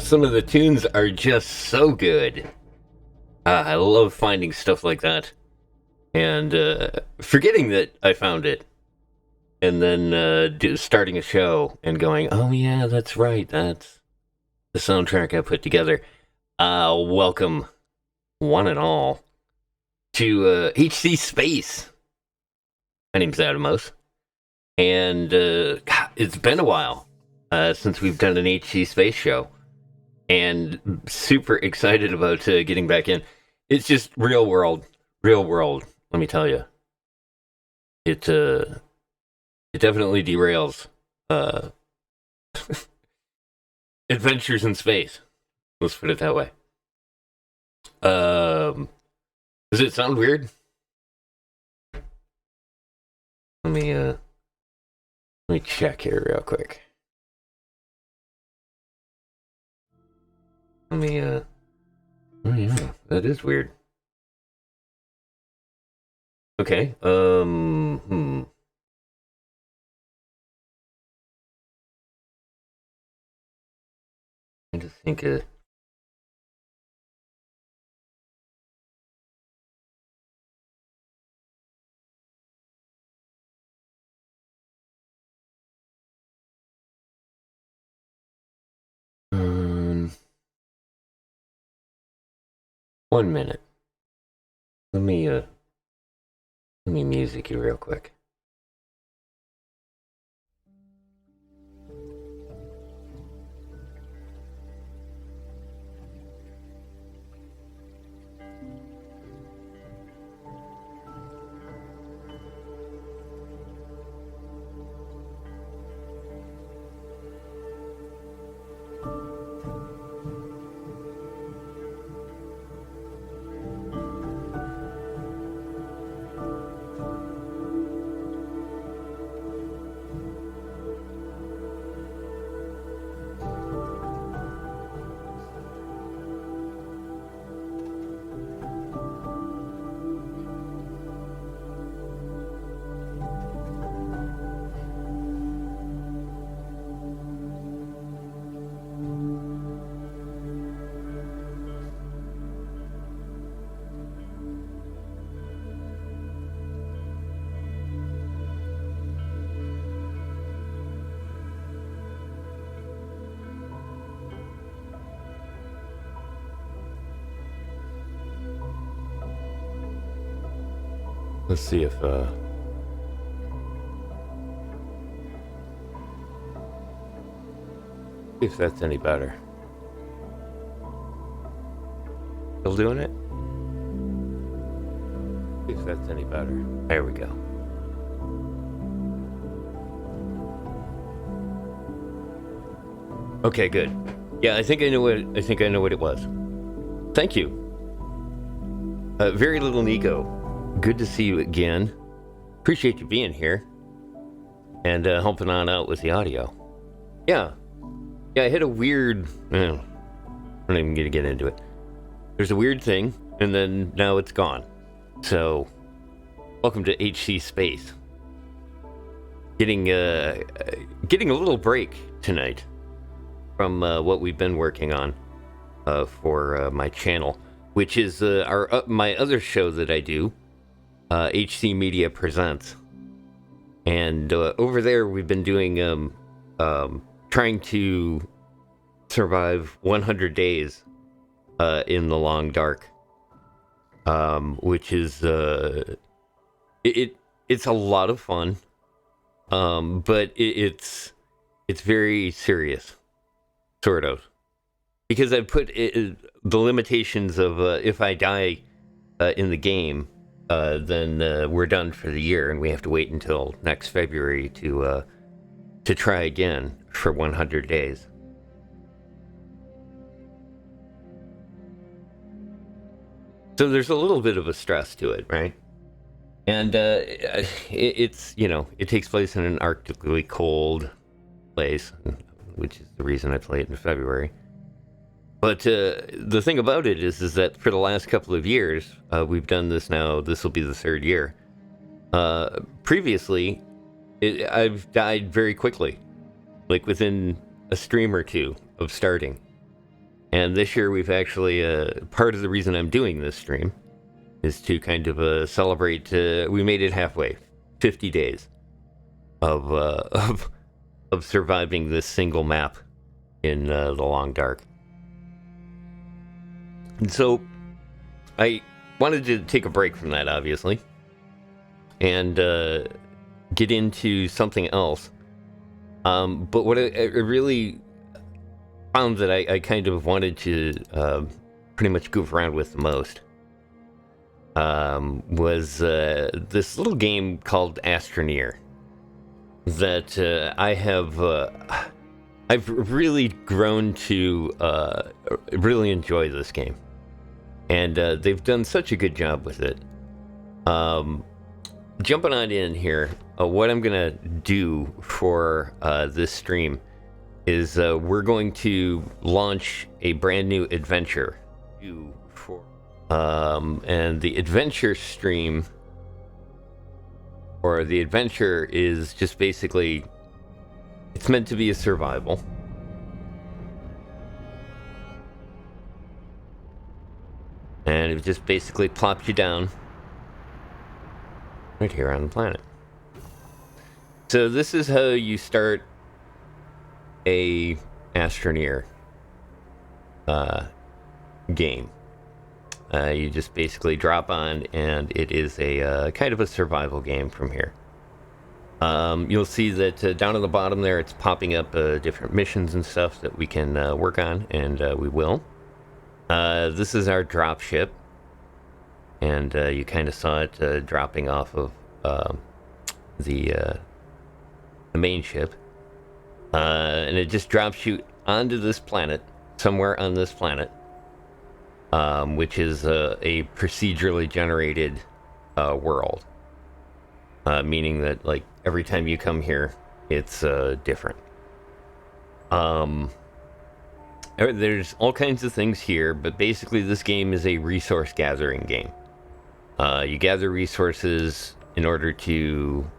Some of the tunes are just so good. I love finding stuff like that. And forgetting that I found it. And then starting a show and going, oh yeah, that's right. That's the soundtrack I put together. Welcome, one and all, to HC Space. My name's Adamos. And it's been a while since we've done an HC Space show. And super excited about getting back in. It's just real world, let me tell you. It definitely derails adventures in space. Let's put it that way. Does it sound weird? Let me check here real quick. Oh yeah, that is weird. Okay, I just think um 1 minute. Let me music you real quick. Let's see if that's any better. Still doing it? If that's any better. There we go. Okay, good. Yeah, I think I know what it was. Thank you. Very Little Nico. Good to see you again. Appreciate you being here and helping on out with the audio. Yeah, I hit a weird. I'm not even gonna get into it. There's a weird thing, and then now it's gone. So, welcome to HC Space. Getting a little break tonight from what we've been working on for my channel, which is my other show that I do. HC Media Presents. And over there we've been doing trying to survive 100 days in the long dark, which is it's a lot of fun, but it's very serious, sort of, because I put the limitations of if I die in the game, then we're done for the year, and we have to wait until next February to try again for 100 days. So there's a little bit of a stress to it, right? And it's, it takes place in an arctically cold place, which is the reason I play it in February. But the thing about it is that for the last couple of years, we've done this now. This will be the third year. Previously, I've died very quickly, like within a stream or two of starting. And this year we've actually, part of the reason I'm doing this stream is to kind of celebrate, we made it halfway, 50 days of, of surviving this single map in the Long Dark. And so I wanted to take a break from that, obviously, and get into something else. But what I really found that I kind of wanted to pretty much goof around with the most was this little game called Astroneer that I've really grown to really enjoy this game, and they've done such a good job with it. Jumping on in here, what I'm gonna do for this stream is we're going to launch a brand new adventure and the adventure stream, or the adventure, is just basically, it's meant to be a survival. And it just basically plops you down right here on the planet. So this is how you start a Astroneer game. You just basically drop on, and it is a kind of a survival game from here. You'll see that down at the bottom there, it's popping up different missions and stuff that we can work on, and we will. This is our drop ship, and you kind of saw it dropping off of the main ship. And it just drops you onto this planet, somewhere on this planet, which is a procedurally generated world, meaning that, like, every time you come here, it's different. There's all kinds of things here, but basically this game is a resource gathering game. You gather resources in order to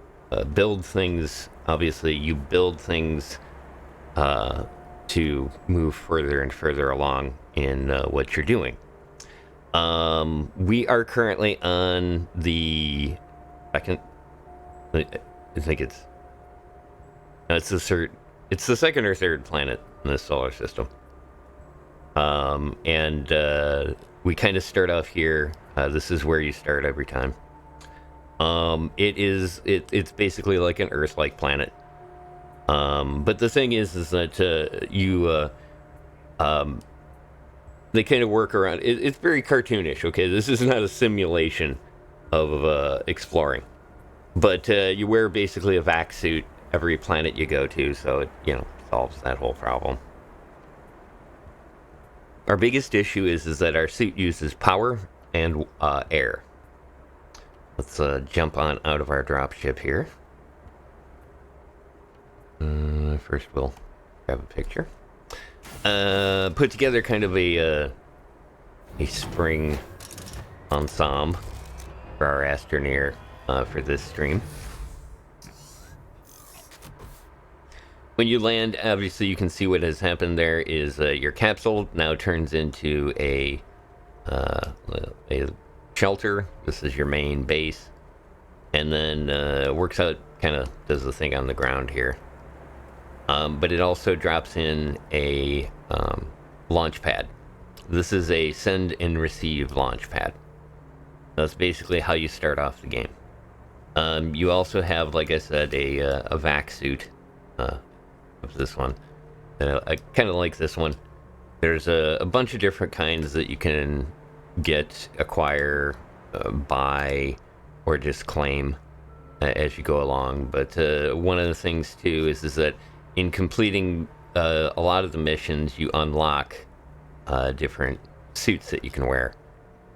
build things. Obviously, you build things to move further and further along in what you're doing. We are currently on the second. I think it's the second or third planet in the solar system. And we kind of start off here. This is where you start every time. It's basically like an Earth-like planet. But the thing is that they kind of work around. It's very cartoonish. Okay, this is not a simulation of exploring, but you wear basically a vac suit every planet you go to, so it solves that whole problem. Our biggest issue is that our suit uses power and air. Let's jump on out of our dropship here. First we'll grab a picture. Put together kind of a spring ensemble for our Astroneer for this stream. When you land, obviously you can see what has happened there is your capsule now turns into a shelter. This is your main base. And then works out, kind of does the thing on the ground here. But it also drops in a launch pad. This is a send and receive launch pad. That's basically how you start off the game. You also have, like I said, a vac suit. Of this one. I kind of like this one. There's a bunch of different kinds that you can get, acquire, buy, or just claim as you go along. But one of the things too is that in completing a lot of the missions, you unlock different suits that you can wear,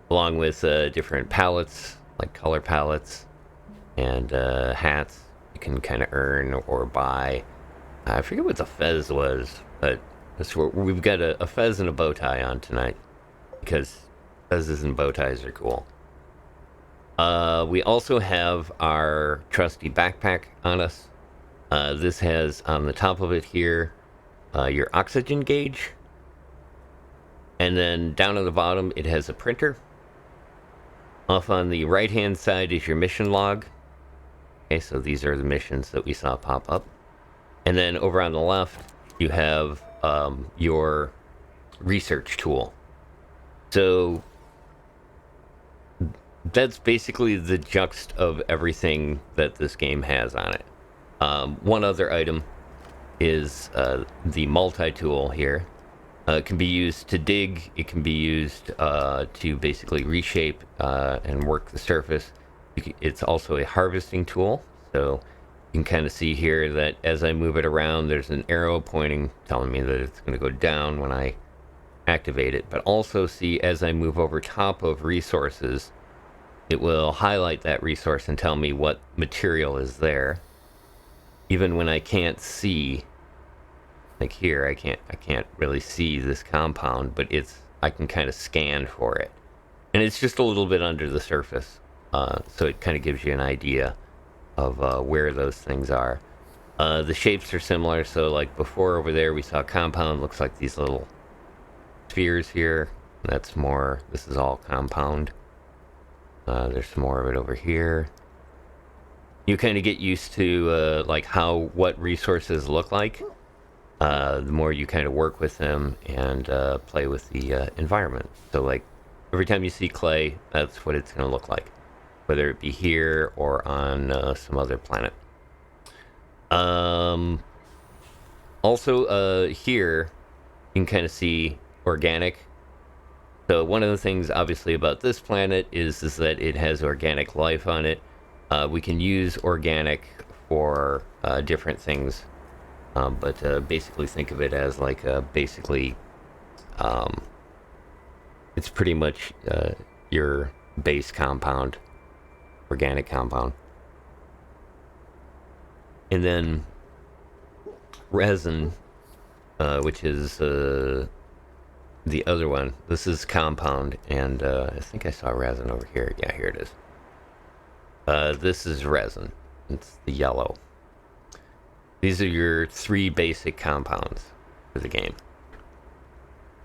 along with different palettes, like color palettes, and hats you can kind of earn or buy. I forget what the fez was, but we've got a fez and a bow tie on tonight, because fezes and bow ties are cool. We also have our trusty backpack on us. This has on the top of it here your oxygen gauge. And then down on the bottom, it has a printer. Off on the right-hand side is your mission log. Okay, so these are the missions that we saw pop up. And then over on the left, you have your research tool. So that's basically the juxt of everything that this game has on it. One other item is the multi-tool here. It can be used to dig. It can be used to basically reshape and work the surface. It's also a harvesting tool. So you can kind of see here that as I move it around, there's an arrow pointing, telling me that it's going to go down when I activate it. But also see as I move over top of resources, it will highlight that resource and tell me what material is there. Even when I can't see, like here, I can't really see this compound, but I can kind of scan for it. And it's just a little bit under the surface. So it kind of gives you an idea of where those things are. The shapes are similar, so like before over there we saw a compound, looks like these little spheres here. This is all compound. There's some more of it over here. You kind of get used to like what resources look like. The more you kind of work with them and play with the environment. So like every time you see clay, that's what it's going to look like, whether it be here or on some other planet. Also, here you can kind of see organic. So one of the things obviously about this planet is that it has organic life on it. We can use organic for different things. But basically think of it as like it's pretty much your base compound, organic compound. And then resin, which is the other one. This is compound, and I think I saw resin over here. Yeah, here it is. This is resin. It's the yellow. These are your 3 basic compounds for the game.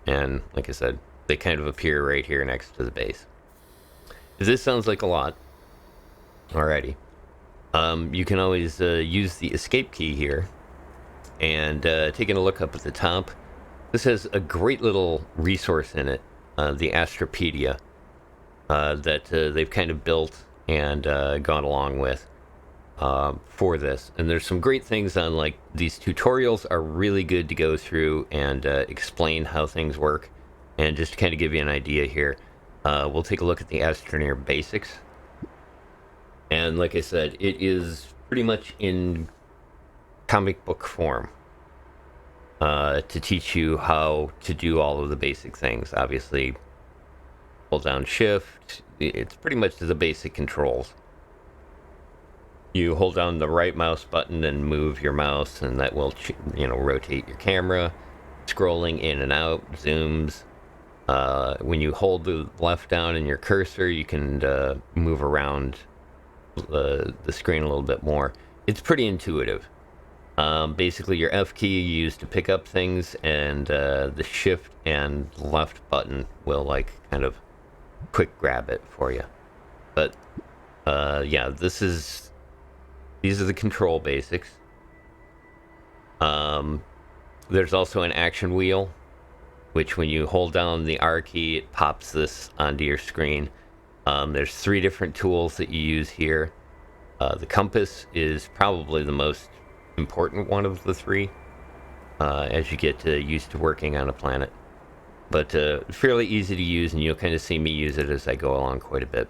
And like I said, they kind of appear right here next to the base. This sounds like a lot. Alrighty. You can always use the escape key here. And taking a look up at the top, this has a great little resource in it, the Astropedia, that they've kind of built and gone along with. For this, and there's some great things on, like, these tutorials are really good to go through and explain how things work, and just to kind of give you an idea here, we'll take a look at the Astroneer basics. And like I said, it is pretty much in comic book form to teach you how to do all of the basic things. Obviously, hold down shift, it's pretty much the basic controls. You hold down the right mouse button and move your mouse, and that will, rotate your camera. Scrolling in and out, zooms. When you hold the left down in your cursor, you can move around the screen a little bit more. It's pretty intuitive. Basically, your F key you use to pick up things, and the shift and left button will, like, kind of quick grab it for you. But, yeah, these are the control basics. There's also an action wheel, which when you hold down the R key, it pops this onto your screen. There's 3 different tools that you use here. The compass is probably the most important one of the 3, as you get used to working on a planet. But fairly easy to use, and you'll kind of see me use it as I go along quite a bit.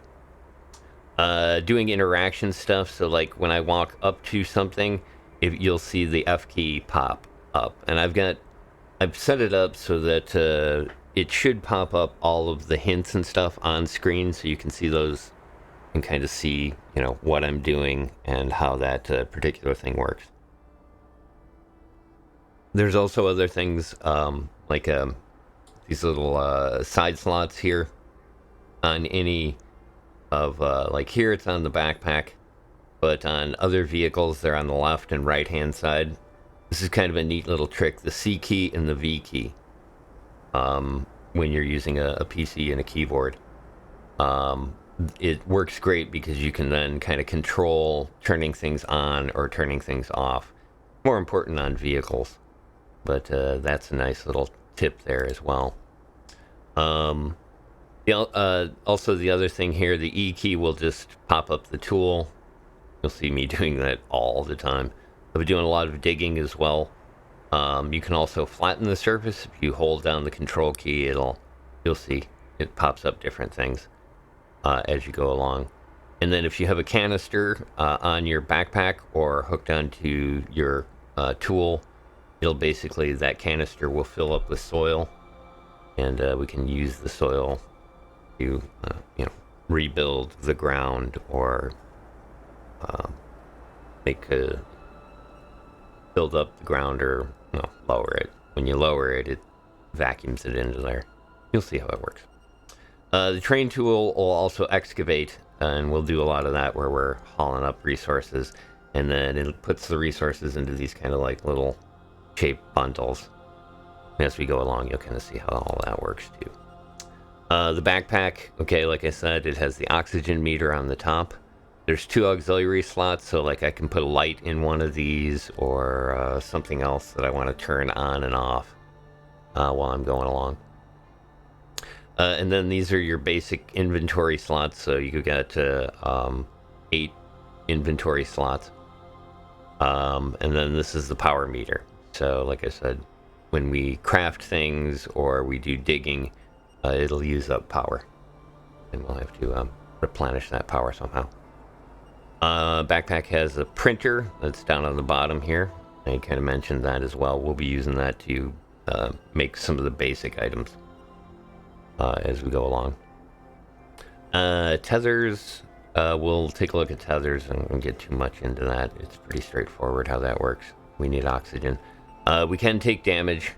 Doing interaction stuff, so like when I walk up to something, you'll see the F key pop up, and I've set it up so that it should pop up all of the hints and stuff on screen, so you can see those and kind of see what I'm doing and how that particular thing works. There's also other things like these little side slots here on any of like here it's on the backpack, but on other vehicles they're on the left and right hand side. This is kind of a neat little trick. The C key and the V key when you're using a PC and a keyboard. It works great because you can then kind of control turning things on or turning things off. More important on vehicles, but that's a nice little tip there as well. Also, the other thing here, the E key will just pop up the tool. You'll see me doing that all the time. I'll be doing a lot of digging as well. You can also flatten the surface. If you hold down the control key, you'll see it pops up different things as you go along. And then if you have a canister on your backpack or hooked onto your tool, that canister will fill up with soil, and we can use the soil to rebuild the ground or build up the ground or lower it. When you lower it, it vacuums it into there. You'll see how it works. The train tool will also excavate, and we'll do a lot of that where we're hauling up resources, and then it puts the resources into these kind of like little shaped bundles. And as we go along, you'll kind of see how all that works too. The backpack, okay, like I said, it has the oxygen meter on the top. There's 2 auxiliary slots, so like I can put a light in one of these or something else that I want to turn on and off while I'm going along. And then these are your basic inventory slots, so you could get 8 inventory slots. And then this is the power meter. So like I said, when we craft things or we do digging, it'll use up power. And we'll have to replenish that power somehow. Backpack has a printer that's down on the bottom here. I kind of mentioned that as well. We'll be using that to make some of the basic items as we go along. Tethers, we'll take a look at tethers and won't get too much into that. It's pretty straightforward how that works. We need oxygen. We can take damage.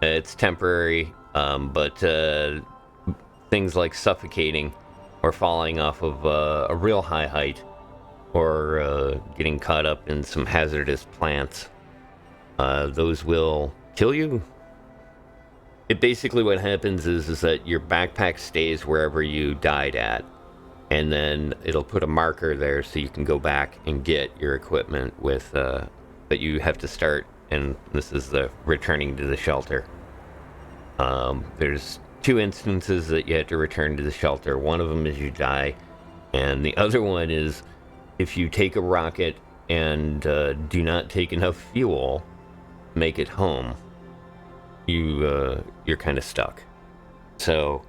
It's temporary, but things like suffocating or falling off of a real high height or getting caught up in some hazardous plants, those will kill you. It basically, what happens is that your backpack stays wherever you died at, and then it'll put a marker there so you can go back and get your equipment with that you have to start, and this is the returning to the shelter. There's 2 instances that you have to return to the shelter. One of them is you die, and the other one is if you take a rocket and do not take enough fuel, make it home, you're kind of stuck. So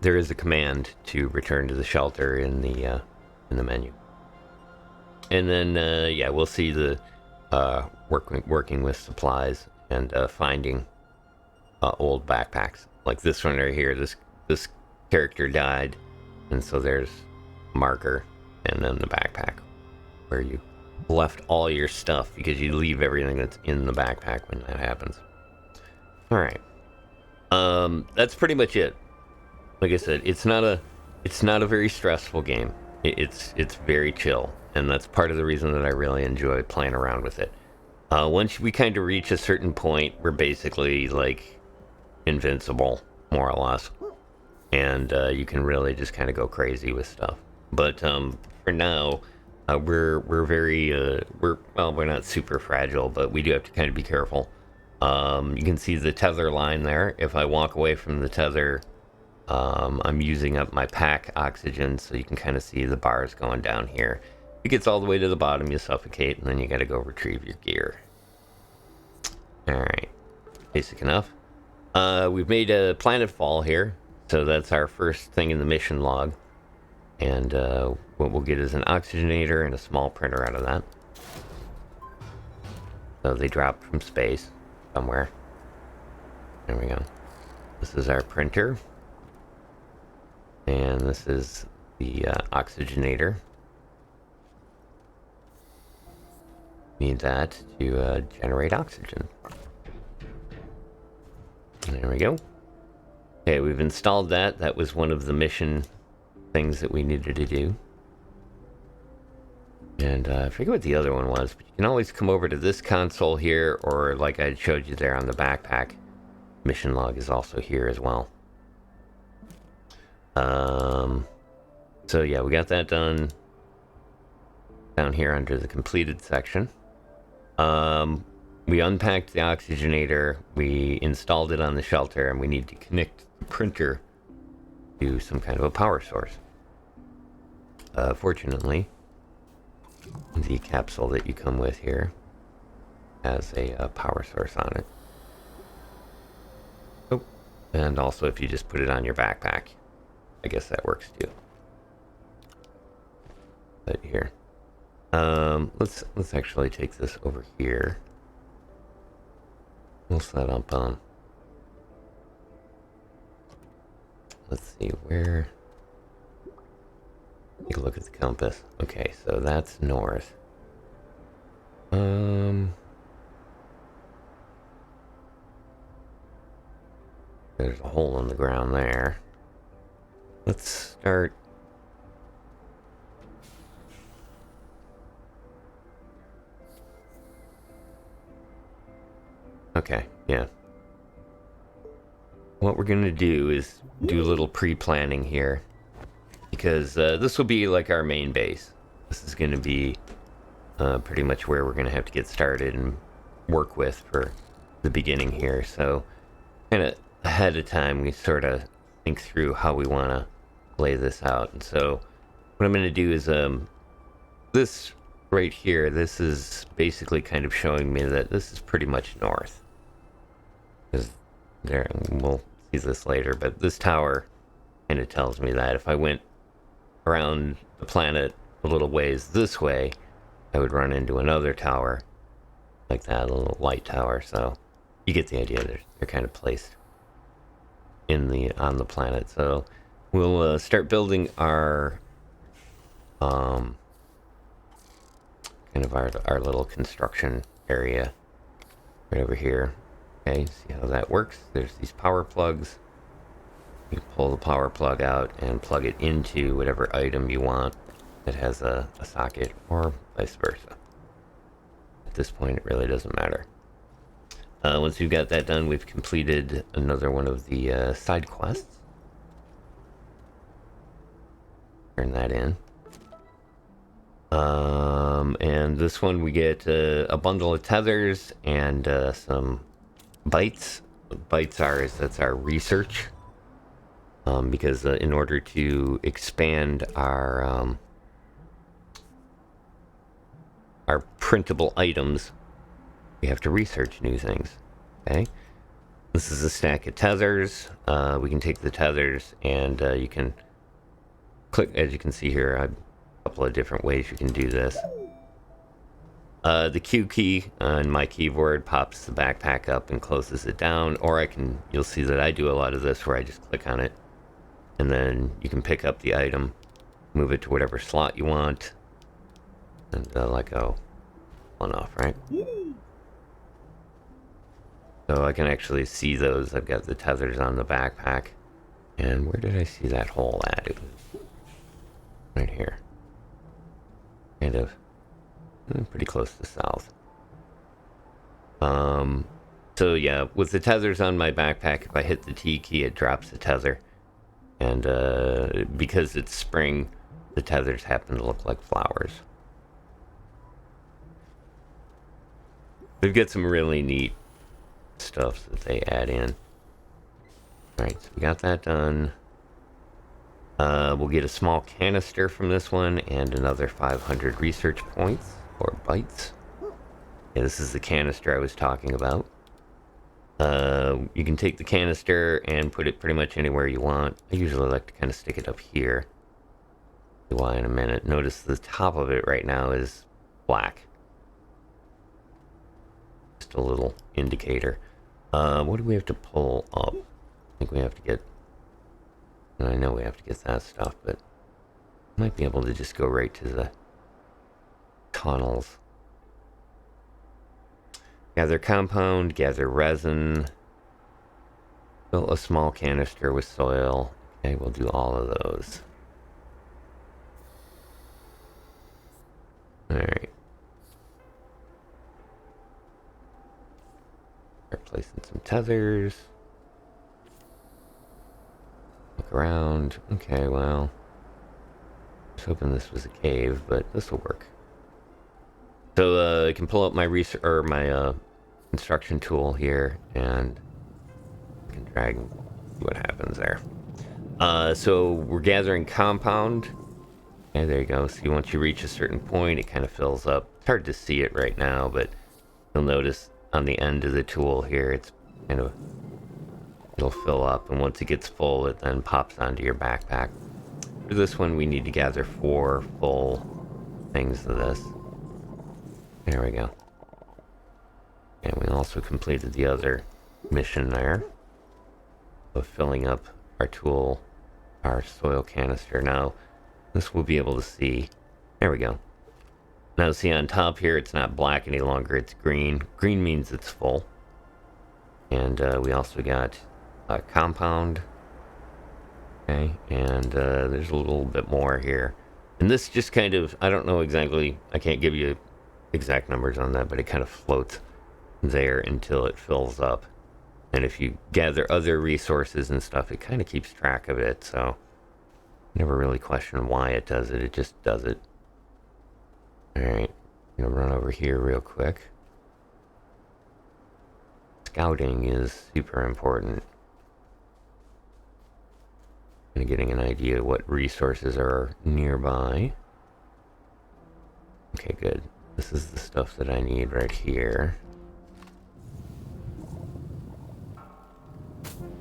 there is a command to return to the shelter in the menu. And then we'll see the working with supplies and finding old backpacks like this one right here. This character died, and so there's a marker, and then the backpack where you left all your stuff, because you leave everything that's in the backpack when that happens. All right, that's pretty much it. Like I said, it's not a very stressful game. It's very chill, and that's part of the reason that I really enjoy playing around with it. Once we kind of reach a certain point, we're basically like invincible, more or less, and you can really just kind of go crazy with stuff. But for now, we're not super fragile, but we do have to kind of be careful. You can see the tether line there. If I walk away from the tether, I'm using up my pack oxygen, so you can kind of see the bars going down here. If it gets all the way to the bottom, you suffocate, and then you got to go retrieve your gear. Alright, basic enough. We've made a planet fall here, so that's our first thing in the mission log. And what we'll get is an oxygenator and a small printer out of that. So they dropped from space somewhere. There we go. This is our printer. And this is the oxygenator. Need that to generate oxygen. And there we go. Okay, we've installed that. That was one of the mission things that we needed to do. And I forget what the other one was, but you can always come over to this console here, or like I showed you there on the backpack, Mission log is also here as well. So yeah, we got that done down here under the completed section. We unpacked the oxygenator, we installed it on the shelter, and we need to connect the printer to some kind of a power source. Fortunately, the capsule that you come with here has a power source on it. Oh, and also if you just put it on your backpack, I guess that works too. But here, let's actually take this over here. We'll set up let's see where. Take a look at the compass. Okay, so that's north. There's a hole in the ground there. Let's start. Okay, yeah. What we're gonna do is do a little pre-planning here, because this will be like our main base. This is gonna be pretty much where we're gonna have to get started and work with for the beginning here. So, kind of ahead of time, we sort of think through how we want to lay this out. And so, what I'm gonna do is this right here. This is basically kind of showing me that this is pretty much north. Because there, we'll see this later, but this tower kind of tells me that if I went around the planet a little ways this way, I would run into another tower like that, a little light tower. So you get the idea. They're kind of placed on the planet. So we'll start building our kind of our little construction area right over here. Okay, see how that works? There's these power plugs. You pull the power plug out and plug it into whatever item you want that has a socket, or vice versa. At this point, it really doesn't matter. Once we've got that done, we've completed another one of the side quests. Turn that in. And this one we get a bundle of tethers and some bytes. That's our research. Because in order to expand our printable items, we have to research new things. Okay, this is a stack of tethers. We can take the tethers and you can click, as you can see here, a couple of different ways you can do this. The Q key on my keyboard pops the backpack up and closes it down, or you'll see that I do a lot of this where I just click on it, and then you can pick up the item, move it to whatever slot you want, and let go on off, right? So I can actually see those. I've got the tethers on the backpack. And where did I see that hole at? It was right here. Kind of pretty close to south. So yeah, with the tethers on my backpack, if I hit the T key, it drops the tether. And because it's spring, the tethers happen to look like flowers. They've got some really neat stuff that they add in. Alright, so we got that done. We'll get a small canister from this one and another 500 research points, or bytes. Yeah, this is the canister I was talking about. You can take the canister and put it pretty much anywhere you want. I usually like to kind of stick it up here. See why in a minute. Notice the top of it right now is black. Just a little indicator. What do we have to pull up? I think we have to get... I know we have to get that stuff, but might be able to just go right to the tunnels. Gather compound, gather resin, fill a small canister with soil. Okay, we'll do all of those. Alright. Start placing some tethers. look around. Okay, well, I was hoping this was a cave, but this will work. So I can pull up my my construction tool here, and I can drag and see what happens there. So we're gathering compound. Okay, there you go. See, once you reach a certain point, it kind of fills up. It's hard to see it right now, but you'll notice on the end of the tool here, it's kind of, it'll fill up, and once it gets full, it then pops onto your backpack. For this one, we need to gather 4 full things of this. There we go. And we also completed the other mission there of filling up our tool, our soil canister. Now, this we'll be able to see. There we go. Now, see on top here, it's not black any longer, it's green. Green means it's full. And we also got a compound. Okay, and there's a little bit more here. And this just kind of, I don't know exactly, I can't give you exact numbers on that, but it kind of floats there until it fills up. And if you gather other resources and stuff, it kind of keeps track of it, so never really question why it does it, it just does it. Alright, I'm gonna run over here real quick. Scouting is super important. And getting an idea of what resources are nearby. Okay, good. This is the stuff that I need right here.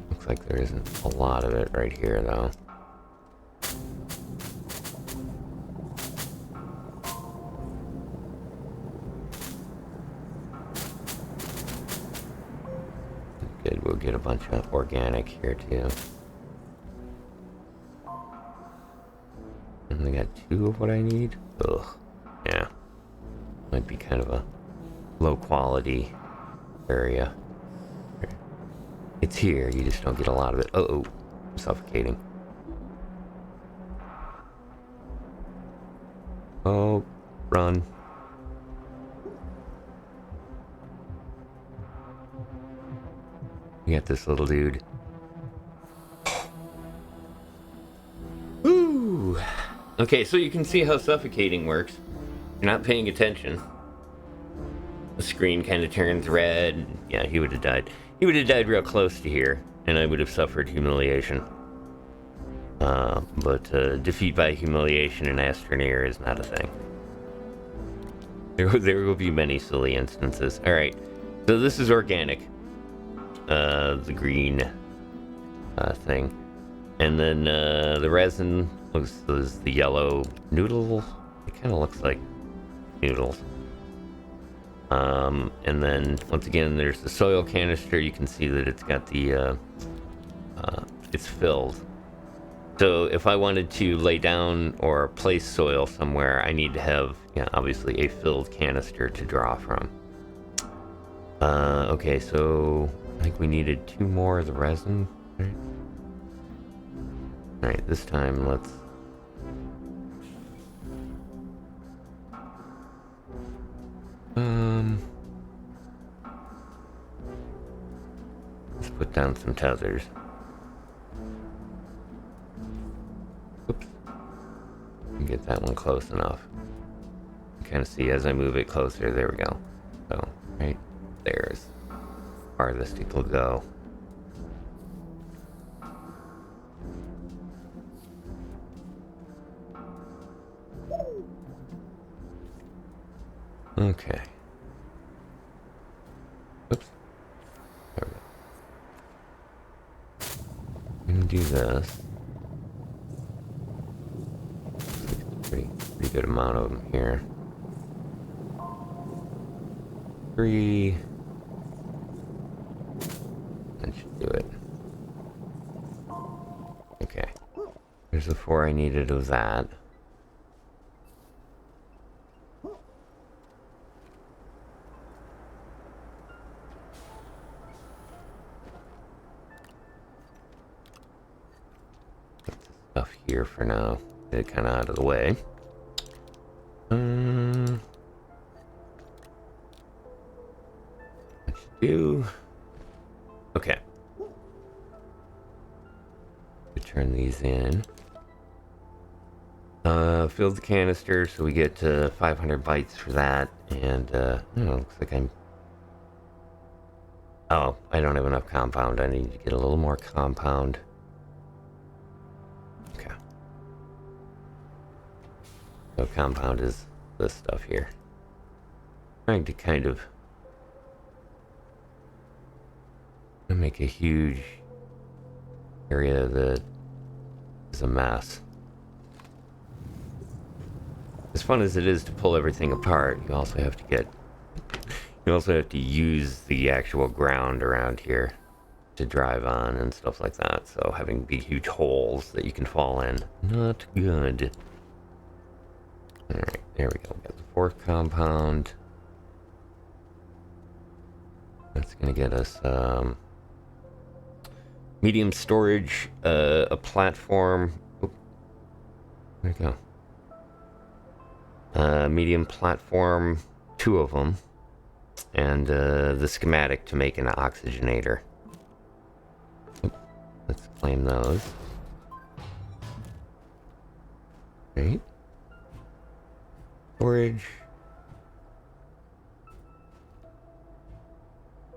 Looks like there isn't a lot of it right here, though. Good, we'll get a bunch of organic here, too. And I got 2 of what I need? Ugh. Yeah. Might be kind of a low quality area. It's here, you just don't get a lot of it. Uh-oh. I'm suffocating. Oh, run. You got this little dude. Ooh. Okay, so you can see how suffocating works. You're not paying attention. The screen kind of turns red. Yeah, he would have died. He would have died real close to here, and I would have suffered humiliation. But defeat by humiliation in Astroneer is not a thing. There will be many silly instances. Alright, so this is organic. The green thing. And then the resin is the yellow noodle. It kind of looks like noodles. And then once again, there's the soil canister. You can see that it's got the it's filled. So if I wanted to lay down or place soil somewhere, I need to have, obviously a filled canister to draw from. Okay, so I think we needed 2 more of the resin. Alright, this time let's... let's put down some tethers. Oops. Get that one close enough. You kind of see as I move it closer, there we go. So, right there's farthest it will go. Okay. Oops. There we go. I'm gonna do this. Pretty good amount of them here. 3. That should do it. Okay. There's the 4 I needed of that. Stuff here for now. Get it kind of out of the way. That should do. Okay. Good turn these in. Filled the canister, so we get 500 bytes for that, and I don't know, looks like I'm... Oh, I don't have enough compound. I need to get a little more compound. Okay. So compound is this stuff here. Trying to kind of make a huge area that is a mess. As fun as it is to pull everything apart, you also have to use the actual ground around here to drive on and stuff like that. So having big huge holes that you can fall in, not good. Alright, there we go. We got the fourth compound. That's gonna get us medium storage, a platform. Oop, there we go. Medium platform, 2 of them, and the schematic to make an oxygenator. Oop, let's claim those. Right. Storage.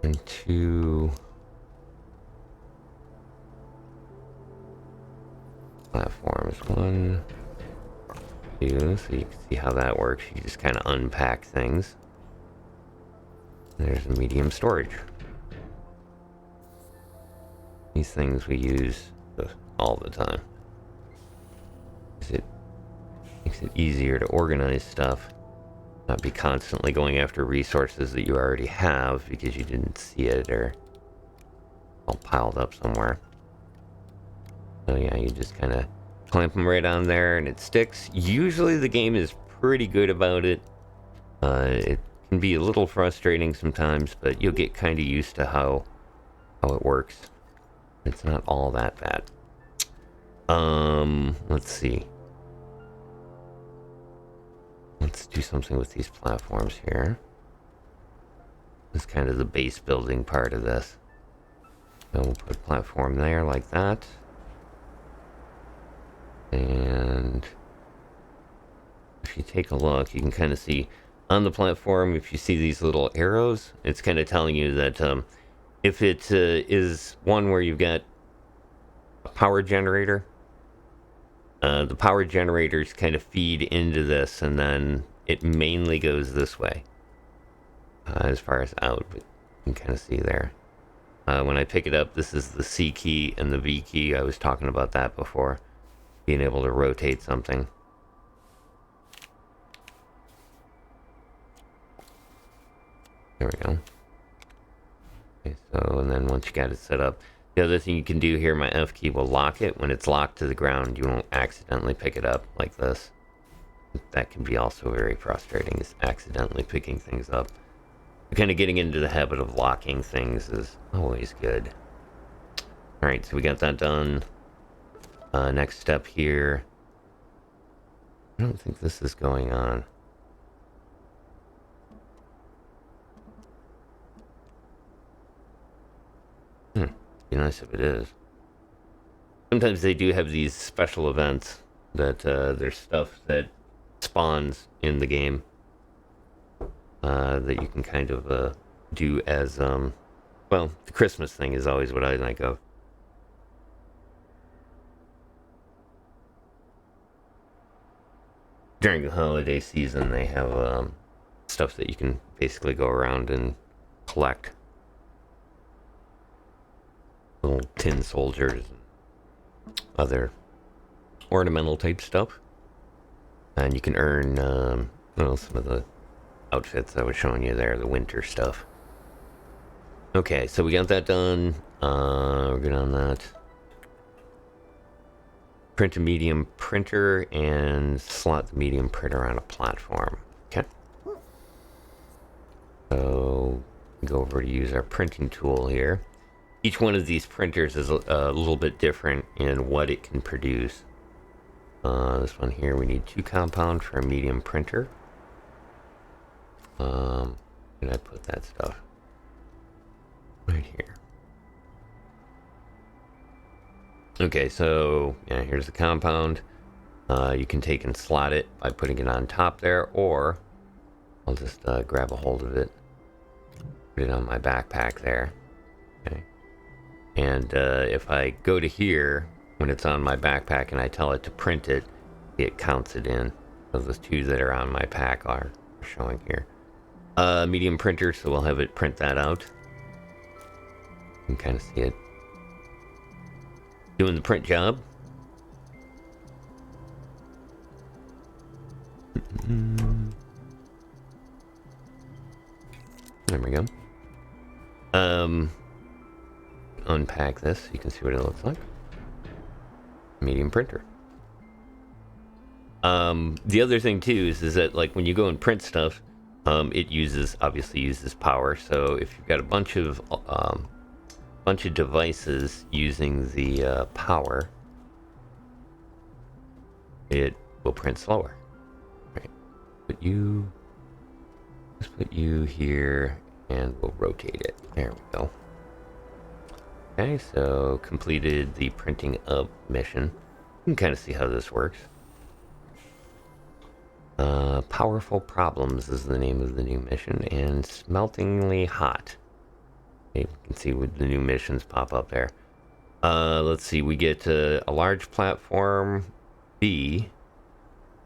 And 2 platforms. 1, 2, so you can see how that works. You just kind of unpack things. There's a medium storage. These things we use all the time. It makes it easier to organize stuff. Not be constantly going after resources that you already have because you didn't see it or all piled up somewhere. So yeah, you just kind of clamp them right on there and it sticks. Usually the game is pretty good about it. It can be a little frustrating sometimes, but you'll get kind of used to how it works. It's not all that bad. Let's see. Let's do something with these platforms here. This is kind of the base building part of this. So we'll put a platform there like that. And if you take a look, you can kind of see on the platform, if you see these little arrows, it's kind of telling you that if it is one where you've got a power generator, the power generators kind of feed into this, and then it mainly goes this way as far as out, but you can kind of see there. When I pick it up, this is the C key and the V key. I was talking about that before, being able to rotate something. There we go. Okay, so, and then once you got it set up, the other thing you can do here, my F key will lock it. When it's locked to the ground, you won't accidentally pick it up like this. That can be also very frustrating, is accidentally picking things up. But kind of getting into the habit of locking things is always good. Alright, so we got that done. Next step here. I don't think this is going on. Be nice if it is. Sometimes they do have these special events that there's stuff that spawns in the game that you can kind of do as well, the Christmas thing is always what I think of. During the holiday season, they have stuff that you can basically go around and collect. Little tin soldiers and other ornamental type stuff. And you can earn well, some of the outfits I was showing you there, the winter stuff. Okay, so we got that done. We're good on that. Print a medium printer and slot the medium printer on a platform. Okay. So go over to use our printing tool here. Each one of these printers is a little bit different in what it can produce. This one here, we need 2 compound for a medium printer. Where did I put that stuff? Right here. Okay, so yeah, here's the compound. You can take and slot it by putting it on top there, or I'll just grab a hold of it, put it on my backpack there. Okay. And if I go to here, when it's on my backpack and I tell it to print it, it counts it in. So the two that are on my pack are showing here. Medium printer, so we'll have it print that out. You can kind of see it doing the print job. There we go. Unpack this so you can see what it looks like. Medium printer. The other thing too is that like when you go and print stuff, it obviously uses power. So if you've got a bunch of devices using the power, it will print slower. Right. Just put you here, and we'll rotate it. There we go. Okay, so completed the printing up mission. You can kind of see how this works. Powerful Problems is the name of the new mission, and Smeltingly Hot. Okay, you can see what the new missions pop up there. Let's see, we get a large platform B,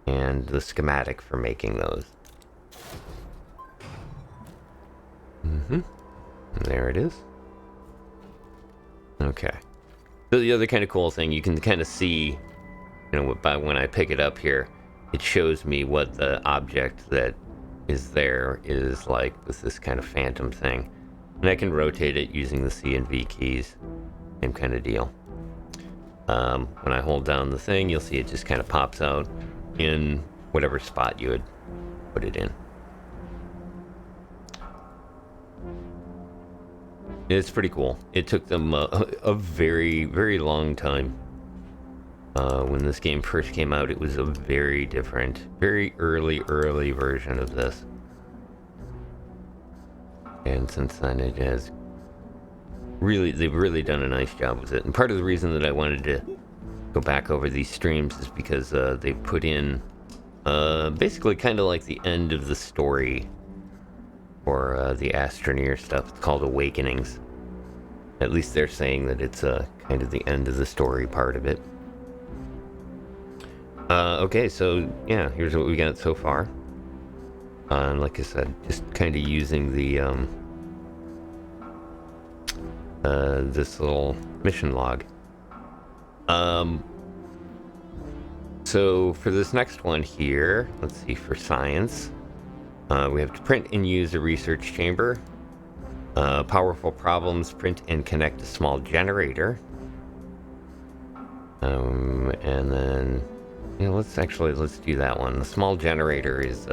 and the schematic for making those. And there it is. Okay. So the other kind of cool thing, you can kind of see, by when I pick it up here, it shows me what the object that is there is like with this kind of phantom thing. And I can rotate it using the C and V keys. Same kind of deal. When I hold down the thing, you'll see it just kind of pops out in whatever spot you would put it in. It's pretty cool. It took them a very, very long time. When this game first came out, it was a very different, very early version of this. And since then, it has they've really done a nice job with it. And part of the reason that I wanted to go back over these streams is because they put in basically kind of like the end of the story for the Astroneer stuff. It's called Awakenings. At least they're saying that it's kind of the end of the story part of it. Okay, so yeah, here's what we got so far. And like I said, just kind of using the this little mission log. So for this next one here, let's see, for science, we have to print and use a research chamber. Powerful Problems, print and connect a small generator. And then, let's do that one. The small generator is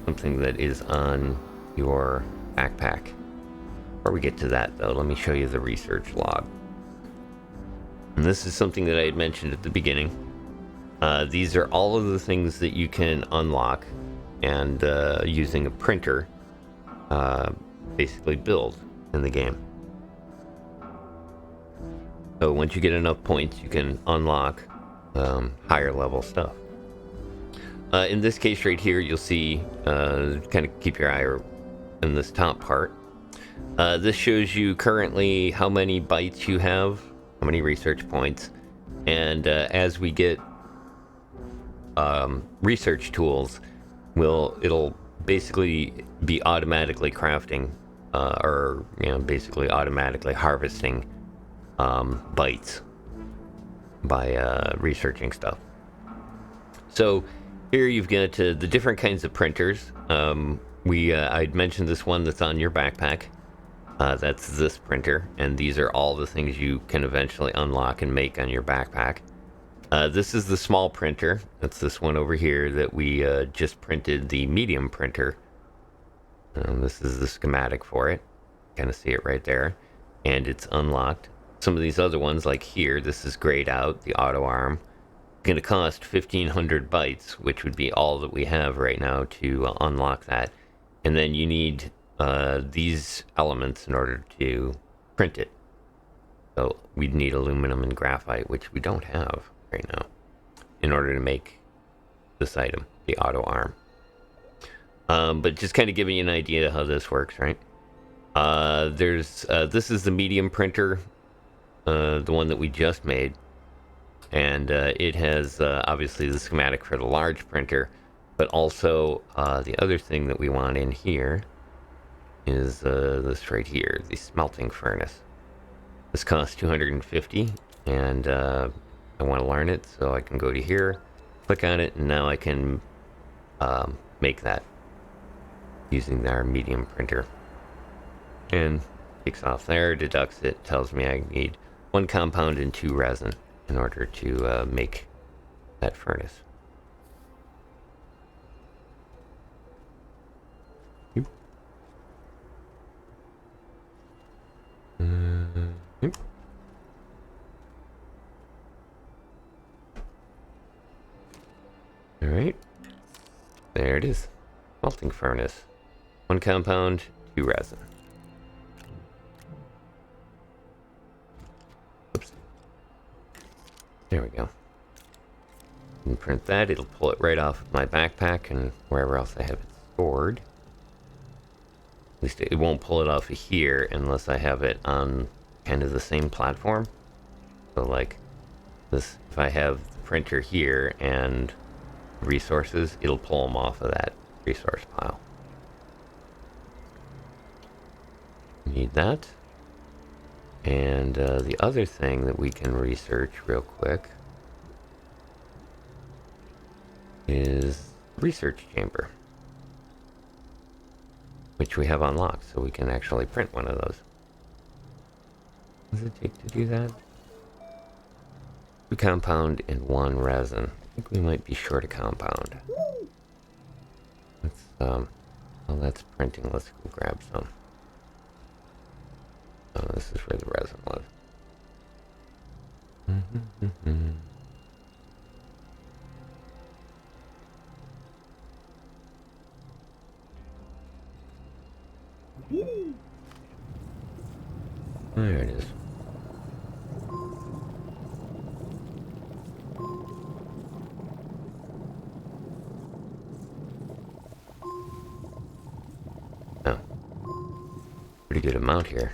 something that is on your backpack. Before we get to that, though, let me show you the research log. And this is something that I had mentioned at the beginning. These are all of the things that you can unlock and using a printer basically build in the game. So once you get enough points, you can unlock higher level stuff. In this case right here, you'll see, kind of keep your eye in this top part. This shows you currently how many bytes you have, how many research points, and as we get research tools, it'll basically be automatically crafting, or basically automatically harvesting bytes by researching stuff. So here you've got the different kinds of printers. I'd mentioned this one that's on your backpack. That's this printer, and these are all the things you can eventually unlock and make on your backpack. This is the small printer. That's this one over here that we just printed, the medium printer. This is the schematic for it. Kind of see it right there. And it's unlocked. Some of these other ones, like here, this is grayed out, the auto arm. It's going to cost 1,500 bytes, which would be all that we have right now to unlock that. And then you need these elements in order to print it. So we'd need aluminum and graphite, which we don't have right now, in order to make this item, the auto arm. But just kind of giving you an idea how this works, right? This is the medium printer, the one that we just made. And it has obviously the schematic for the large printer, but also the other thing that we want in here is this right here, the smelting furnace. This costs 250, and I want to learn it, so I can go to here, click on it, and now I can make that using our medium printer. And takes off there, deducts it, tells me I need 1 compound and 2 resin in order to make that furnace. All right, there it is. Smelting furnace. 1 compound, 2 resin. Oops. There we go. And print that. It'll pull it right off of my backpack and wherever else I have it stored. At least it won't pull it off of here unless I have it on kind of the same platform. So like this, if I have the printer here and resources, it'll pull them off of that resource pile. Need that. And the other thing that we can research real quick is research chamber, which we have unlocked, so we can actually print one of those. What does it take to do that? 2 compound and 1 resin. I think we might be short a compound. Let's well, that's printing. Let's go grab some. Oh, this is where the resin was. There it is. Oh. Pretty good amount here.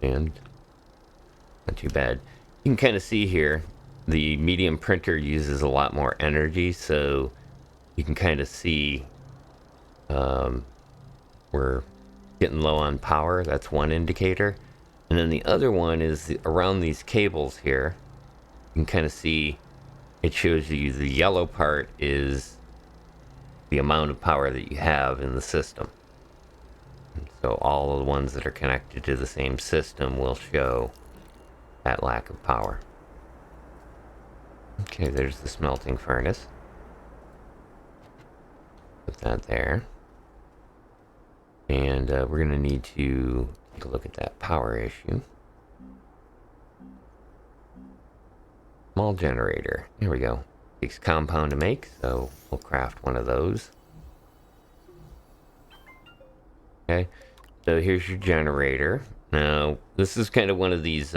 And not too bad. You can kind of see here, the medium printer uses a lot more energy, so you can kind of see we're getting low on power. That's one indicator. And then the other one is around these cables here. You can kind of see it shows you the yellow part is the amount of power that you have in the system. And so all of the ones that are connected to the same system will show that lack of power. Okay, there's the smelting furnace. Put that there. And we're going to need to take a look at that power issue. Small generator. There we go. Takes compound to make, so we'll craft one of those. Okay, so here's your generator. Now, this is kind of one of these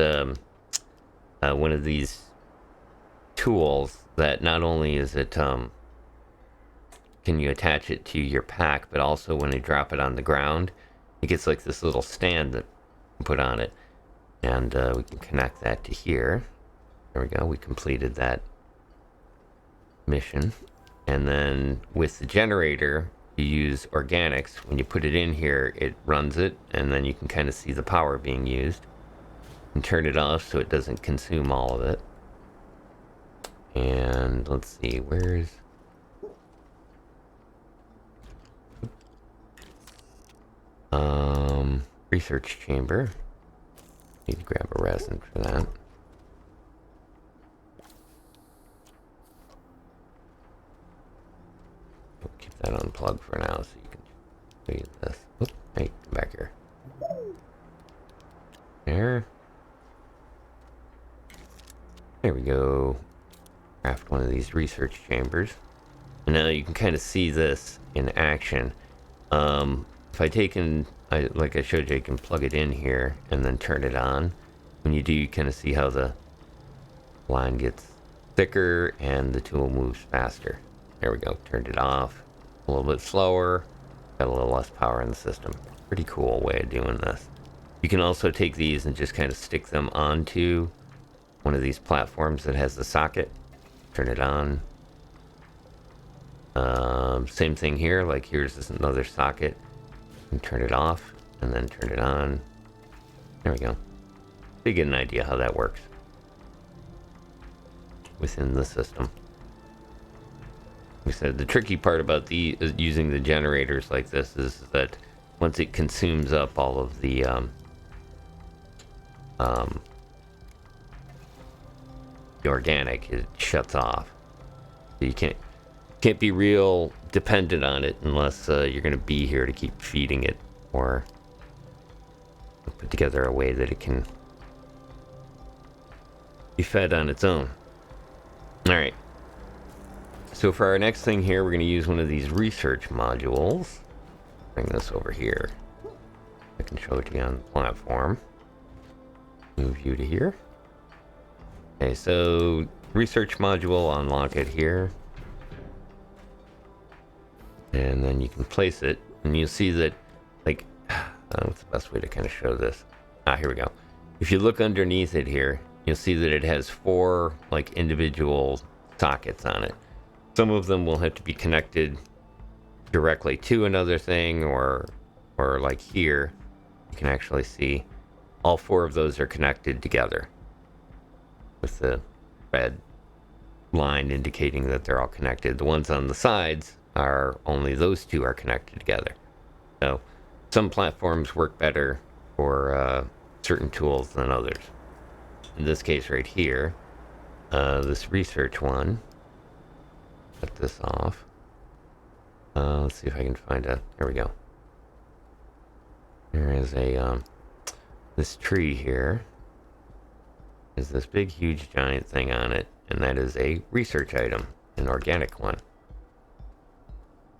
tools that not only is it can you attach it to your pack, but also when you drop it on the ground, it gets like this little stand that you can put on it, and we can connect that to here. There we go. We completed that mission. And then with the generator, you use organics. When you put it in here, it runs it, and then you can kind of see the power being used. And turn it off so it doesn't consume all of it. And let's see, where's... research chamber. Need to grab a resin for that. We'll keep that unplugged for now so you can see this. Oop, hey, come back here. There. There we go. Craft one of these research chambers. And now you can kind of see this in action. If I take and, like I showed you, I can plug it in here and then turn it on. When you do, you kind of see how the line gets thicker and the tool moves faster. There we go, turned it off. A little bit slower, got a little less power in the system. Pretty cool way of doing this. You can also take these and just kind of stick them onto one of these platforms that has the socket. Turn it on. Same thing here, like here's another socket. And turn it off and then turn it on. There we go. So you get an idea how that works within the system. Like I said, the tricky part about using the generators like this is that once it consumes up all of the organic, it shuts off. So you can't be real dependent on it unless you're going to be here to keep feeding it, or put together a way that it can be fed on its own. All right. So for our next thing here, we're going to use one of these research modules. Bring this over here. I can show it to you on the platform. Move you to here. Okay, so research module, unlock it here. And then you can place it, and you'll see that, like, what's the best way to kind of show this? Here we go. If you look underneath it here, you'll see that it has 4, like, individual sockets on it. Some of them will have to be connected directly to another thing, or like here, you can actually see all 4 of those are connected together with the red line indicating that they're all connected. The ones on the sides are only those 2 are connected together. So some platforms work better for certain tools than others. In this case right here, this research one, cut this off. Let's see if I can find a, there we go. There is a, this tree here is this big, huge, giant thing on it, and that is a research item, an organic one.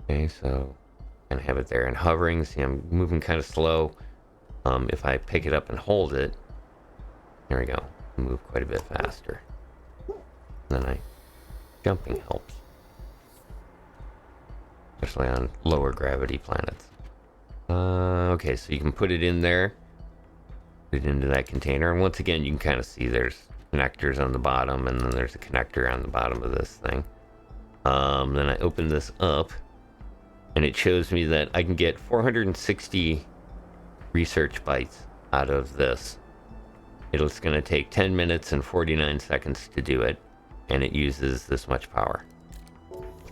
Okay, so I have it there and hovering. See, I'm moving kind of slow. If I pick it up and hold it, there we go. Move quite a bit faster. Then jumping helps, especially on lower gravity planets. Okay, so you can put it in there, put it into that container, and once again, you can kind of see there's connectors on the bottom, and then there's a connector on the bottom of this thing. Then I open this up, and it shows me that I can get 460 research bytes out of this. It's going to take 10 minutes and 49 seconds to do it, and it uses this much power.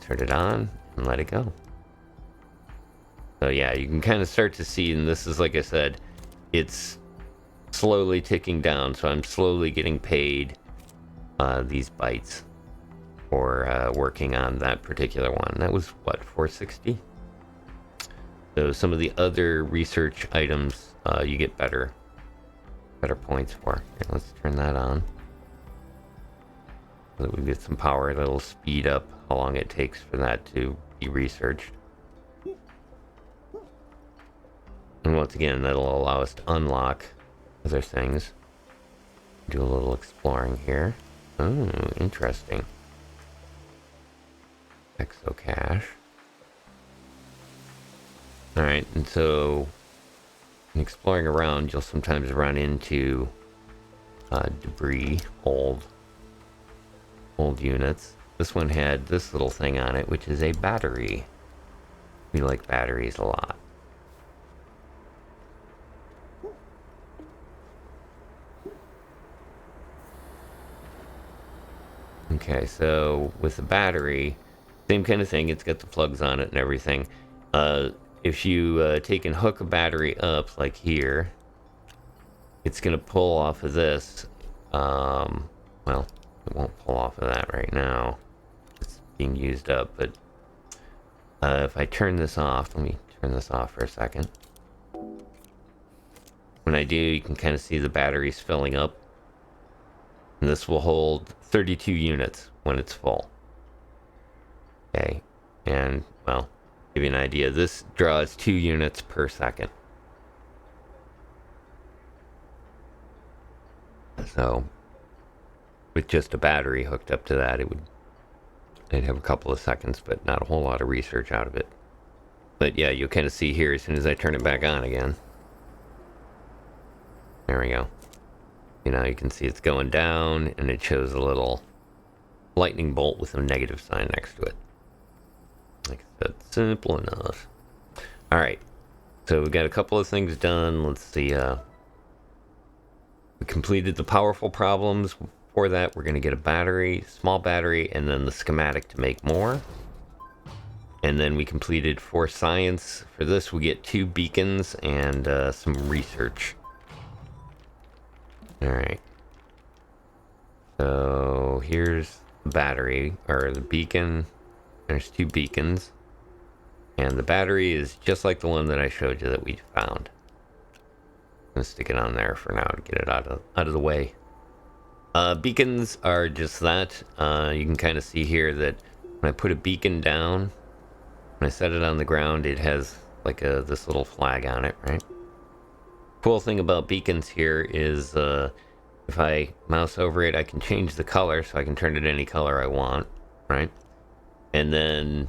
Turn it on and let it go. So yeah, you can kind of start to see, and this is, like I said, it's slowly ticking down, so I'm slowly getting paid these bytes for working on that particular one. That was, what, 460? So some of the other research items you get better points for. Here, let's turn that on so that we get some power. That'll speed up how long it takes for that to be researched. And once again, that'll allow us to unlock other things. Do a little exploring here. Oh, interesting. Exocache. Alright, and so in exploring around, you'll sometimes run into debris, old units. This one had this little thing on it, which is a battery. We like batteries a lot. Okay, so with the battery, same kind of thing. It's got the plugs on it and everything. If you take and hook a battery up, like here, it's going to pull off of this. Well, it won't pull off of that right now. It's being used up, but if I turn this off, let me turn this off for a second. When I do, you can kind of see the batteries filling up. And this will hold 32 units when it's full. Okay, and, well, Give you an idea. This draws 2 units per second. So, with just a battery hooked up to that, I'd have a couple of seconds, but not a whole lot of research out of it. But yeah, you'll kind of see here as soon as I turn it back on again. There we go. You know, you can see it's going down, and it shows a little lightning bolt with a negative sign next to it. Like I said, simple enough. Alright, so we got a couple of things done. Let's see, we completed the powerful problems. For that, we're going to get a battery, small battery, and then the schematic to make more. And then we completed 4 science. For this, we get 2 beacons and some research. Alright. So, here's the battery, or the beacon. There's 2 beacons. And the battery is just like the one that I showed you that we found. I'm going to stick it on there for now to get it out of the way. Beacons are just that. You can kind of see here that when I put a beacon down, when I set it on the ground, it has like this little flag on it, right? Cool thing about beacons here is if I mouse over it, I can change the color, so I can turn it any color I want, right? And then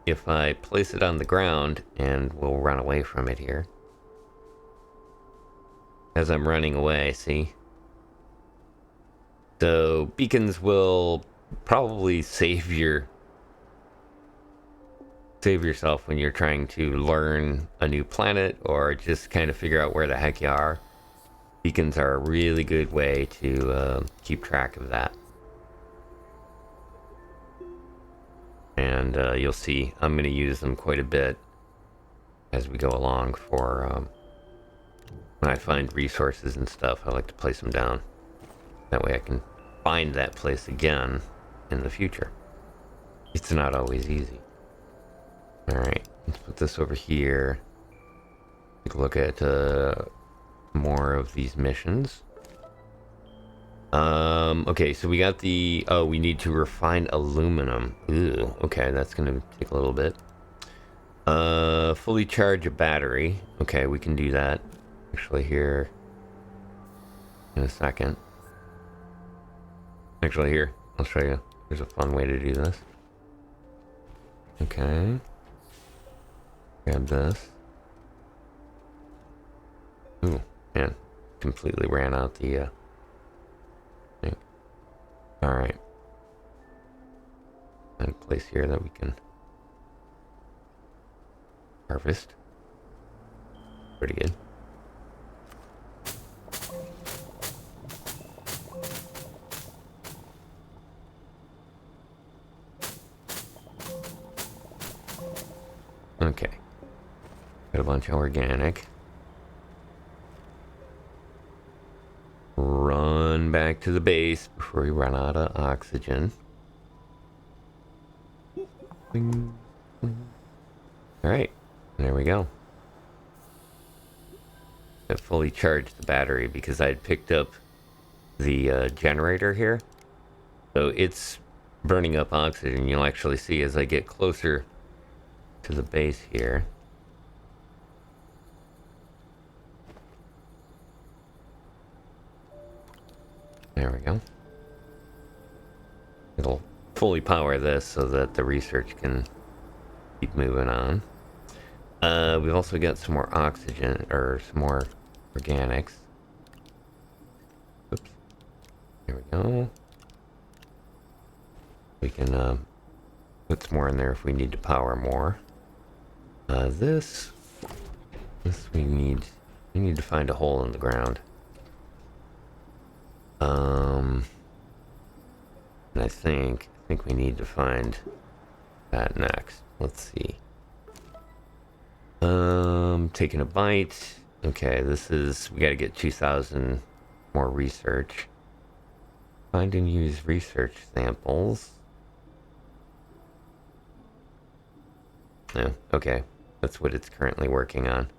if I place it on the ground, and we'll run away from it here. As I'm running away, see? So beacons will probably save yourself when you're trying to learn a new planet or just kind of figure out where the heck you are. Beacons are a really good way to keep track of that. And you'll see I'm going to use them quite a bit as we go along for when I find resources and stuff. I like to place them down. That way I can find that place again in the future. It's not always easy. Alright, let's put this over here. Take a look at more of these missions. Okay, so we got the... Oh, we need to refine aluminum. Ooh, okay, that's gonna take a little bit. Fully charge a battery. Okay, we can do that. Actually here in a second. Actually here, I'll show you. There's a fun way to do this. Okay. Grab this. Ooh, man. Completely ran out the thing. Alright. And a place here that we can harvest. Pretty good. Okay. Got a bunch of organic. Run back to the base before we run out of oxygen. Alright, there we go. I fully charged the battery because I'd picked up the generator here. So it's burning up oxygen. You'll actually see as I get closer to the base here. There we go. It'll fully power this so that the research can keep moving on. We've also got some more oxygen, or some more organics. Oops. There we go. We can put some more in there if we need to power more. This we need to find a hole in the ground. And I think we need to find that next. Let's see. Taking a bite. Okay, we gotta get 2,000 more research. Find and use research samples. Yeah, okay. That's what it's currently working on.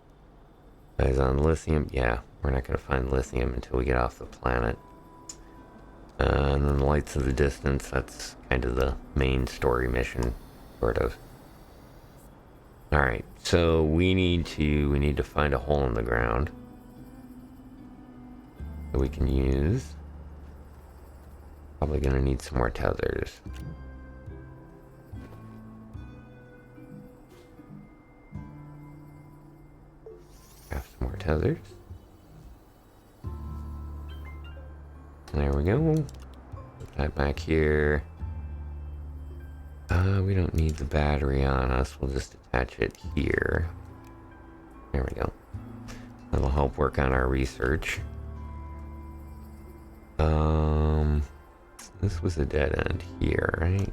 Eyes on lithium. Yeah, we're not gonna find lithium until we get off the planet. And then the lights of the distance, that's kind of the main story mission, sort of. Alright, so we need to find a hole in the ground that we can use. Probably gonna need some more tethers. Have some more tethers. There we go. Put that back here. We don't need the battery on us. We'll just attach it here. There we go. That'll help work on our research. This was a dead end here, right?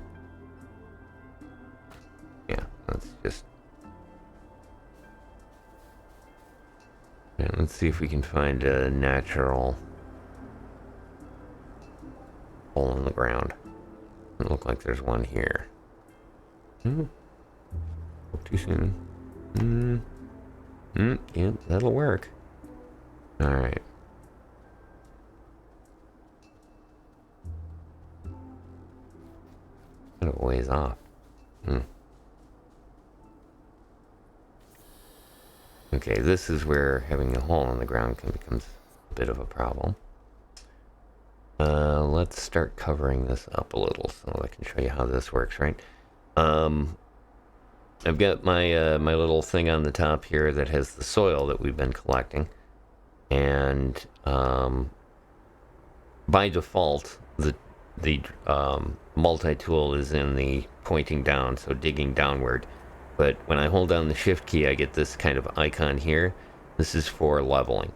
Yeah, let's just... Yeah, let's see if we can find a natural hole in the ground. Doesn't look like there's one here. Too soon. Yeah, that'll work. Alright. Kind of a ways off. Okay, this is where having a hole in the ground becomes a bit of a problem. Let's start covering this up a little so I can show you how this works, right? I've got my my little thing on the top here that has the soil that we've been collecting, and by default the multi-tool is in the pointing down, so digging downward. But when I hold down the shift key, I get this kind of icon here. This is for leveling.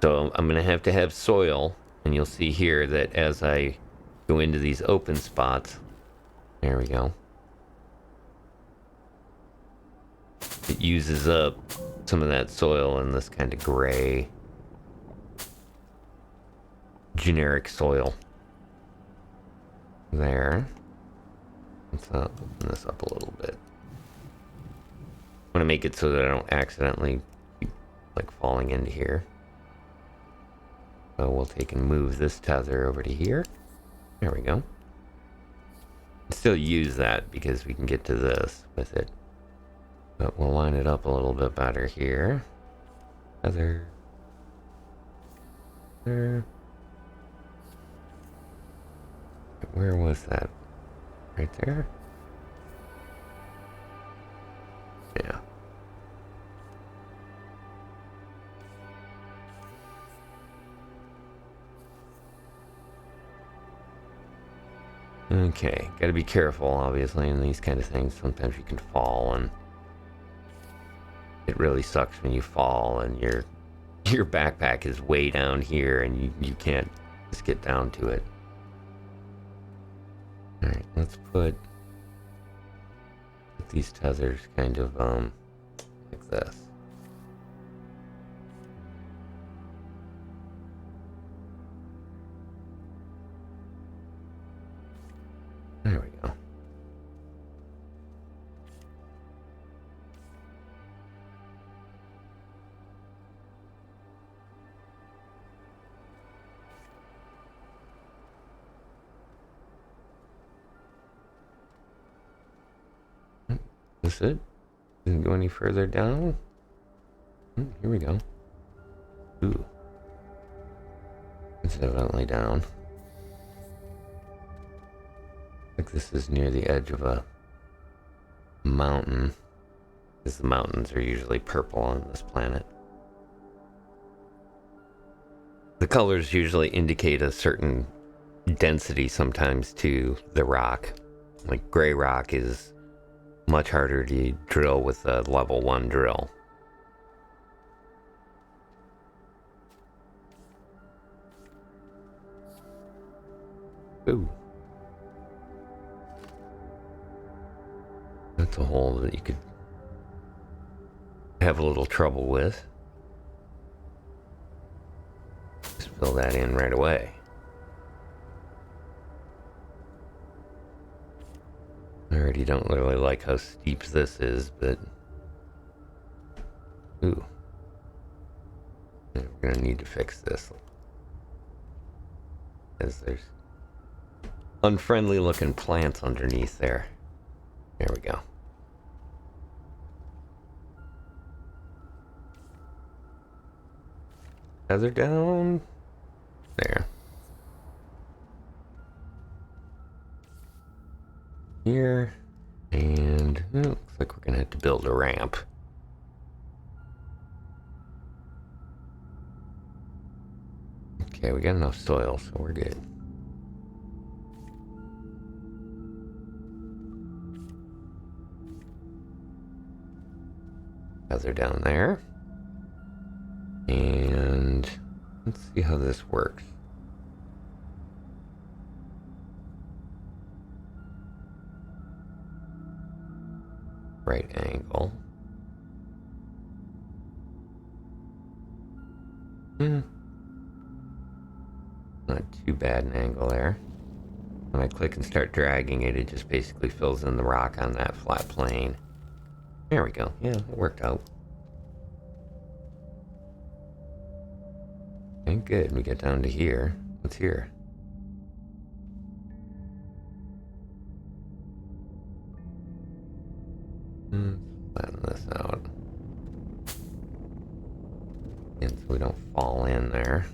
So I'm going to have soil, and you'll see here that as I go into these open spots, there we go. It uses up some of that soil in this kind of gray, generic soil. There. Let's open this up a little bit. I want to make it so that I don't accidentally keep, like, falling into here. So we'll take and move this tether over to here. There we go. Still use that because we can get to this with it. But we'll line it up a little bit better here. Tether. There. Where was that? Right there? Yeah. Okay, gotta be careful, obviously, in these kind of things. Sometimes you can fall, and it really sucks when you fall and your backpack is way down here and you can't just get down to it. Alright, let's put these tethers kind of like this. There we go. Is it? Doesn't go any further down? Here we go. Ooh. It's evidently down. Like this is near the edge of a mountain, because the mountains are usually purple on this planet. The colors usually indicate a certain density sometimes to the rock. Like gray rock is much harder to drill with a level 1 drill. Ooh. That's a hole that you could have a little trouble with. Just fill that in right away. I already don't really like how steep this is, but... Ooh. Yeah, we're gonna need to fix this. Because there's unfriendly looking plants underneath there. There we go. Feather down. There. Here. And looks like we're going to have to build a ramp. Okay, we got enough soil, so we're good. Feather down there. And let's see how this works. Right angle. Not too bad an angle there. When I click and start dragging it, it just basically fills in the rock on that flat plane. There we go. Yeah, it worked out. Okay, good. We get down to here. What's here? Flatten this out. And so we don't fall in there.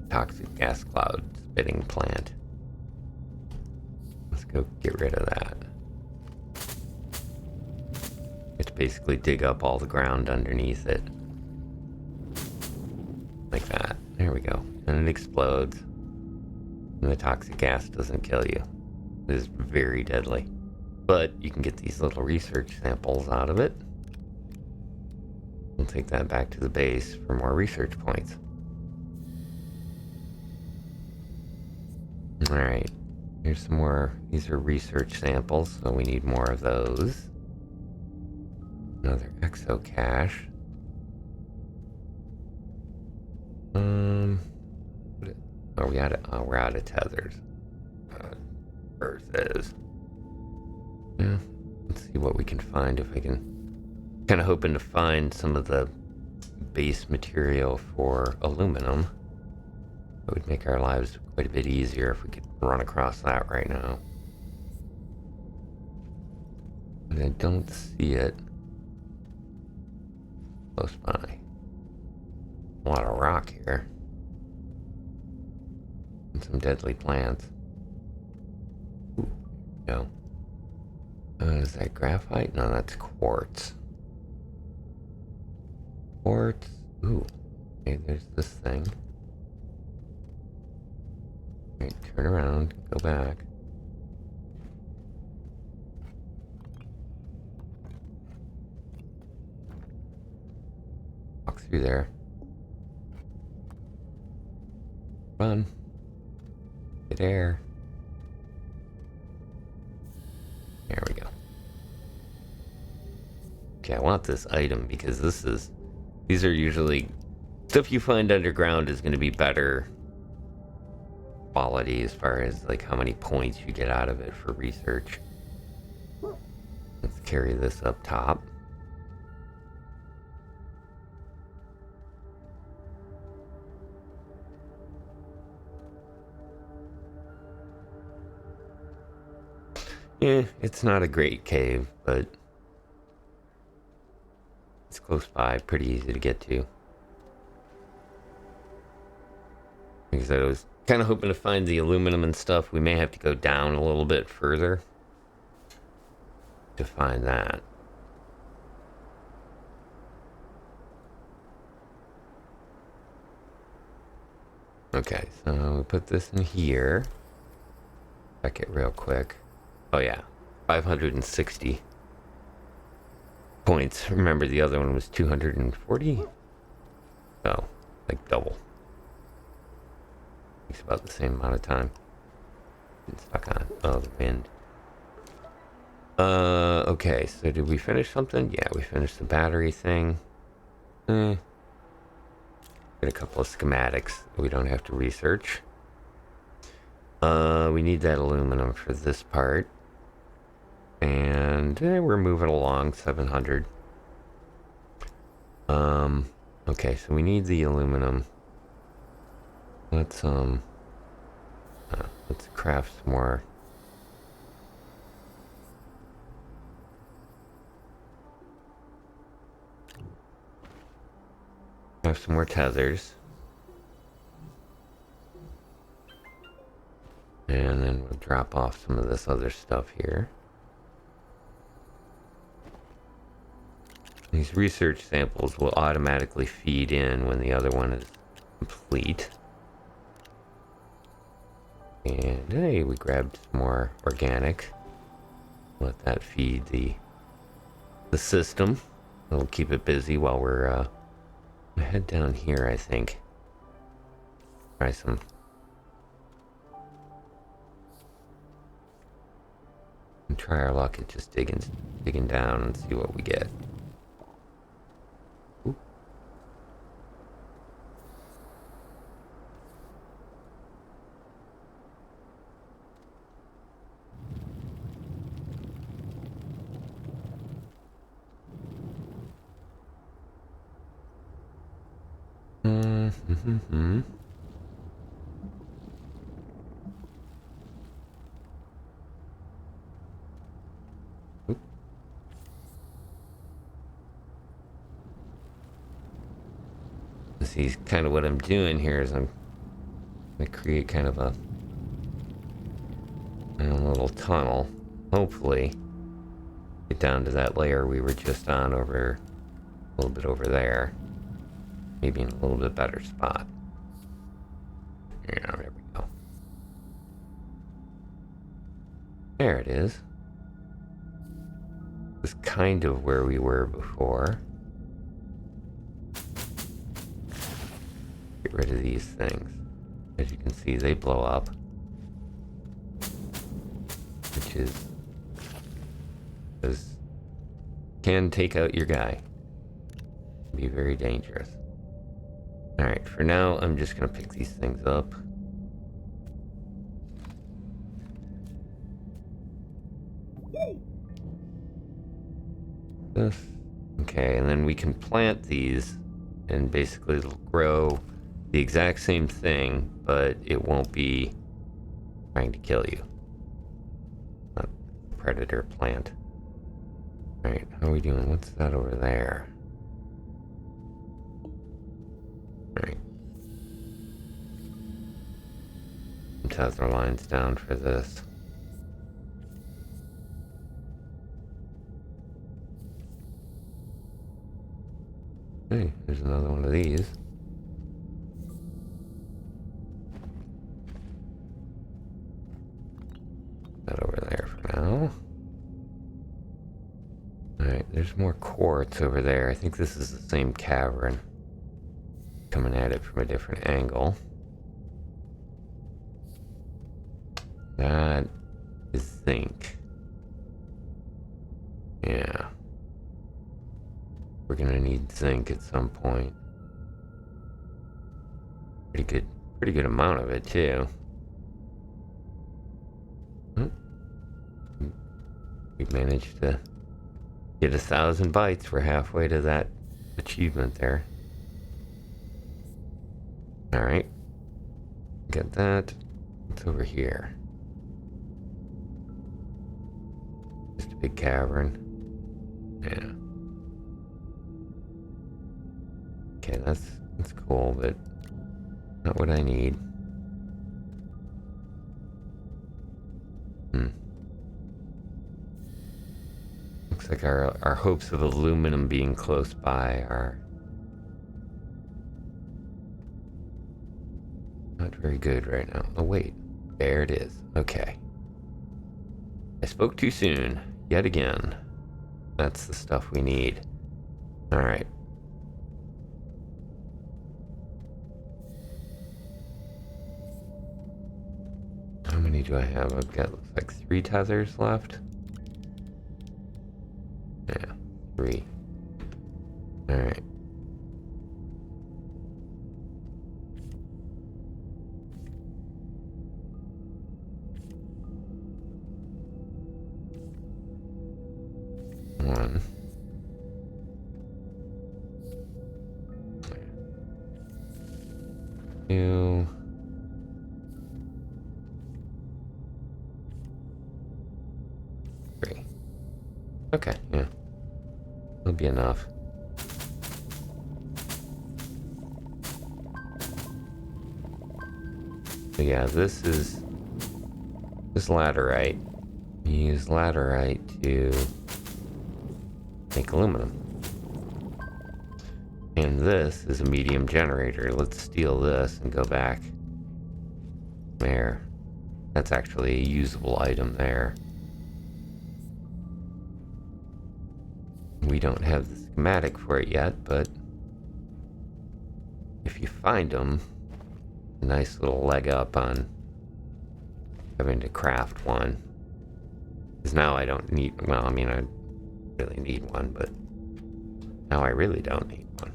Toxic gas cloud spitting plant. Let's go get rid of that. It's basically dig up all the ground underneath it. Like that. There we go. And it explodes. And the toxic gas doesn't kill you. It is very deadly. But you can get these little research samples out of it. We'll take that back to the base for more research points. Alright, here's some more. These are research samples, so we need more of those. Another exo cache. Oh, we're out of tethers. Earth is. Yeah, let's see what we can find if I can. Kind of hoping to find some of the base material for aluminum. It would make our lives quite a bit easier if we could run across that right now. But I don't see it close by. A lot of rock here. And some deadly plants. Ooh, no. Is that graphite? No, that's quartz. Quartz. Ooh. Okay, there's this thing. Right, turn around, go back. Walk through there. Run. Get air. There we go. Okay, I want this item because these are usually stuff you find underground is going to be better quality as far as like how many points you get out of it for research. Let's carry this up top. Yeah, it's not a great cave, but it's close by, pretty easy to get to. Because I was kind of hoping to find the aluminum and stuff. We may have to go down a little bit further to find that. Okay, so we put this in here. Check it real quick. Oh yeah, 560 points. Remember the other one was 240? Oh, like double. Takes about the same amount of time. It's stuck on. Oh, the wind. Okay, so did we finish something? Yeah, we finished the battery thing. Get a couple of schematics that we don't have to research. We need that aluminum for this part. And we're moving along, 700. Okay, so we need the aluminum. Let's let's craft some more. Craft some more tethers. And then we'll drop off some of this other stuff here. These research samples will automatically feed in when the other one is complete. And hey, we grabbed some more organic. Let that feed the system. It'll keep it busy while we're head down here, I think. Try some. And try our luck at just digging down and see what we get. Oop. Mm-hmm. See, kind of what I'm doing here is I'm going to create kind of a little tunnel. Hopefully, get down to that layer we were just on over a little bit over there. Maybe in a little bit better spot. Yeah, there we go. There it is. This is kind of where we were before. Get rid of these things. As you can see, they blow up. Which can take out your guy. Be very dangerous. Alright, for now, I'm just gonna pick these things up. This. Okay, and then we can plant these, and basically it'll grow the exact same thing, but it won't be trying to kill you. Not predator plant. Alright, how are we doing? What's that over there? Alright. Some tether lines down for this. Hey, there's another one of these. That over there for now. Alright, there's more quartz over there. I think this is the same cavern. Coming at it from a different angle. That is zinc. Yeah. We're gonna need zinc at some point. Pretty good amount of it too. We managed to get 1,000 bytes. We're halfway to that achievement there. Alright. Get that. What's over here? Just a big cavern. Yeah. Okay, that's cool, but not what I need. Looks like our hopes of aluminum being close by are not very good right now. Oh wait, there it is. Okay. I spoke too soon, yet again. That's the stuff we need. Alright. How many do I have? I've got, looks like 3 tethers left. Yeah, 3. Alright. One. Two. Okay, yeah. That'll be enough. So yeah, this is laterite. We use laterite to make aluminum. And this is a medium generator. Let's steal this and go back. There. That's actually a usable item there. We don't have the schematic for it yet, but if you find them, a nice little leg up on having to craft one. Because now I don't need, well, I mean, I really need one, but now I really don't need one.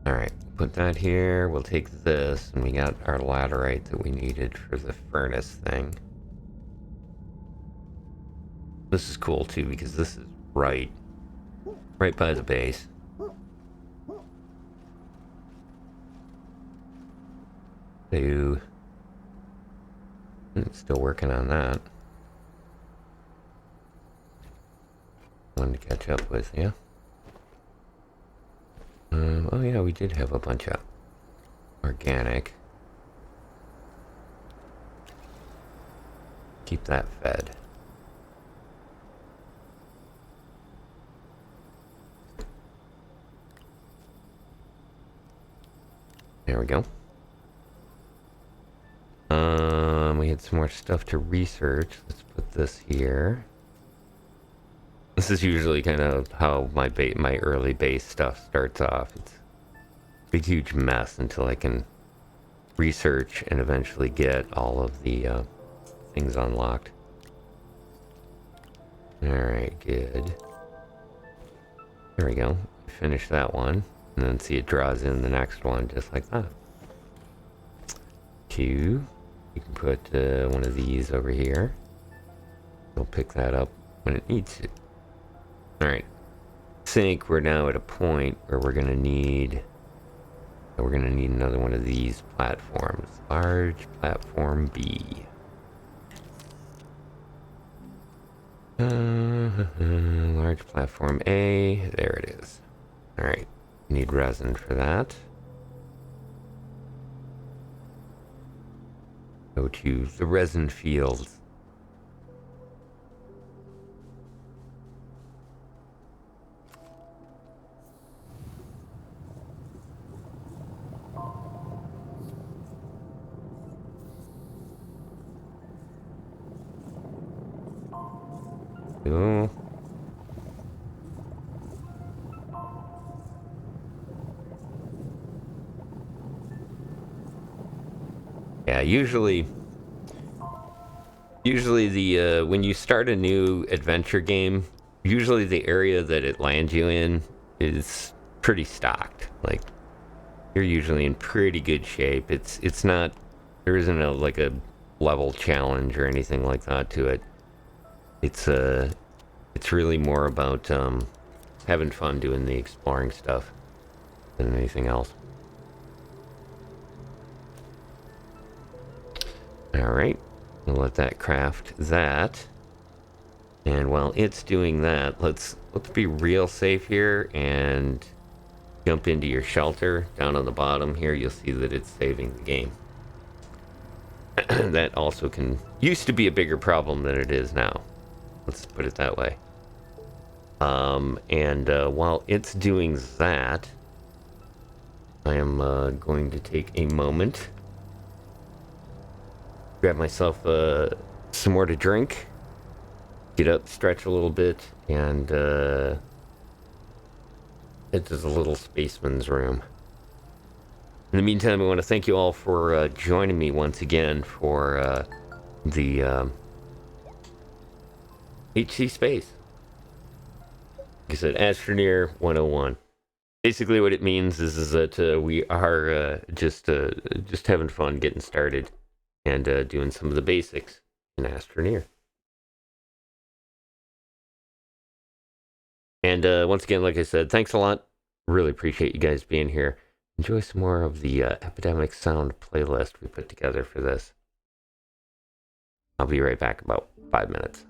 Alright, put that here. We'll take this, and we got our laterite that we needed for the furnace thing. This is cool too, because this is right by the base. So, still working on that. One to catch up with, yeah. Oh yeah, we did have a bunch of organic. Keep that fed. There we go. We had some more stuff to research. Let's put this here. This is usually kind of how my early base stuff starts off. It's a big, huge mess until I can research and eventually get all of the things unlocked. Alright, good. There we go. Finish that one. And then see it draws in the next one just like that. Two. You can put one of these over here. We'll pick that up when it needs to. Alright. I think we're now at a point where we're gonna need another one of these platforms. Large platform B. Large platform A. There it is. Alright. Need resin for that. Go to the resin fields. Cool. Yeah, usually the when you start a new adventure game, usually the area that it lands you in is pretty stocked. Like, you're usually in pretty good shape. It's not, there isn't a like a level challenge or anything like that to it. It's really more about having fun doing the exploring stuff than anything else. Alright, we'll let that craft that. And while it's doing that, let's be real safe here and jump into your shelter. Down on the bottom here, you'll see that it's saving the game. That also used to be a bigger problem than it is now. Let's put it that way. While it's doing that, I am going to take a moment, grab myself some more to drink, get up, stretch a little bit, and head to the little spaceman's room. In the meantime, I want to thank you all for joining me once again for the HC Space. Like I said, Astroneer 101. Basically what it means is that we are just having fun getting started and doing some of the basics in Astroneer. And once again, like I said, thanks a lot. Really appreciate you guys being here. Enjoy some more of the Epidemic Sound playlist we put together for this. I'll be right back in about 5 minutes.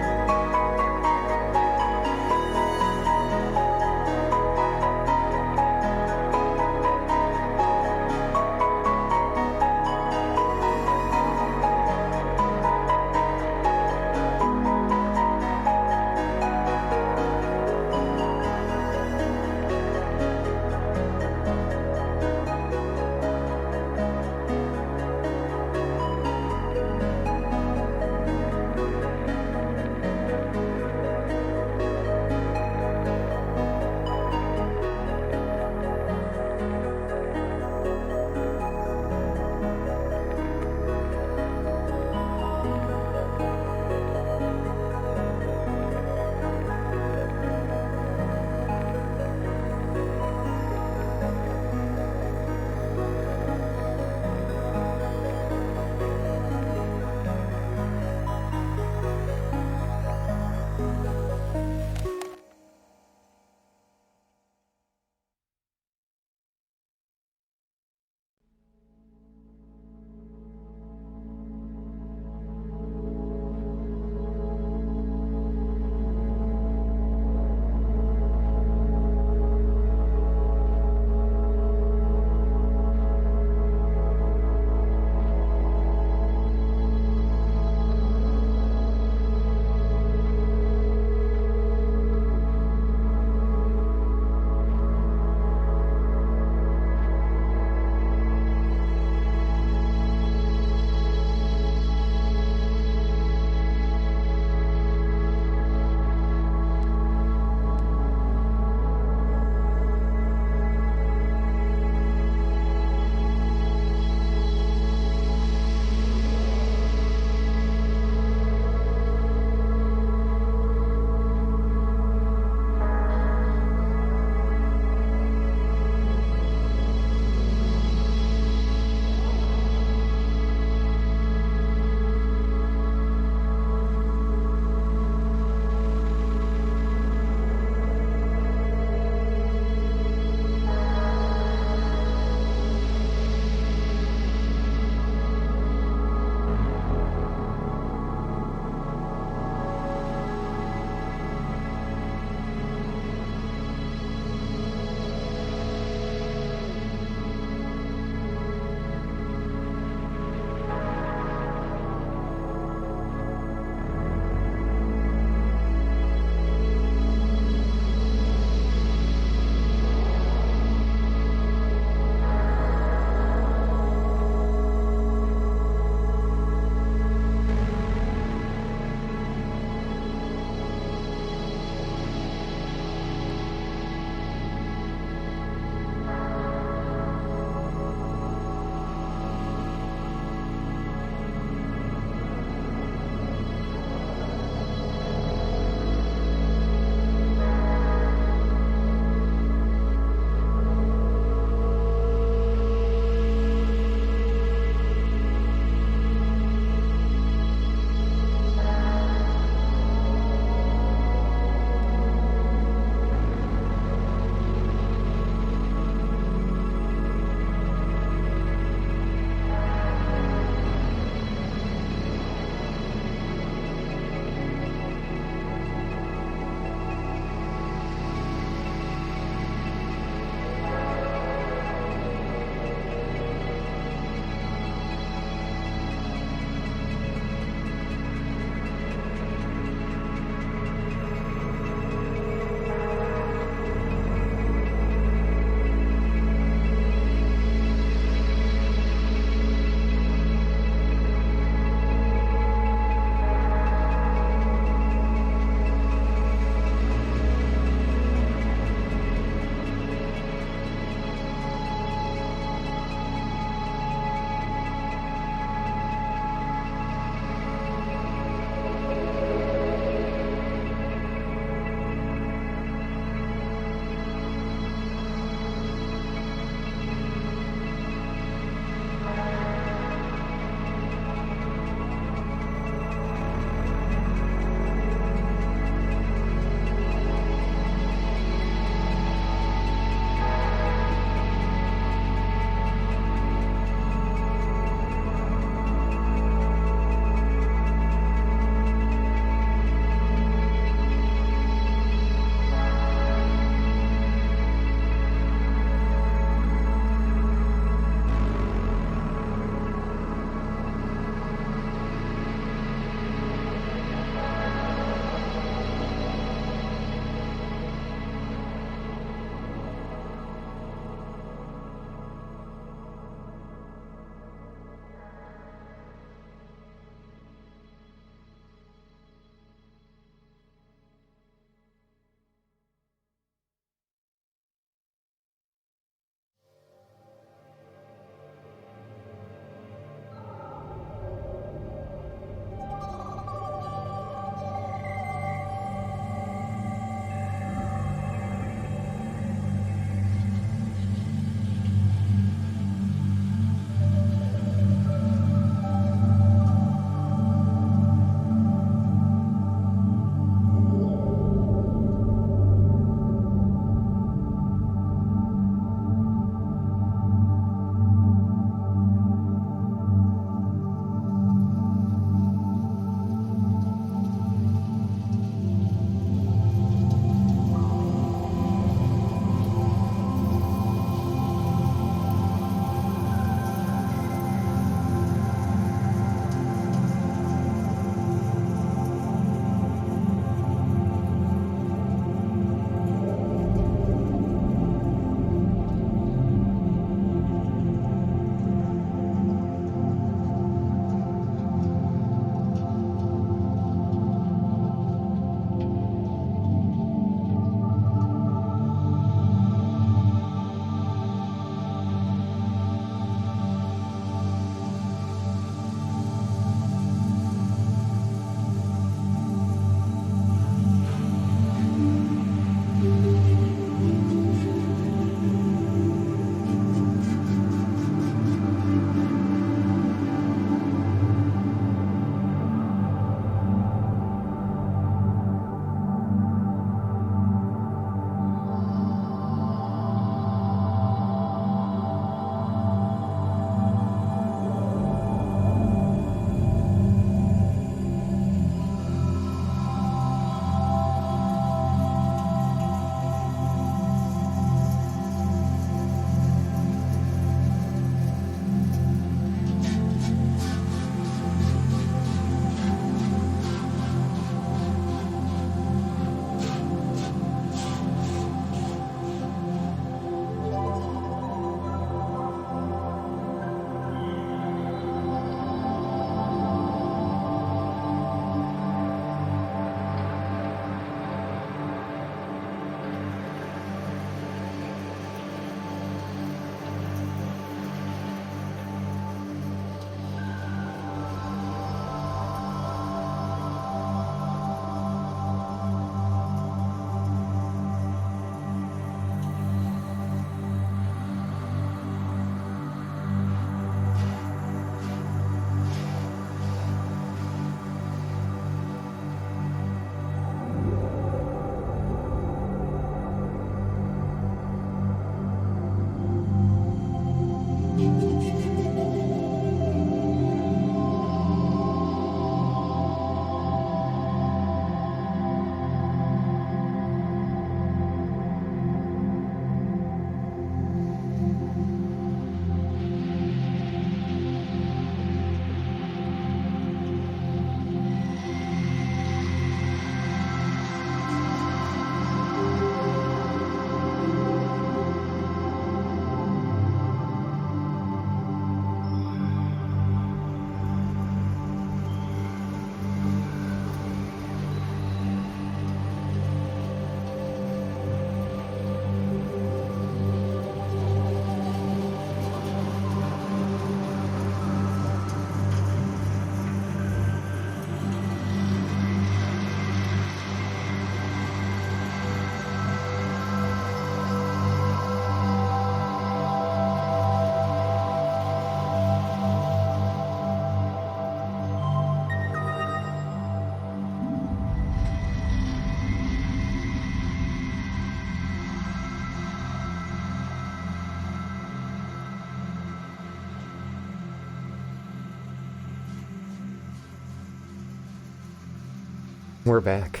We're back.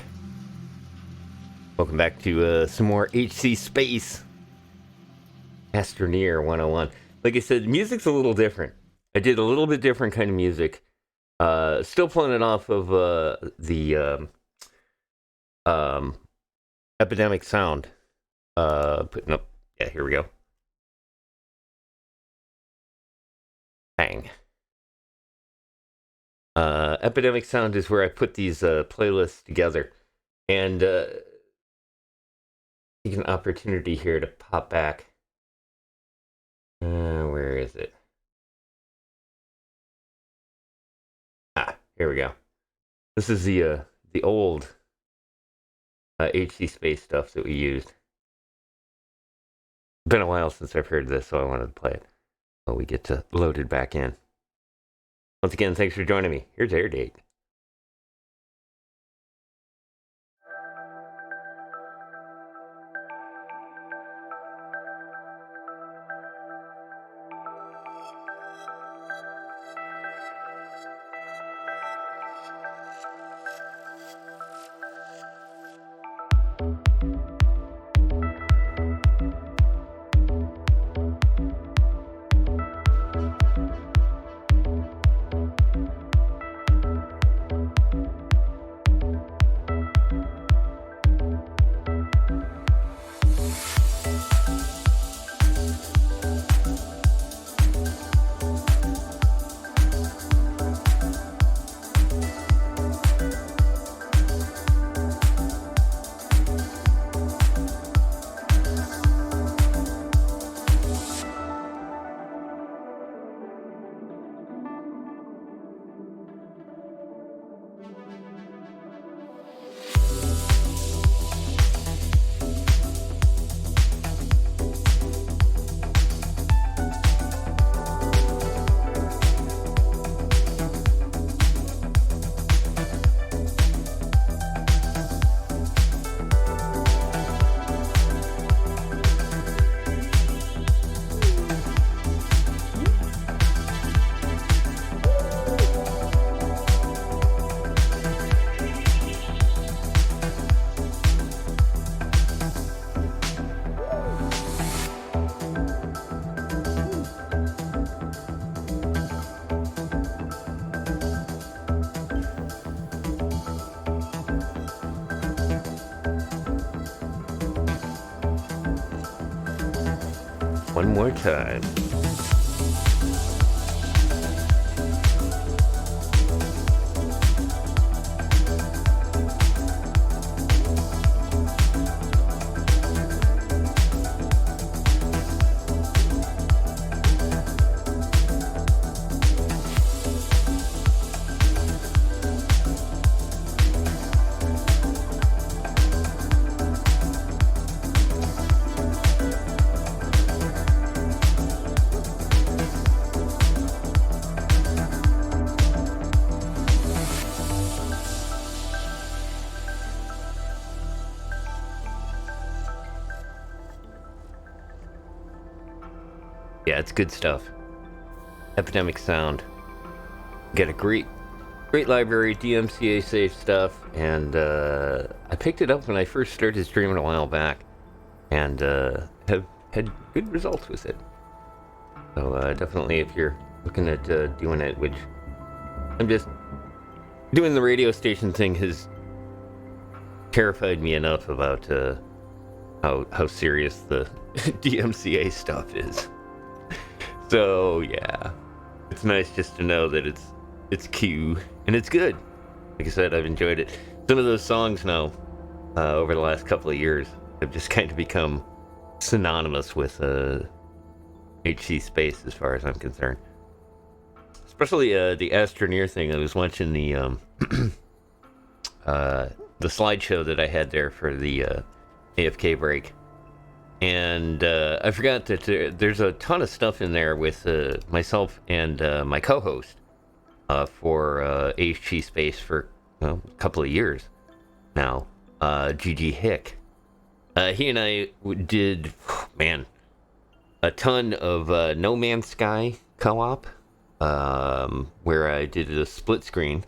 Welcome back to some more HC Space. Astroneer 101. Like I said, music's a little different. I did a little bit different kind of music. Still pulling it off of the Epidemic Sound. Putting up... Yeah, here we go. Bang. Epidemic Sound is where I put these playlists together. And take an opportunity here to pop back. Where is it? Here we go. This is the old HC Space stuff that we used. Been a while since I've heard this, so I wanted to play it. So we get to load it back in. Once again, thanks for joining me. Here's Air Date. One more time. Yeah, it's good stuff. Epidemic Sound. Got a great library, DMCA safe stuff, and I picked it up when I first started streaming a while back, and have had good results with it. So definitely, if you're looking at doing it, which I'm just doing, the radio station thing has terrified me enough about how serious the DMCA stuff is. So yeah, it's nice just to know that it's Q and it's good. Like I said, I've enjoyed it. Some of those songs now, over the last couple of years, have just kind of become synonymous with HC Space as far as I'm concerned. Especially the Astroneer thing. I was watching the slideshow that I had there for the AFK break. And I forgot that there's a ton of stuff in there with myself and my co-host for HG Space for a couple of years now, GG Hick. He and I did, a ton of No Man's Sky co-op, where I did a split screen.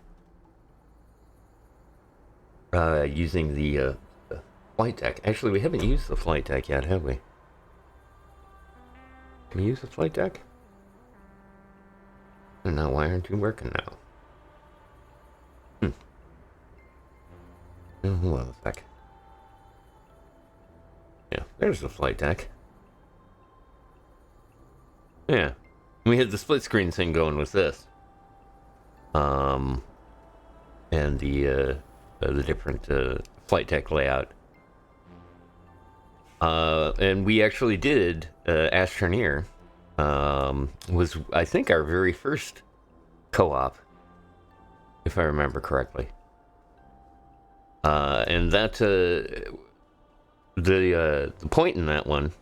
using the flight deck. Actually, we haven't used the flight deck yet, have we? Can we use the flight deck? I don't know, why aren't you working now? Hold on a sec. Yeah, there's the flight deck. Yeah. We had the split screen thing going with this. And the different flight deck layout. And we actually did Astroneer. Was, I think, our very first co-op, if I remember correctly. And that the point in that one,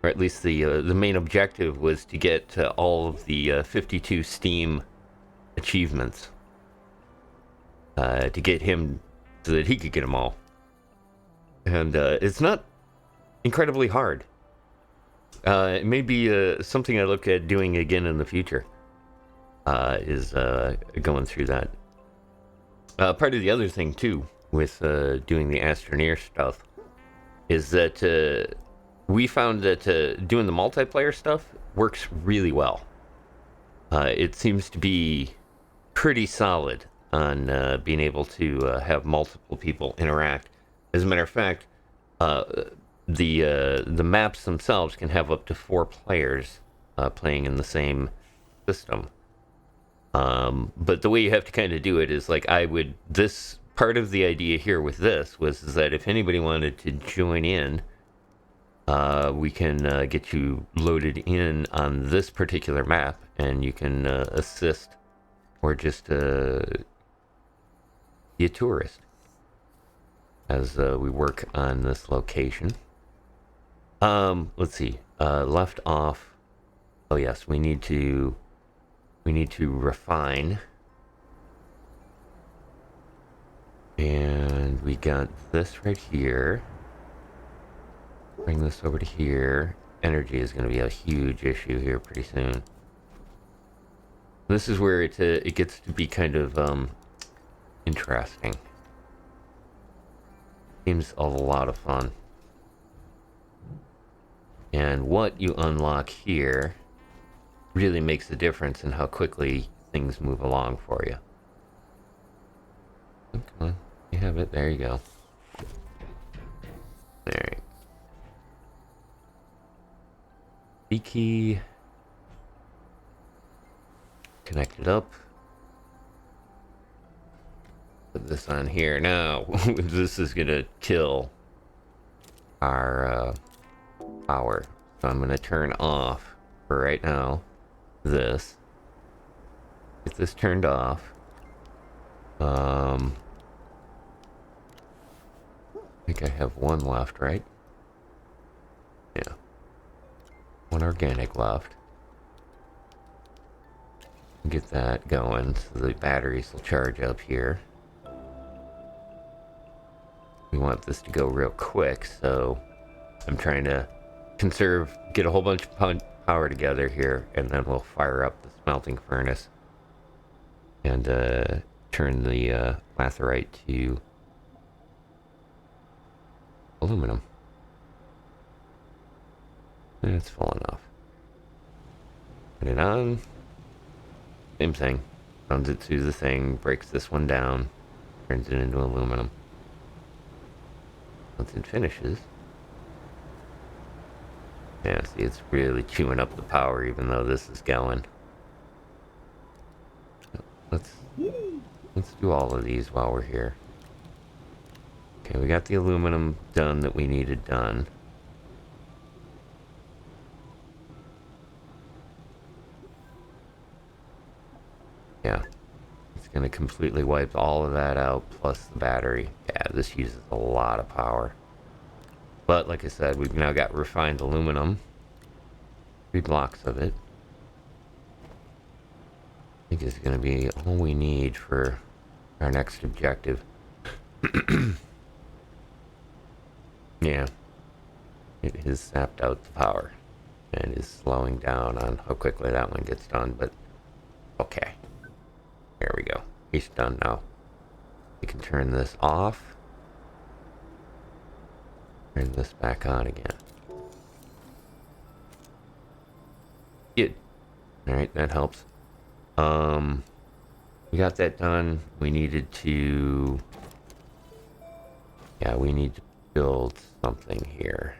or at least the main objective, was to get all of the 52 Steam achievements to get him so that he could get them all. And it's not incredibly hard. It may be something I look at doing again in the future. Is going through that. Part of the other thing too with doing the Astroneer stuff is that we found that doing the multiplayer stuff works really well. It seems to be pretty solid on being able to have multiple people interact. As a matter of fact, the maps themselves can have up to 4 players playing in the same system. But the way you have to kind of do it is like this part of the idea here with this was that if anybody wanted to join in, we can get you loaded in on this particular map, and you can assist or just be a tourist as we work on this location. Let's see. Left off. Oh yes, we need to refine. And we got this right here. Bring this over to here. Energy is going to be a huge issue here pretty soon. This is where it gets to be kind of interesting. Seems a lot of fun. And what you unlock here really makes a difference in how quickly things move along for you. Oh, come on, you have it. There you go. There. B key. Connect it up. Put this on here. Now, this is gonna kill our power. So I'm gonna turn off for right now. This. Get this turned off. I think I have one left, right? Yeah. One organic left. Get that going so the batteries will charge up here. We want this to go real quick, so I'm trying to conserve, get a whole bunch of power together here, and then we'll fire up the smelting furnace and turn the latherite to aluminum. And it's full enough. Put it on. Same thing. Runs it through the thing, breaks this one down, turns it into aluminum. Once it finishes. Yeah, see, it's really chewing up the power even though this is going. Let's do all of these while we're here. Okay, we got the aluminum done that we needed done. Yeah, it's going to completely wipe all of that out, plus the battery. Yeah, this uses a lot of power. But, like I said, we've now got refined aluminum. 3 blocks of it. I think it's going to be all we need for our next objective. Yeah. It has sapped out the power and is slowing down on how quickly that one gets done, but okay. There we go. He's done now. We can turn this off. Turn this back on again. Good. Alright, that helps. We got that done. We needed to... Yeah, we need to build something here.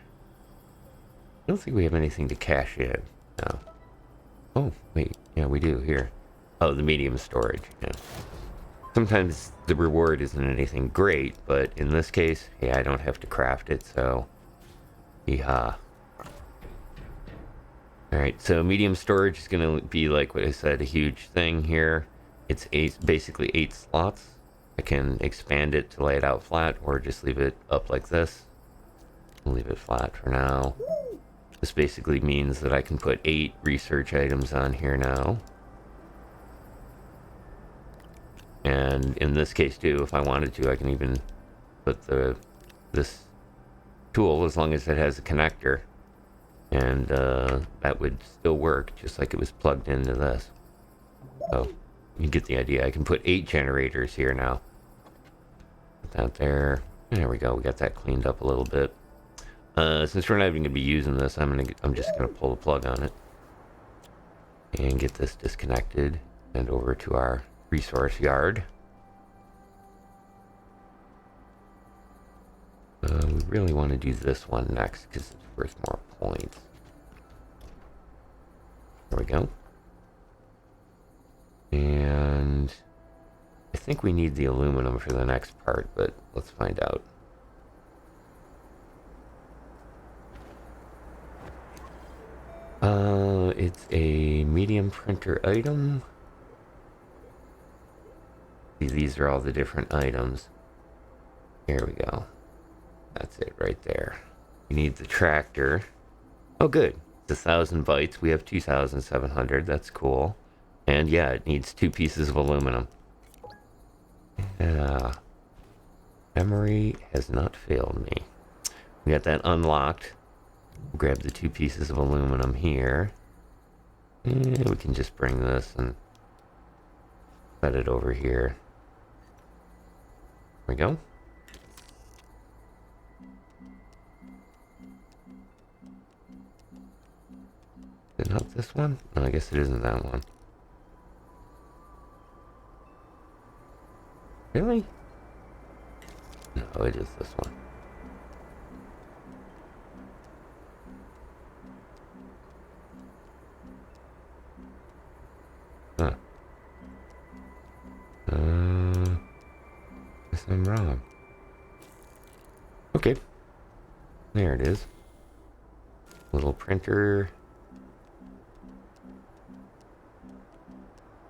I don't think we have anything to cash in. No. Oh, wait. Yeah, we do. Here. Oh, the medium storage. Yeah. Sometimes the reward isn't anything great, but in this case, hey, I don't have to craft it, so... Yeehaw. Alright, so medium storage is going to be, like what I said, a huge thing here. It's basically 8 slots. I can expand it to lay it out flat, or just leave it up like this. I'll leave it flat for now. This basically means that I can put 8 research items on here now. And in this case too, if I wanted to, I can even put this tool, as long as it has a connector. And that would still work, just like it was plugged into this. So, you get the idea. I can put 8 generators here now. Put that there. There we go. We got that cleaned up a little bit. Since we're not even going to be using this, I'm just going to pull the plug on it. And get this disconnected and over to our resource yard. We really want to do this one next because it's worth more points. There we go. And I think we need the aluminum for the next part, but let's find out. It's a medium printer item. See, these are all the different items. Here we go. That's it right there. You need the tractor. Oh, good. It's 1,000 bytes. We have 2,700. That's cool. And yeah, it needs 2 pieces of aluminum. Yeah. Memory has not failed me. We got that unlocked. Grab the 2 pieces of aluminum here. And we can just bring this and set it over here. There we go. Is it not this one? No, I guess it isn't that one. Really? No, it is this one. Huh. Guess I'm wrong. Okay. There it is. Little printer.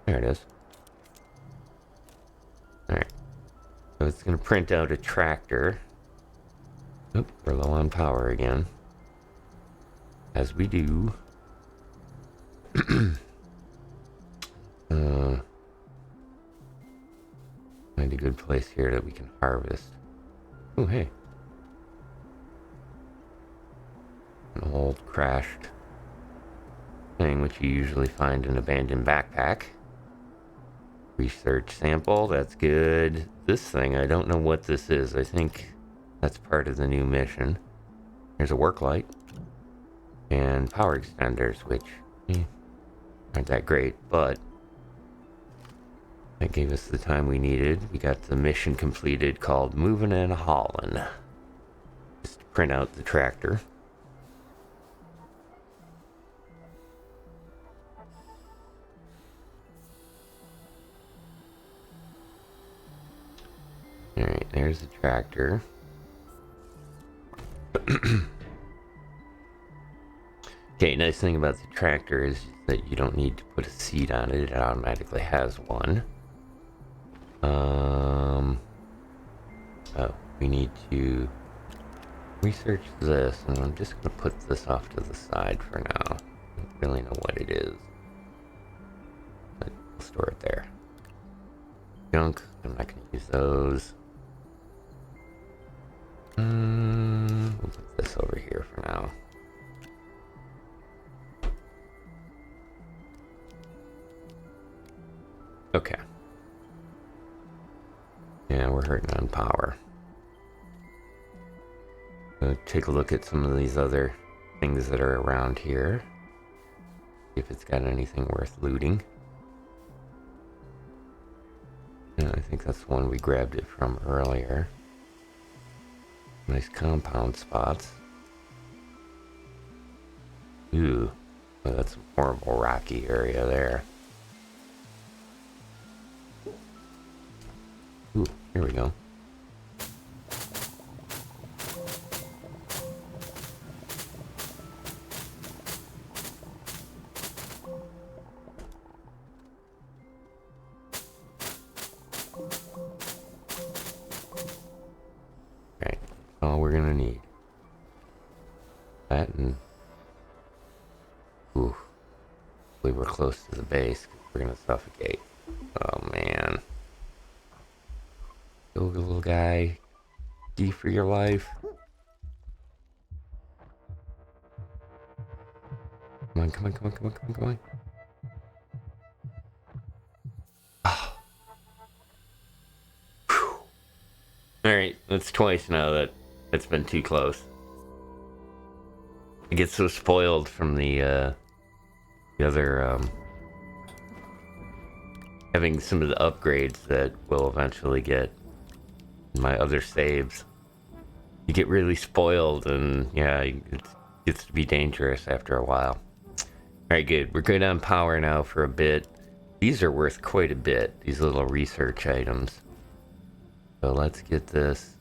There it is. Alright. So it's going to print out a tractor. Oop, we're low on power again. As we do. Find a good place here that we can harvest. Oh, hey. An old crashed thing, which you usually find in an abandoned backpack. Research sample, that's good. This thing, I don't know what this is. I think that's part of the new mission. There's a work light. And power extenders, which aren't that great, but that gave us the time we needed. We got the mission completed called Moving and Hauling. Just to print out the tractor. Alright, there's the tractor. Okay, nice thing about the tractor is that you don't need to put a seat on it. It automatically has one. Oh, we need to research this, and I'm just going to put this off to the side for now. I don't really know what it is. But I'll store it there. Junk, I'm not going to use those. We'll put this over here for now. Okay. Yeah, we're hurting on power. Take a look at some of these other things that are around here. See if it's got anything worth looting. Yeah, I think that's the one we grabbed it from earlier. Nice compound spots. Ooh, well, that's a horrible rocky area there. Ooh, here we go. Right, all we're gonna need. That and... Ooh, we were close to the base. We're gonna suffocate. Oh man. Go, little guy. D for your life. Come on, come on, come on, come on, come on, come on. Oh. Alright, that's twice now that it's been too close. I get so spoiled from the other, having some of the upgrades that we'll eventually get in my other saves. You get really spoiled and, yeah, it gets to be dangerous after a while. Alright, good. We're good on power now for a bit. These are worth quite a bit, these little research items. So let's get this.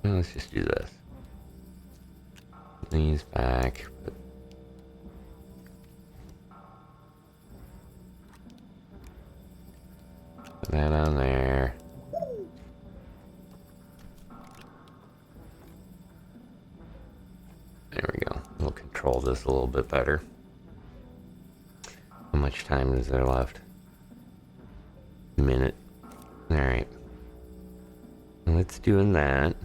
Well, let's just do this. These back. Put that on there. There we go. We'll control this a little bit better. How much time is there left? A minute. Alright. Let's doing that.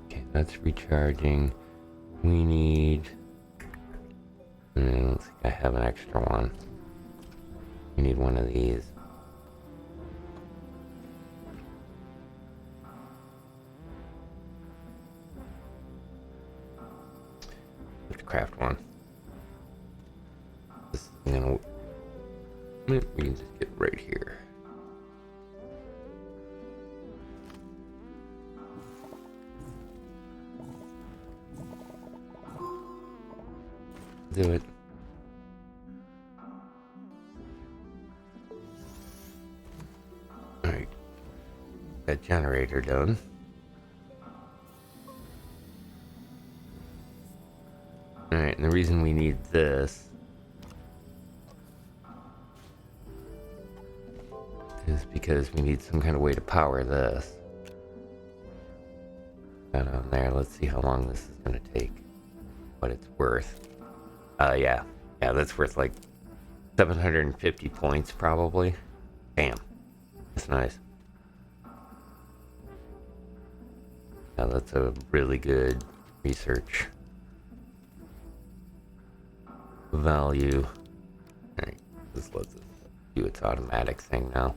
Okay, that's recharging. We need... let's see, I have an extra one. We need one of these. Let's craft one. This is gonna... We can just get right here. Do it. Alright. That generator done. Alright, and the reason we need this is because we need some kind of way to power this. That on there. Let's see how long this is going to take. What it's worth. Yeah, that's worth like 750 points probably. Bam. That's nice. Yeah, that's a really good research value. Alright, this lets it do its automatic thing now.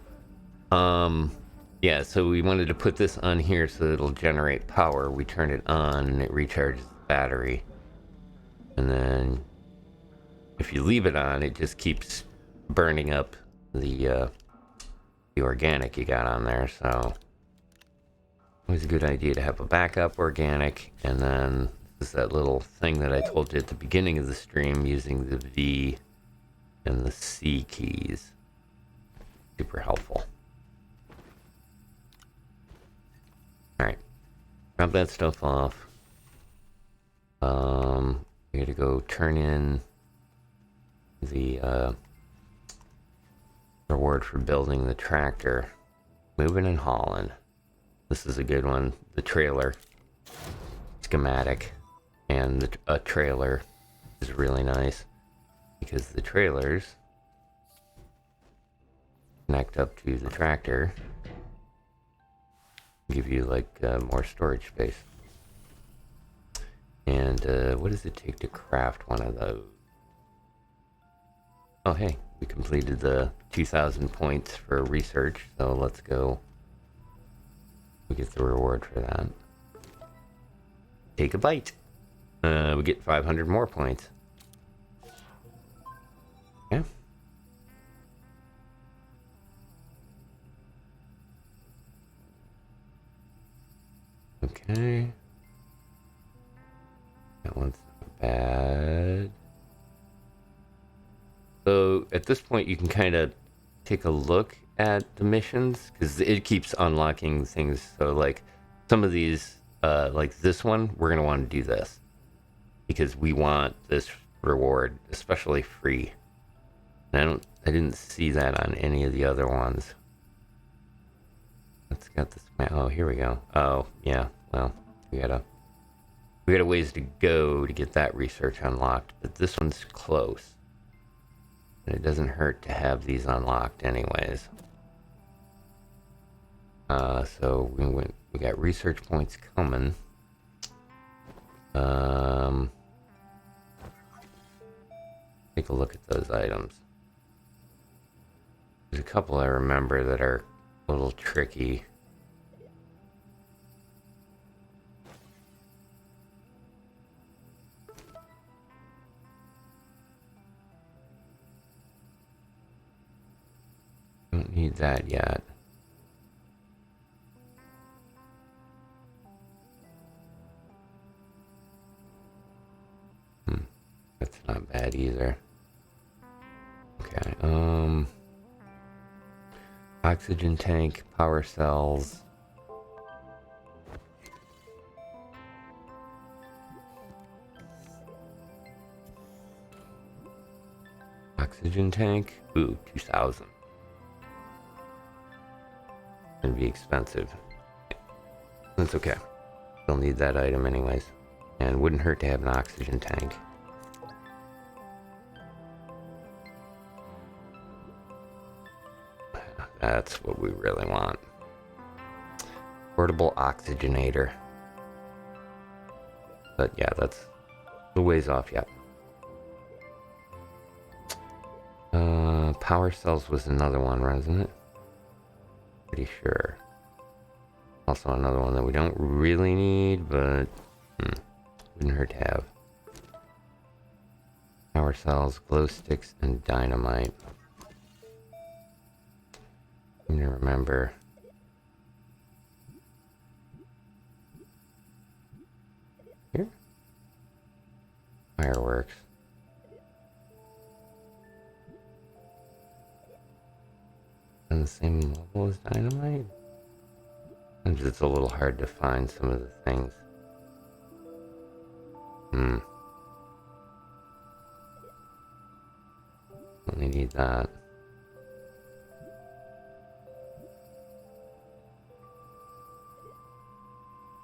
Yeah, so we wanted to put this on here so that it'll generate power. We turn it on and it recharges the battery. And then if you leave it on, it just keeps burning up the organic you got on there. So always a good idea to have a backup organic. And then this is that little thing that I told you at the beginning of the stream, using the V and the C keys. Super helpful. Alright, grab that stuff off. We gotta go turn in the reward for building the tractor. Moving and hauling. This is a good one. The trailer schematic and a trailer is really nice because the trailers connect up to the tractor, give you like more storage space. And what does it take to craft one of those? Oh, hey, we completed the 2,000 points for research, so let's go. We get the reward for that. Take a bite. We get 500 more points. Yeah. Okay. That one's not bad. So at this point, you can kind of take a look at the missions because it keeps unlocking things. So like some of these, like this one, we're gonna want to do this because we want this reward, especially free. And I didn't see that on any of the other ones. Let's get this. Oh, here we go. Oh, yeah. Well, we got a ways to go to get that research unlocked, but this one's close. And it doesn't hurt to have these unlocked anyways. So we got research points coming. Take a look at those items. There's a couple I remember that are a little tricky. Don't need that yet. That's not bad either. Okay, oxygen tank, power cells. Oxygen tank? Ooh, 2,000. Gonna be expensive. That's okay. They'll need that item anyways. And wouldn't hurt to have an oxygen tank. That's what we really want. Portable oxygenator. But yeah, that's a ways off yet. Power cells was another one, wasn't it? Pretty sure. Also another one that we don't really need, but wouldn't hurt to have. Power cells, glow sticks, and dynamite. I don't remember. Here? Fireworks. On the same level as dynamite? Sometimes it's a little hard to find some of the things. Only need that.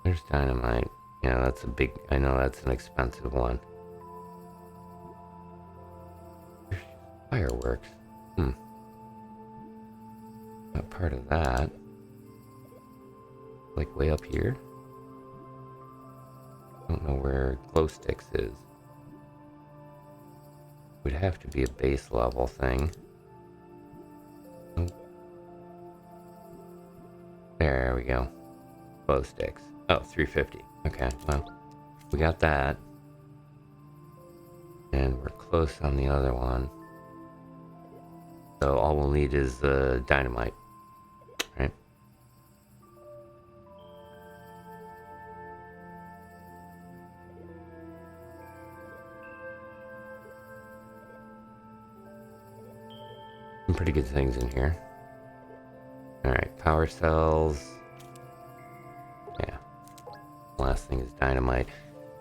There's dynamite. Yeah, that's a big... I know that's an expensive one. There's fireworks. Not part of that. Like way up here? Don't know where glow sticks is. Would have to be a base level thing. Oh. There we go. Glow sticks. Oh, 350. Okay, well, we got that. And we're close on the other one. So all we'll need is the dynamite. Right? Some pretty good things in here. Alright, power cells. Yeah. Last thing is dynamite.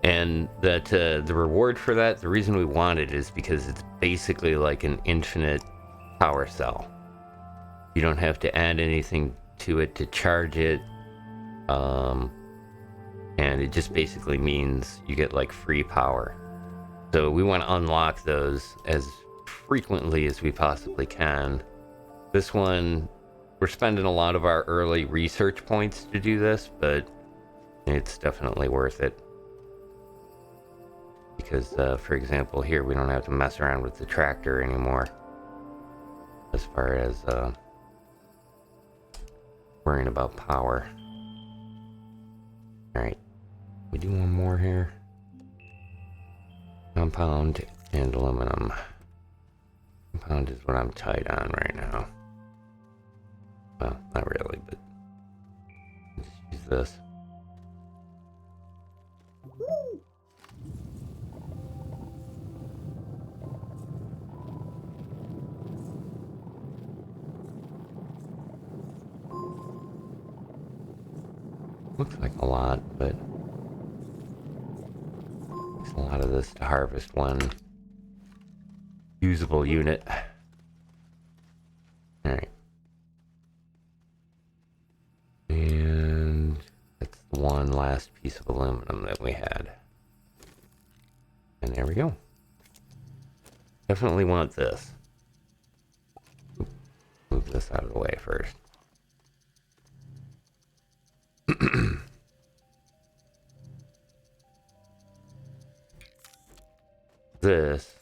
And that the reward for that, the reason we want it is because it's basically like an infinite power cell. You don't have to add anything to it to charge it. And it just basically means you get like free power. So we want to unlock those as frequently as we possibly can. This one, we're spending a lot of our early research points to do this, but it's definitely worth it. because, for example, here we don't have to mess around with the tractor anymore as far as worrying about power. Alright, we do one more here. Compound and aluminum. Compound is what I'm tight on right now. Well, not really, but just use this. Looks like a lot, but it's a lot of this to harvest one usable unit. Alright. And that's the one last piece of aluminum that we had. And there we go. Definitely want this. Move this out of the way first. This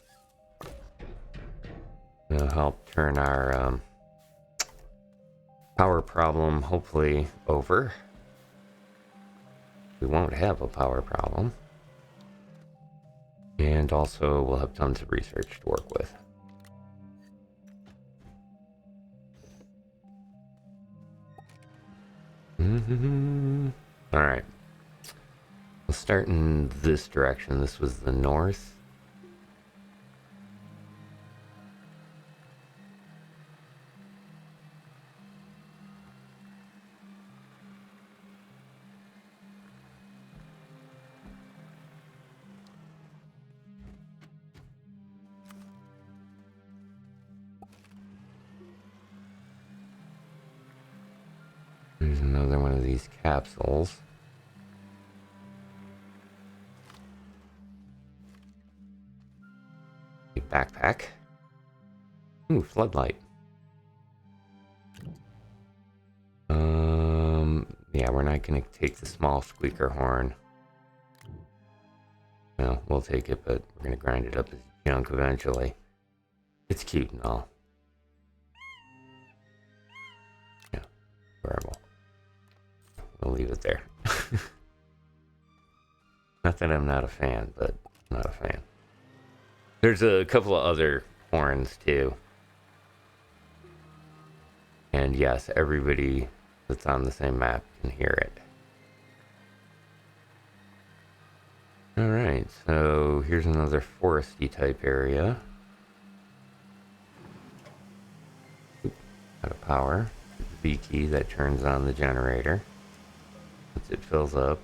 will help turn our power problem hopefully over. We won't have a power problem. And also we'll have tons of research to work with. Alright. We'll start in this direction. This was the north. There's another one of these capsules. A backpack. Ooh, floodlight. Yeah, we're not gonna take the small squeaker horn. Well, we'll take it, but we're gonna grind it up as junk eventually. It's cute and all. Yeah, adorable. We'll leave it there. Not that I'm not a fan, but I'm not a fan. There's a couple of other horns too. And yes, everybody that's on the same map can hear it. Alright, so here's another foresty type area. Oop, out of power. The V key that turns on the generator. Once it fills up,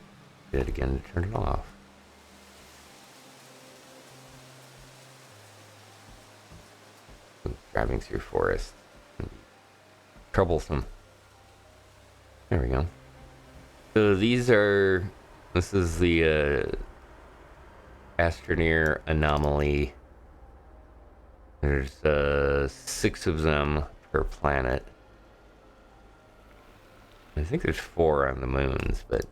hit it again to turn it off. Driving through forest. Troublesome. There we go. So this is the Astroneer anomaly. There's 6 of them per planet. I think there's 4 on the moons, but I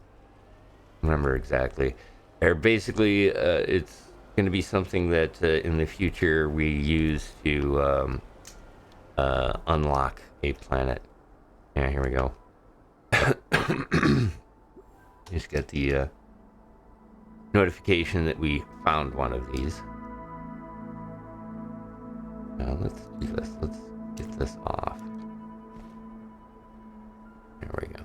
don't remember exactly. They're basically, it's going to be something that in the future we use to unlock a planet. Yeah, here we go. Just get the notification that we found one of these. Now let's do this. Let's get this off. There we go.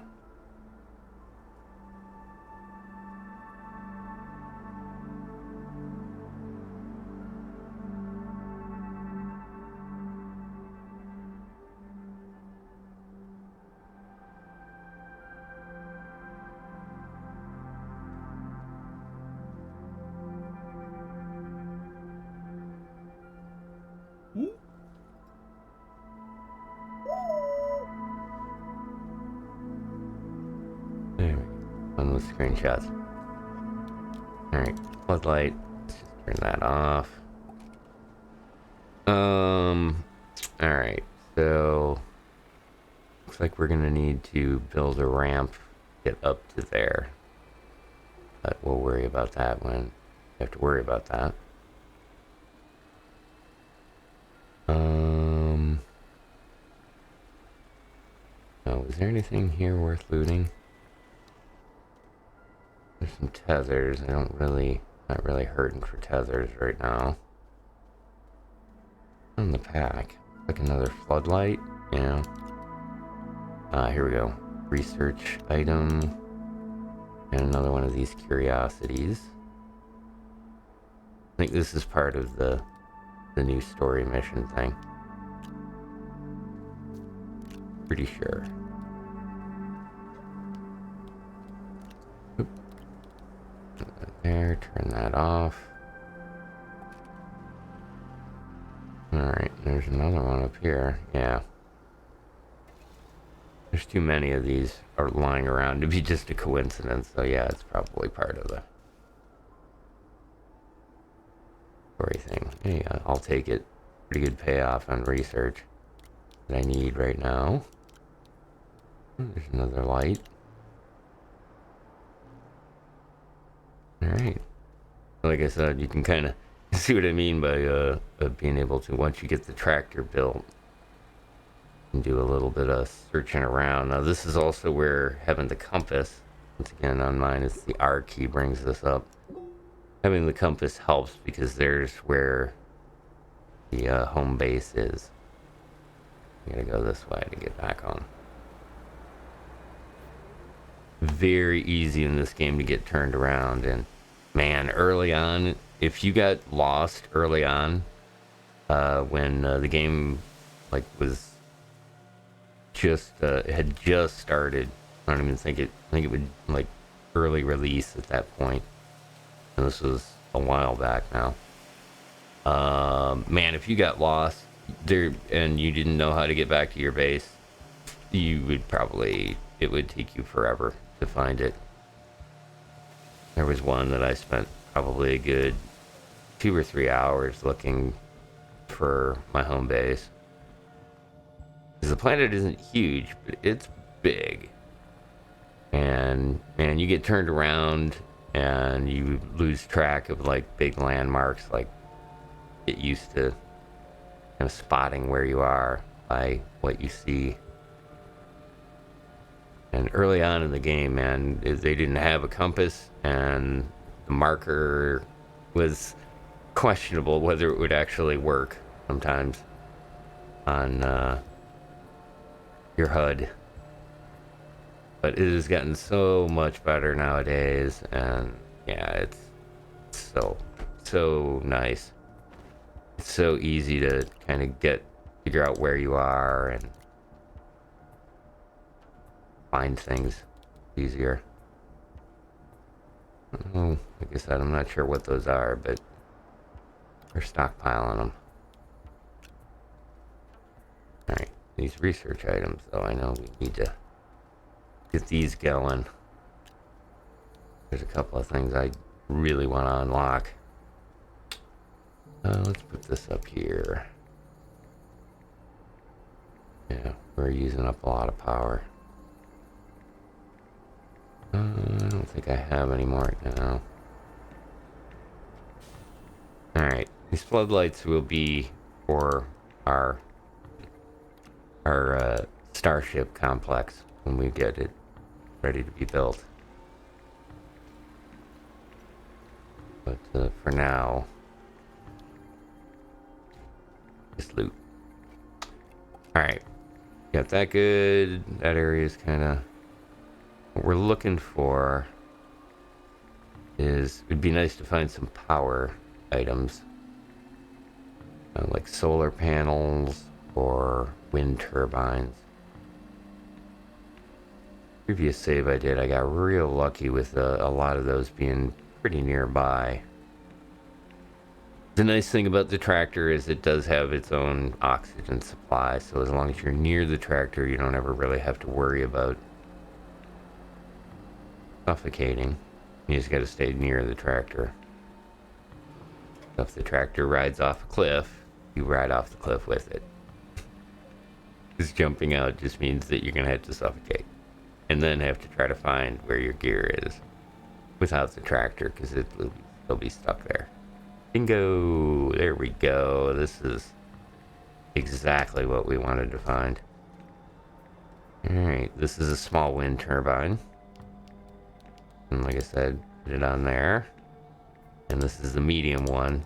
There we go. Fun with screenshots. Alright, floodlight. Let's just turn that off. Alright, so looks like we're gonna need to build a ramp to get up to there. But we'll worry about that when have to worry about that. Oh, is there anything here worth looting? There's some tethers. Not really hurting for tethers right now. On the pack. Like another floodlight, yeah. Here we go. Research item. And another one of these curiosities. I think this is part of the new story mission thing. Pretty sure. Oop. There, turn that off. Alright, there's another one up here. Yeah. There's too many of these are lying around to be just a coincidence, so yeah, it's probably part of the story thing. Hey, I'll take it. Pretty good payoff on research that I need right now. There's another light. Alright. Like I said, you can kind of see what I mean by being able to, once you get the tractor built, and do a little bit of searching around. Now this is also where having the compass, once again on mine it's the R key brings this up. Having the compass helps because there's where the home base is. I gotta go this way to get back home. Very easy in this game to get turned around, and man, early on, if you got lost early on, when the game like was just had just started, I don't even think it. I think it would like early release at that point, and this was a while back now. Man, if you got lost there and you didn't know how to get back to your base, you would probably, it would take you forever to find it. There was one that I spent probably a good 2 or 3 hours looking for my home base. Because the planet isn't huge, but it's big. And man, you get turned around and you lose track of like big landmarks, like get used to kind of spotting where you are by what you see. And early on in the game, man, they didn't have a compass, and the marker was questionable whether it would actually work sometimes on your HUD. But it has gotten so much better nowadays, and yeah, it's so nice. It's so easy to kind of figure out where you are and find things easier. Oh, like I said, I'm not sure what those are, but we're stockpiling them. Alright, these research items, though, I know we need to get these going. There's a couple of things I really want to unlock. Let's put this up here. Yeah, we're using up a lot of power. I don't think I have any more right now. Alright, these floodlights will be for our starship complex when we get it ready to be built. But for now, just loot. Alright, got that good. That area is kind of... What we're looking for is, it'd be nice to find some power items, like solar panels or wind turbines. Previous save I did, I got real lucky with a lot of those being pretty nearby. The nice thing about the tractor is it does have its own oxygen supply, so as long as you're near the tractor, you don't ever really have to worry about suffocating. You just gotta stay near the tractor. So if the tractor rides off a cliff, you ride off the cliff with it. Because jumping out just means that you're gonna have to suffocate. And then have to try to find where your gear is without the tractor, because it will be They'll be stuck there. Bingo! There we go. This is exactly what we wanted to find. Alright, this is a small wind turbine. And like I said, put it on there. And this is the medium one.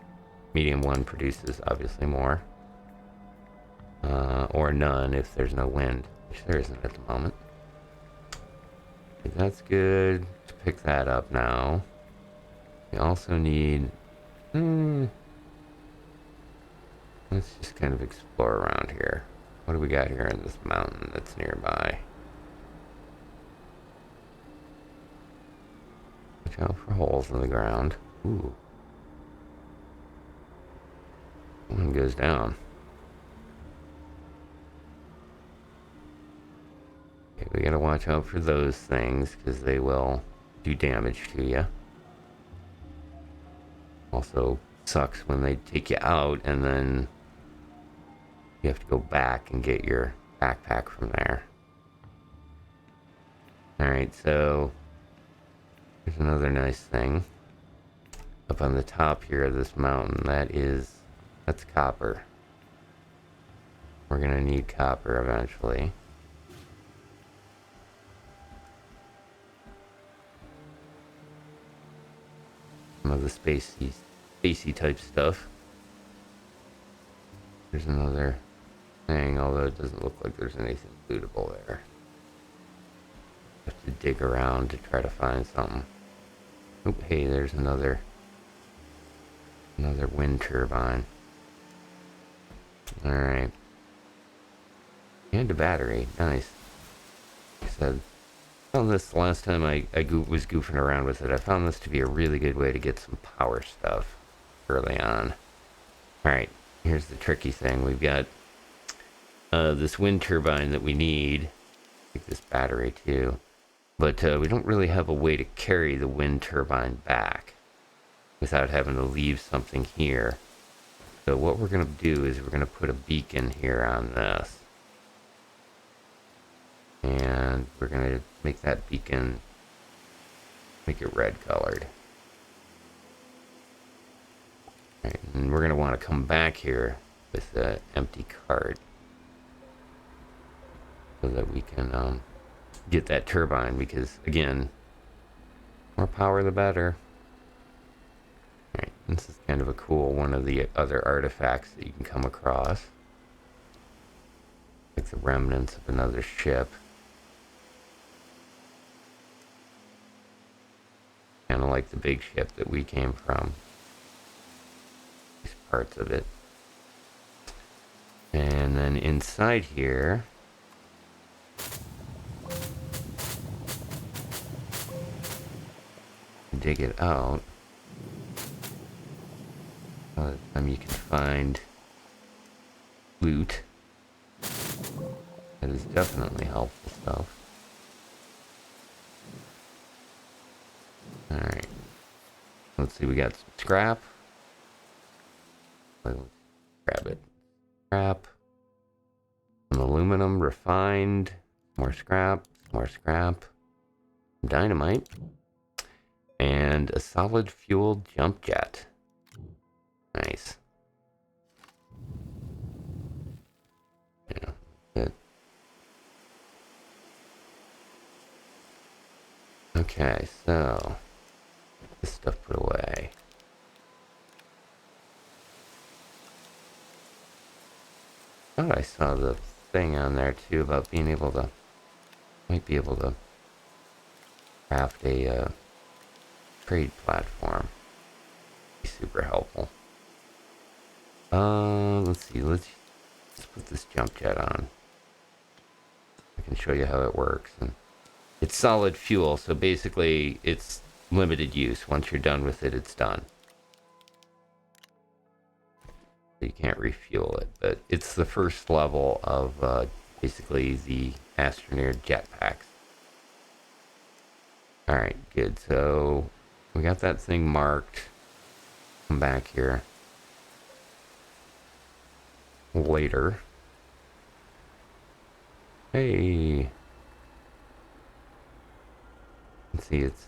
Medium one produces obviously more. Or none if there's no wind, which there isn't at the moment. Okay, that's good. Let's pick that up now. We also need... let's just kind of explore around here. What do we got here in this mountain that's nearby? Watch out for holes in the ground. Ooh. One goes down. Okay, we gotta watch out for those things because they will do damage to you. Also sucks when they take you out and then you have to go back and get your backpack from there. Alright, so here's another nice thing. Up on the top here of this mountain, that's copper. We're gonna need copper eventually. Some of the spacey type stuff. There's another thing, although it doesn't look like there's anything lootable there. Have to dig around to try to find something. Oh, hey, there's another wind turbine. Alright. And a battery. Nice. Like I said, I found this last time I was goofing around with it. I found this to be a really good way to get some power stuff early on. Alright, here's the tricky thing. We've got this wind turbine that we need. Take this battery too. But we don't really have a way to carry the wind turbine back without having to leave something here. So what we're going to do is we're going to put a beacon here on this. And we're going to make that beacon, make it red colored. Right, and we're going to want to come back here with an empty cart so that we can get that turbine, because again, more power the better. Right, this is kind of a cool one of the other artifacts that you can come across. Like the remnants of another ship. Kind of like the big ship that we came from. These parts of it. And then inside here, dig it out. By the time you can find loot, that is definitely helpful stuff. Alright. Let's see, we got some scrap. Let's grab it. Scrap. Some aluminum refined. More scrap. More scrap. Dynamite. And a solid fueled jump jet. Nice. Yeah, good. Okay, so get this stuff put away. I thought I saw the thing on there too about being able to, might be able to craft a trade platform. Be super helpful. Let's see, let's put this jump jet on. I can show you how it works. And it's solid fuel, so basically it's limited use. Once you're done with it, it's done. So you can't refuel it, but it's the first level of basically the Astroneer jetpacks. Alright, good. So we got that thing marked. Come back here later. Hey. Let's see, it's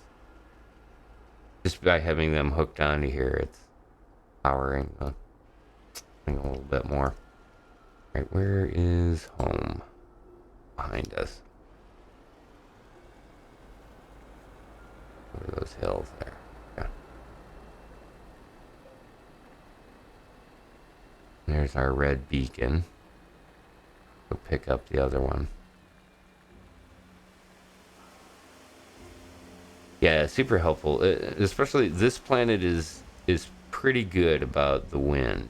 just by having them hooked onto here, it's powering the thing a little bit more. Right, where is home? Behind us. Over those hills there. Yeah. There's our red beacon. Go pick up the other one. Yeah, super helpful. Especially this planet is pretty good about the wind.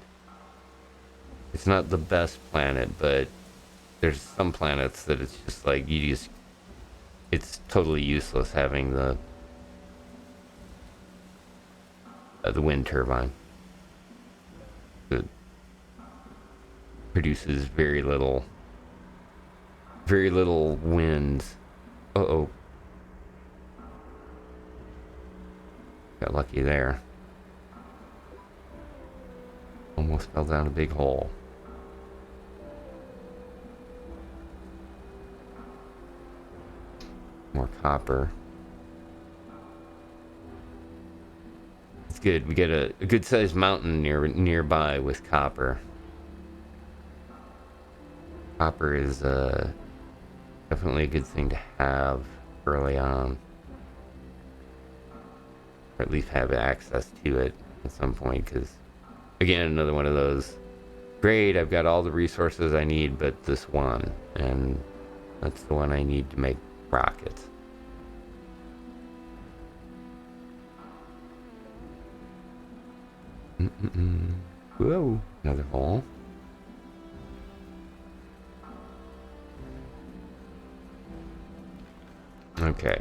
It's not the best planet, but there's some planets that it's just like it's totally useless having the wind turbine. It produces very little winds. Uh-oh. Got lucky there. Almost fell down a big hole. More copper. It's good. We get a good sized mountain nearby with copper. Copper is definitely a good thing to have early on. Or at least have access to it at some point, because again, another one of those, great, I've got all the resources I need but this one, and that's the one I need to make rockets. Whoa, another hole. Okay.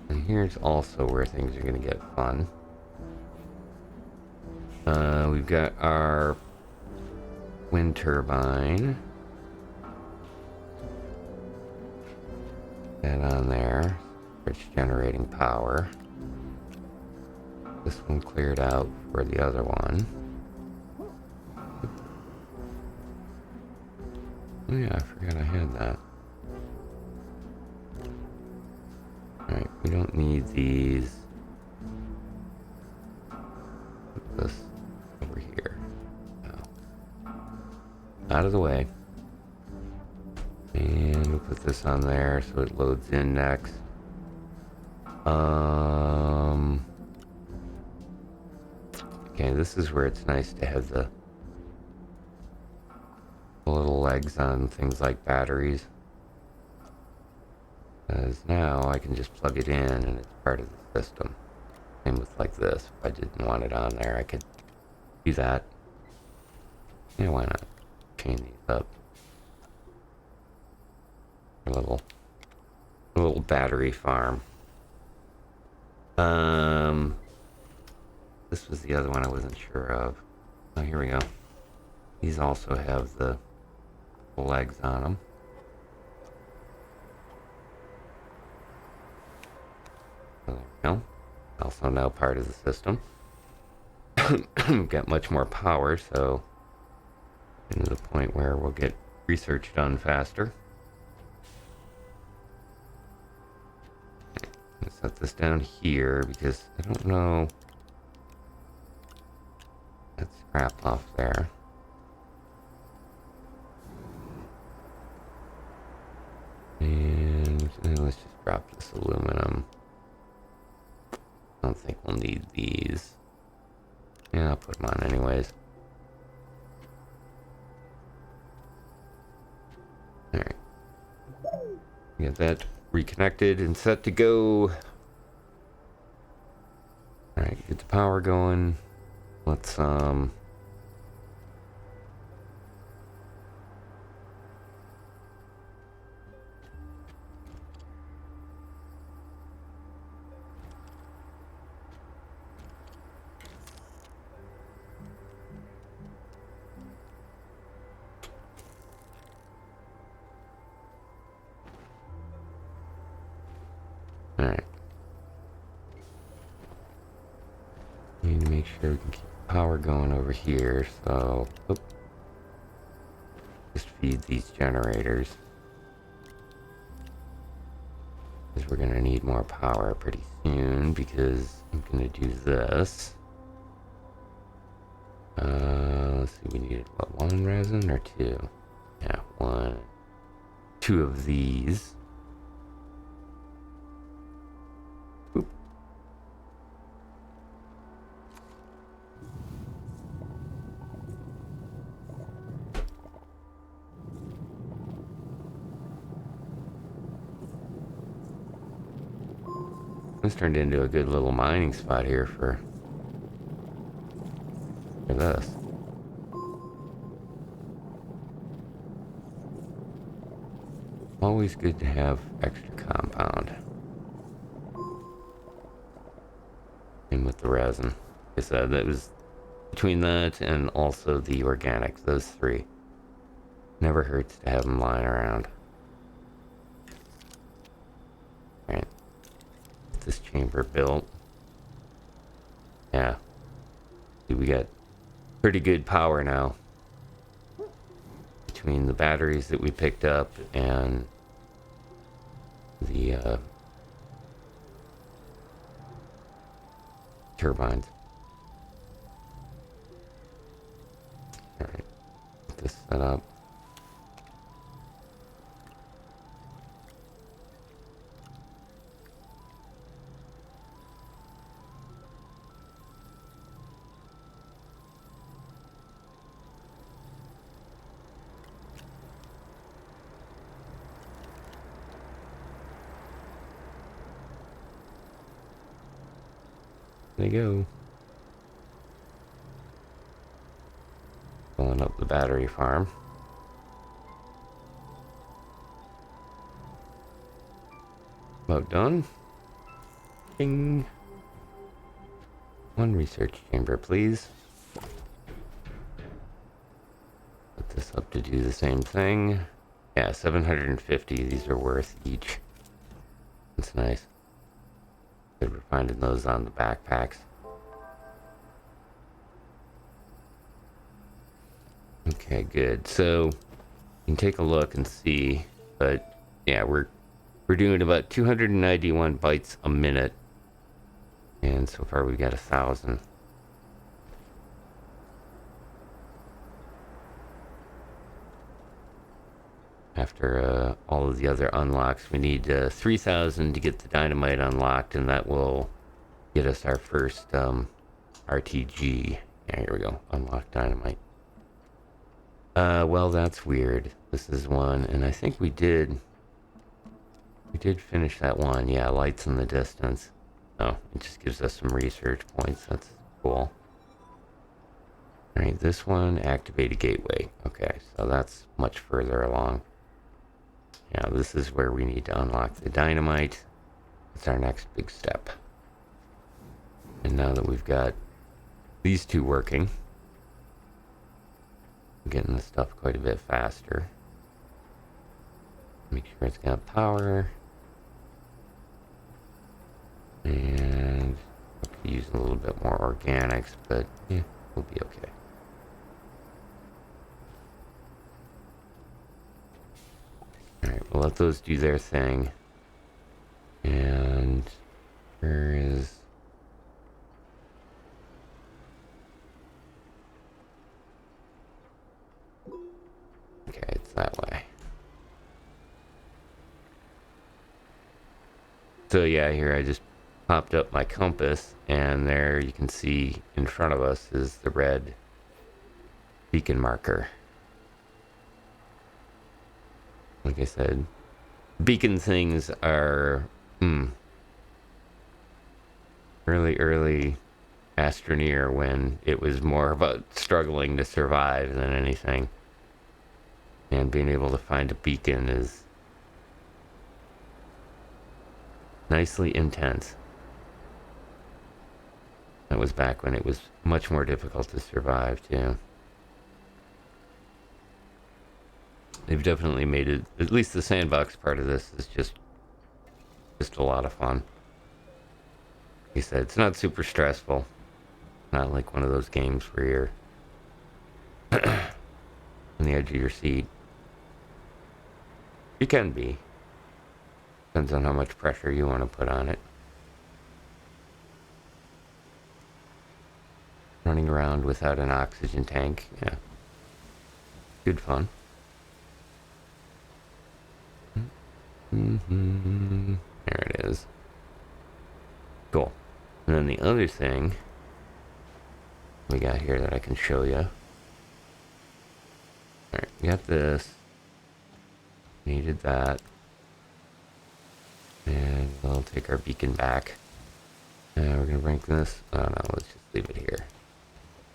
And here's also where things are going to get fun. We've got our wind turbine. That on there. It's generating power. This one cleared out for the other one. Oh yeah, I forgot I had that. Alright, we don't need these. Put this over here. No. Out of the way. And we'll put this on there so it loads in next. Okay, this is where it's nice to have the little legs on things like batteries. Because now I can just plug it in and it's part of the system. Same with like this. If I didn't want it on there, I could do that. Yeah, why not? Chain these up. A little battery farm. This was the other one I wasn't sure of. Oh, here we go. These also have the legs on them. So there we go. Also now part of the system. Got much more power, so getting to the point where we'll get research done faster. Let's set this down here because I don't know. Let's scrap off there. And let's just drop this aluminum. I don't think we'll need these. Yeah, I'll put them on anyways. Alright. Get that reconnected and set to go. Alright, get the power going. Let's alright. Need to make sure we can keep power going over here, so just feed these generators because we're gonna need need more power pretty soon because I'm gonna do this. Let's see, we needed what, 1 resin or 2? Yeah, 1. 2 of these. Oop. This turned into a good little mining spot here for this. Always good to have extra compound. And with the resin. Like I said, that was between that and also the organics, those 3. Never hurts to have them lying around. Alright. Get this chamber built. Yeah. See, we got pretty good power now. Between the batteries that we picked up and the turbines. Alright, get this set up. There you go. Filling up the battery farm. About done. Ding. 1 research chamber, please. Put this up to do the same thing. Yeah, 750. These are worth each. That's nice. Good, we're finding those on the backpacks. Okay, good. So you can take a look and see, but yeah, we're doing about 291 bytes a minute, and so far we've got 1,000. After all of the other unlocks, we need 3,000 to get the dynamite unlocked, and that will get us our first RTG. Yeah, here we go. Unlock dynamite. Well, that's weird. This is one, and I think we did finish that one. Yeah, lights in the distance. Oh, it just gives us some research points. That's cool. Alright, this one, activate a gateway. Okay, so that's much further along. Yeah, this is where we need to unlock the dynamite. It's our next big step. And now that we've got these 2 working, I'm getting the stuff quite a bit faster. Make sure it's got power. And I could use a little bit more organics, but yeah, we'll be okay. Alright, we'll let those do their thing. And where is... Okay, it's that way. So yeah, here I just popped up my compass, and there you can see in front of us is the red beacon marker. Like I said, beacon things are early Astroneer, when it was more about struggling to survive than anything. And being able to find a beacon is nicely intense. That was back when it was much more difficult to survive, too. They've definitely made it, at least the sandbox part of this is just a lot of fun. Like I said, it's not super stressful. Not like one of those games where you're on the edge of your seat. You can be. Depends on how much pressure you want to put on it. Running around without an oxygen tank, yeah. Good fun. There it is. Cool. And then the other thing we got here that I can show you. Alright, we got this. Needed that. And we'll take our beacon back. And we're gonna bring this. Oh no, let's just leave it here.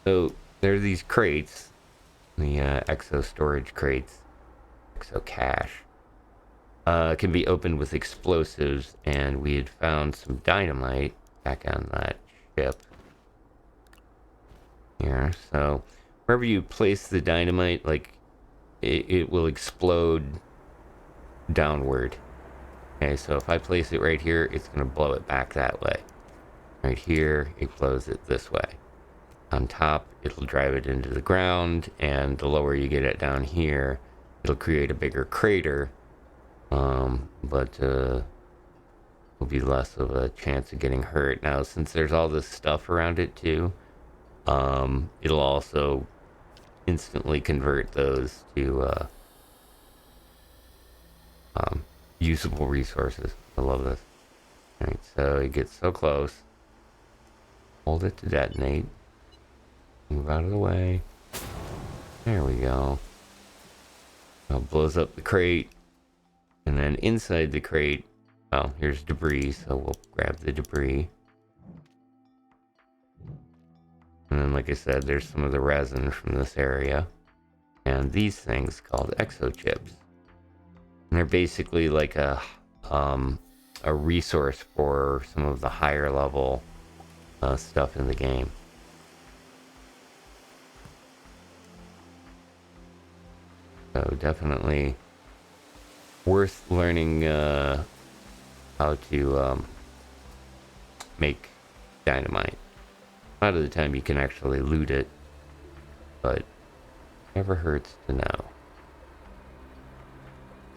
So there are these crates, the exo storage crates, exo cache. Can be opened with explosives, and we had found some dynamite back on that ship here. So wherever you place the dynamite, like it will explode downward. Okay, so if I place it right here, it's gonna blow it back that way. Right here, it blows it this way. On top, it'll drive it into the ground, and the lower you get it down here, it'll create a bigger crater. But will be less of a chance of getting hurt. Now, since there's all this stuff around it too, it'll also instantly convert those to usable resources. I love this. Alright, so it gets so close. Hold it to detonate. Move out of the way. There we go. Now it blows up the crate. And then inside the crate, well, here's debris, so we'll grab the debris. And then, like I said, there's some of the resin from this area. And these things called exochips. And they're basically like a resource for some of the higher level stuff in the game. So definitely worth learning how to make dynamite. A lot of the time you can actually loot it, but never hurts to know.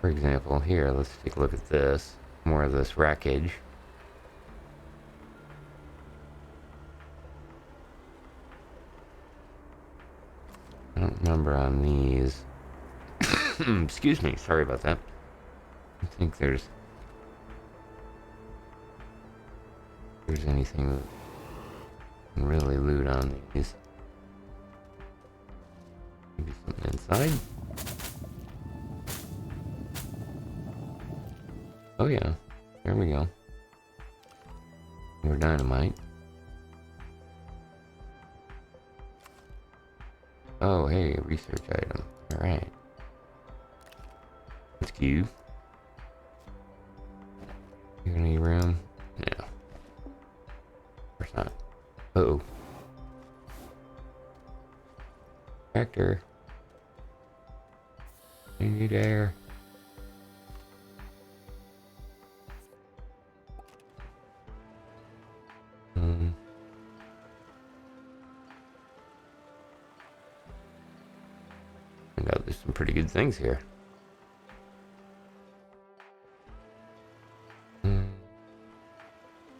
For example, here, let's take a look at this. More of this wreckage. I don't remember on these. Excuse me, sorry about that. I think there's anything that can really loot on these. Maybe something inside. Oh yeah, there we go. More dynamite. Oh hey, research item. Alright. Let's cube. You got any room? No. Of course not. Uh-oh. Tractor. I need air. I know there's some pretty good things here.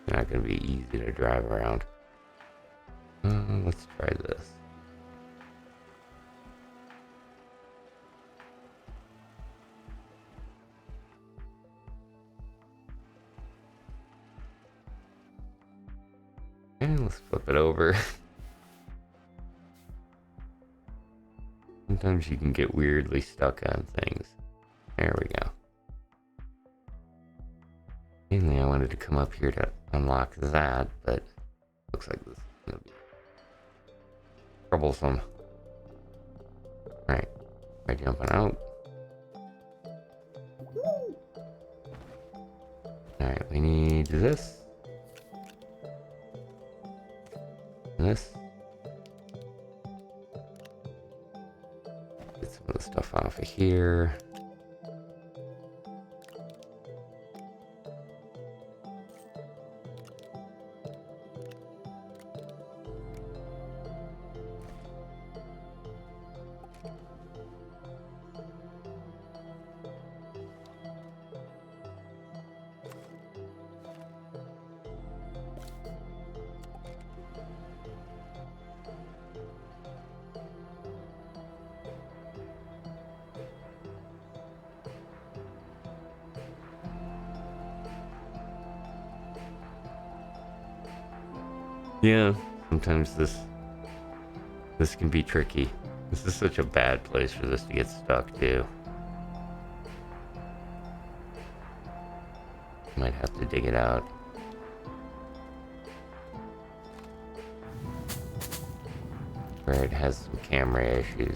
Not gonna be easy to drive around. Let's try this. And let's flip it over. Sometimes you can get weirdly stuck on things. There we go. Mainly I wanted to come up here to unlock that, but looks like this is gonna be troublesome. Alright, by jumping out. Alright, we need this. And this. Get some of the stuff off of here. Yeah, sometimes this can be tricky. This is such a bad place for this to get stuck too. Might have to dig it out. Where it has some camera issues.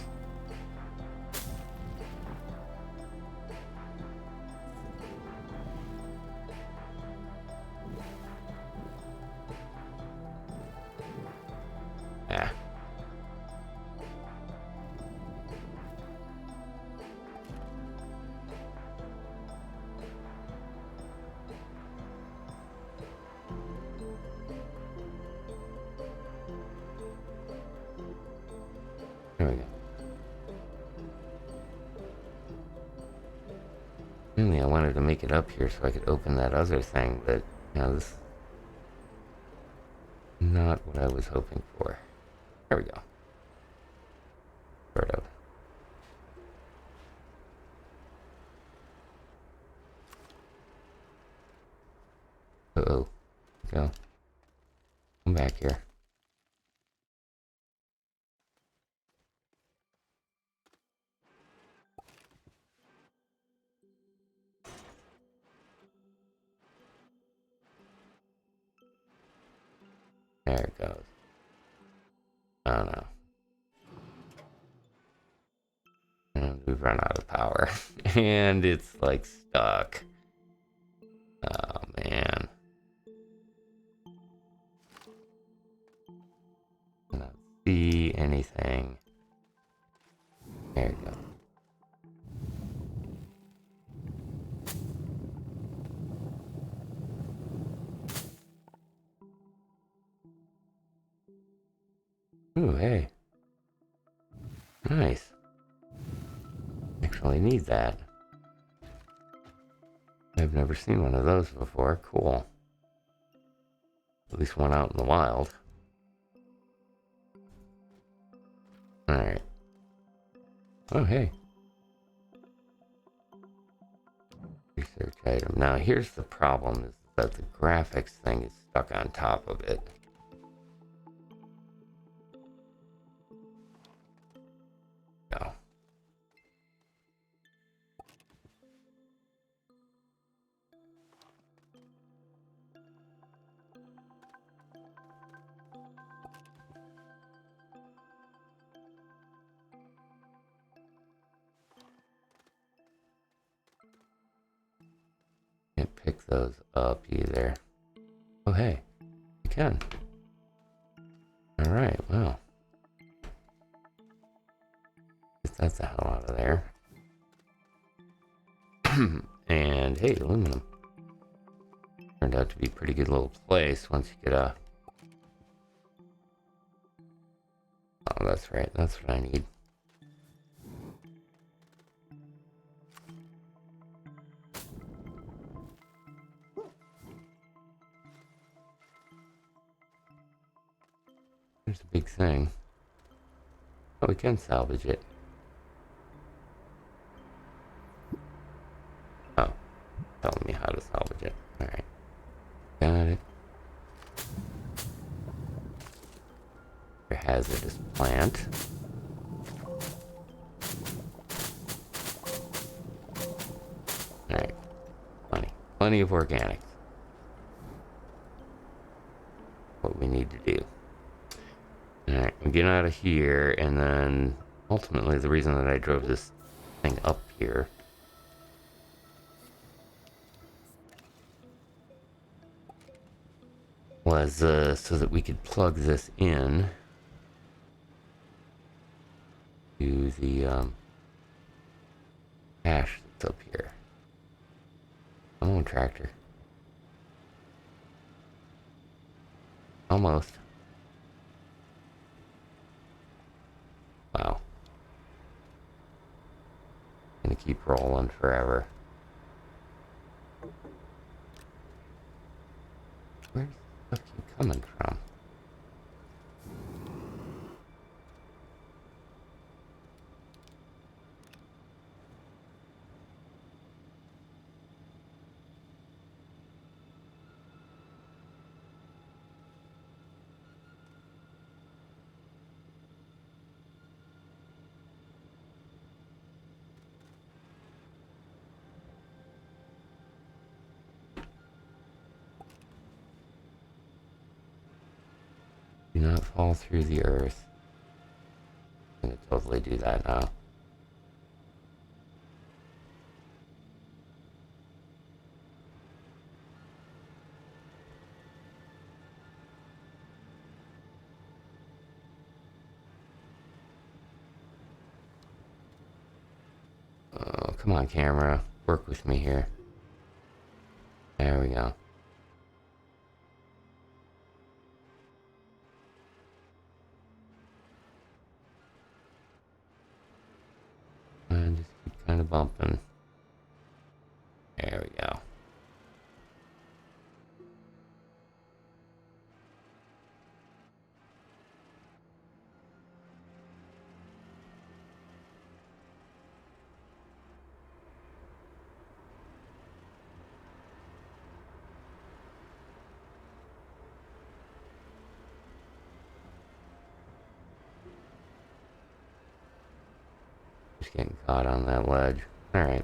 Yeah. There we go. Really, I wanted to make it up here so I could open that other thing, but, you know, this is not what I was hoping for. There we go. Sort of. Uh-oh. Go. Come back here. There it goes. Oh no. And we've run out of power. And it's like stuck. Oh man. I don't see anything. There you go. Ooh, hey. Nice. Actually need that. I've never seen one of those before. Cool. At least one out in the wild. Alright. Oh, hey. Research item. Now, here's the problem, is that the graphics thing is stuck on top of it. No. Can't pick those up either. Oh, hey. You can. Alright, well. Get that the hell out of there. And, hey, aluminum. Turned out to be a pretty good little place once you get a... Oh, that's right. That's what I need. There's a big thing. Oh, we can salvage it. Oh, telling me how to salvage it. Alright. Got it. Your hazardous plant. Alright. Plenty of organics. What we need to do. Alright, we get out of here, and then ultimately the reason that I drove this thing up here was so that we could plug this in to the cache that's up here. Come on, tractor. Almost. Wow. Gonna keep rolling forever. Where's the stuff keep coming from? Do not fall through the earth. I'm gonna totally do that now. Oh, come on, camera. Work with me here. There we go. And just keep kind of bumping. There we go. Just getting caught on that ledge. Alright.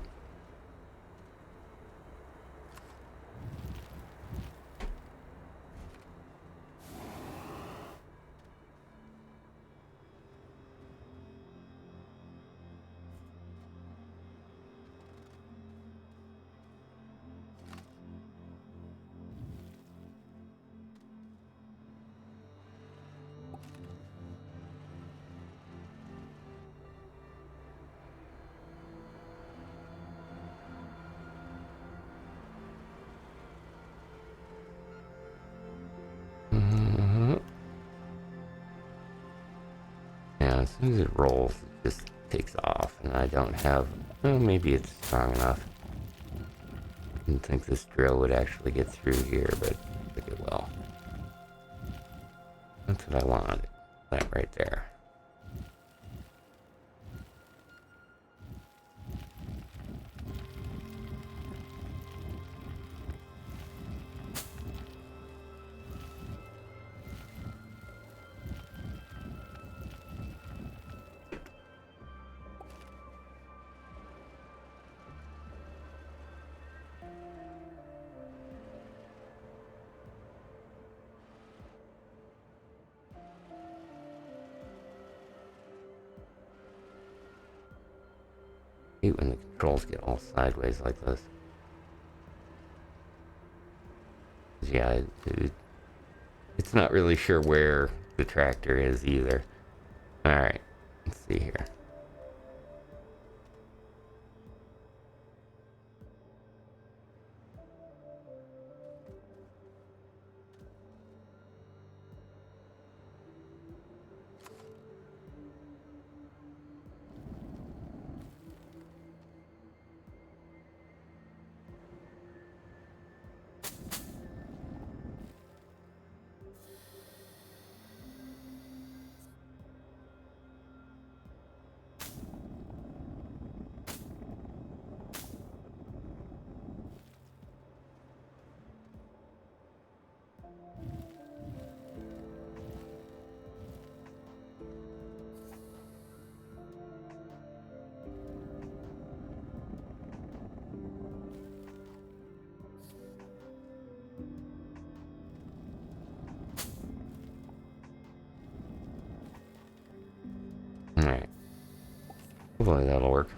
Yeah, as soon as it rolls, it just takes off, and I don't have... Well, maybe it's strong enough. Didn't think this drill would actually get through here, but I think it will. That's what I wanted. That right there. I hate when the controls get all sideways like this. Yeah, it's not really sure where the tractor is either. Alright, let's see here. Alright. Hopefully that'll work.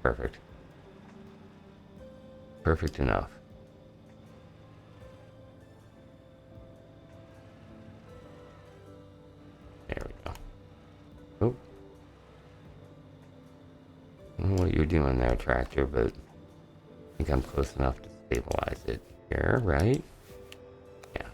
Perfect. Perfect enough. There we go. Oh. I don't know what you're doing there, tractor, but I think I'm close enough to stabilize it here, right? Yeah.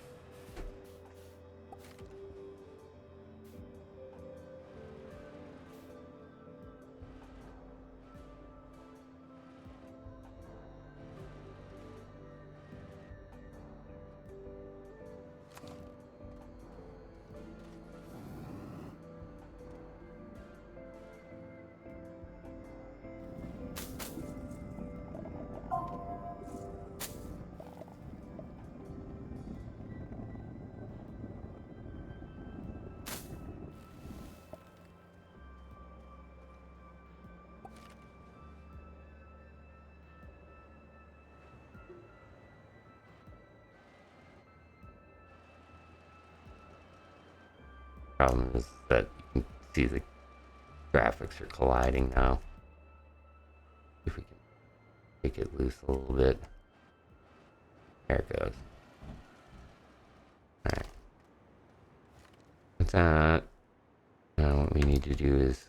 Problem is that you can see the graphics are colliding now. See if we can make it loose a little bit. There it goes. Alright. With that, now what we need to do is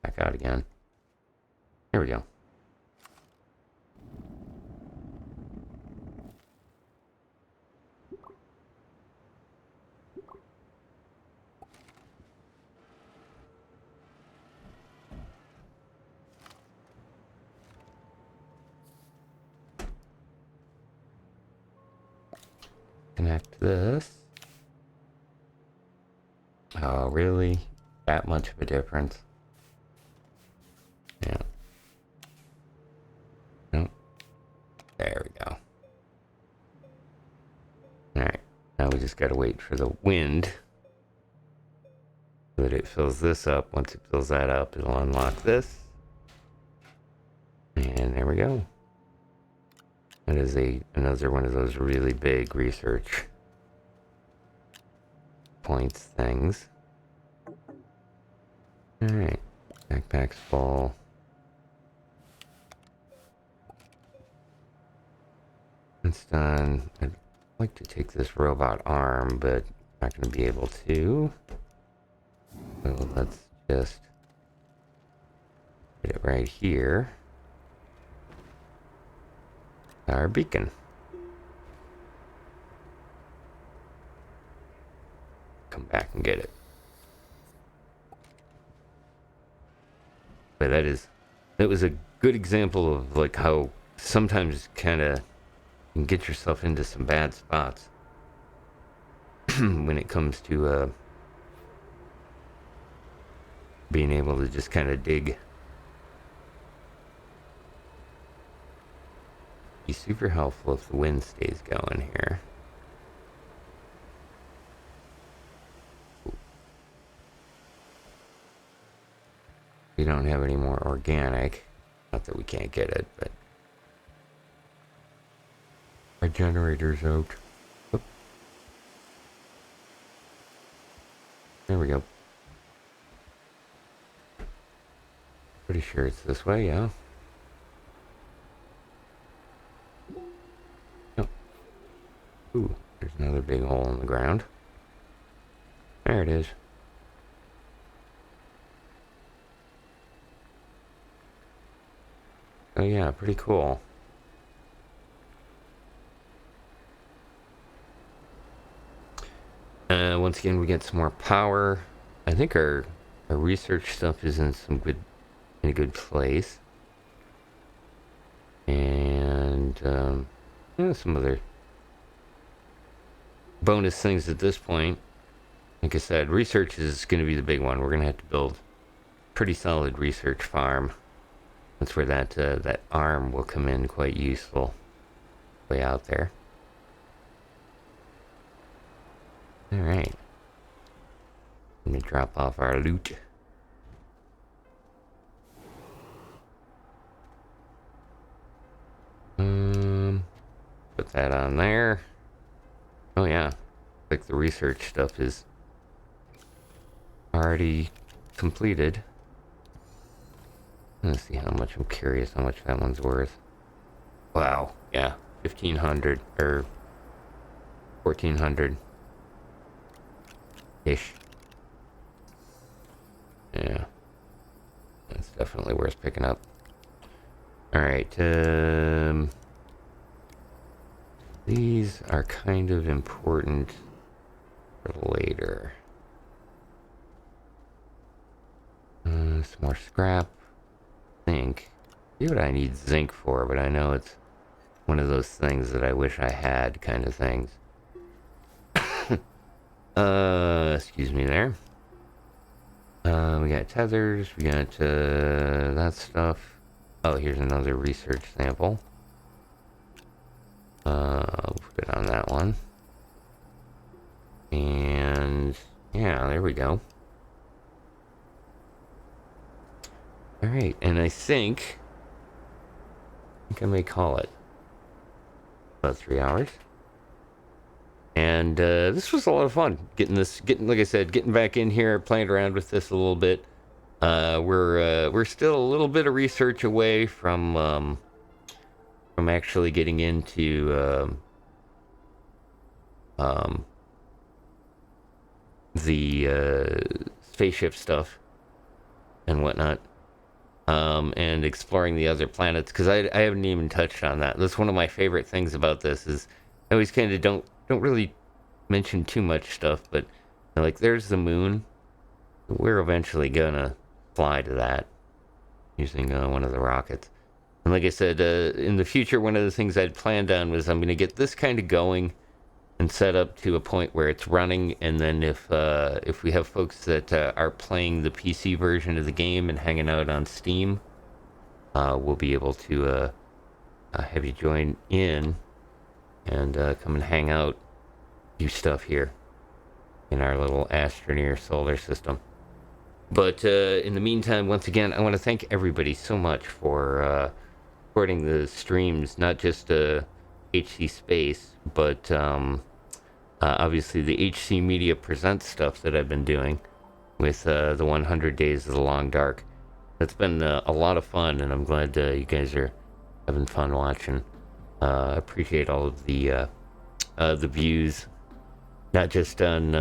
back out again. Here we go. Connect this. Oh, really? That much of a difference? Yeah. Nope. There we go. Alright. Now we just gotta wait for the wind so that it fills this up. Once it fills that up, it'll unlock this. And there we go. That is another one of those really big research points things. Alright. Backpack's full. It's done. I'd like to take this robot arm, but I'm not going to be able to. So let's just get it right here. Our beacon. Come back and get it. But that was a good example of like how sometimes kind of you can get yourself into some bad spots when it comes to being able to just kind of dig. Be super helpful if the wind stays going here. We don't have any more organic. Not that we can't get it, but our generator's out. Oop. There we go. Pretty sure it's this way, yeah. Oh. Ooh, there's another big hole in the ground. There it is. Oh yeah, pretty cool. Once again, we get some more power. I think our research stuff is in a good place. And yeah, some other bonus things at this point. Like I said, research is going to be the big one. We're going to have to build a pretty solid research farm. That's where that arm will come in quite useful. Way out there. Alright. Let me drop off our loot. Put that on there. Oh yeah. Like the research stuff is already completed. Let's see how much. I'm curious how much that one's worth. Wow. Yeah. 1,500 or 1,400 ish. Yeah. That's definitely worth picking up. Alright, these are kind of important for later. Some more scrap. Zinc. See what I need zinc for, but I know it's one of those things that I wish I had kind of things. Excuse me there. We got tethers, we got that stuff. Oh, here's another research sample. I'll put it on that one. And yeah, there we go. Alright, and I think I may call it about 3 hours. And this was a lot of fun. Like I said, getting back in here, playing around with this a little bit. We're still a little bit of research away from actually getting into the spaceship stuff and whatnot, and exploring the other planets, because I haven't even touched on that. That's one of my favorite things about this is I always kind of don't really mention too much stuff, but like there's the moon. We're eventually gonna fly to that using one of the rockets. And like I said, in the future, one of the things I'd planned on was I'm going to get this kind of going and set up to a point where it's running, and then if we have folks that are playing the PC version of the game and hanging out on Steam, we'll be able to have you join in and come and hang out, do stuff here in our little Astroneer solar system. But in the meantime, once again, I want to thank everybody so much for supporting the streams, not just HC Space, but obviously the HC Media Presents stuff that I've been doing with the 100 Days of the Long Dark. That's been a lot of fun, and I'm glad you guys are having fun watching. I appreciate all of the views, not just on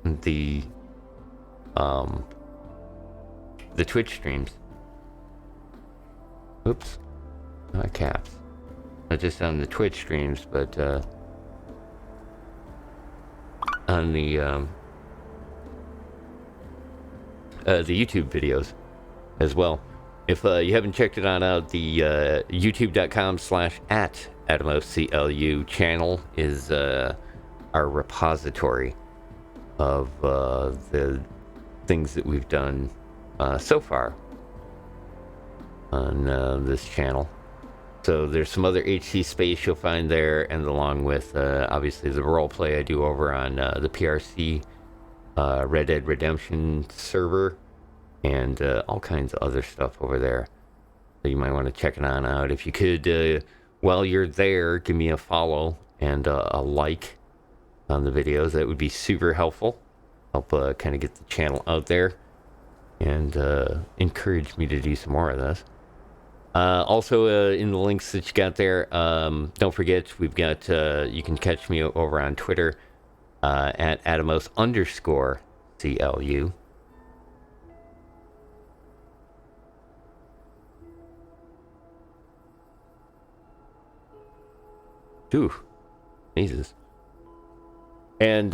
the Twitch streams. Oops, not caps. Not just on the Twitch streams, but on the YouTube videos as well. If you haven't checked it on out, the youtube.com/@AtomosCLU channel is our repository of the things that we've done so far on this channel. So there's some other HC Space you'll find there, and along with obviously the role play I do over on the PRC Red Dead Redemption server, and all kinds of other stuff over there. So you might want to check it on out. If you could, while you're there, give me a follow and a like on the videos. That would be super helpful. Help kind of get the channel out there and encourage me to do some more of this. Also, in the links that you got there, don't forget, we've got, you can catch me over on Twitter at Atomos_CLU. Ooh, Jesus. And,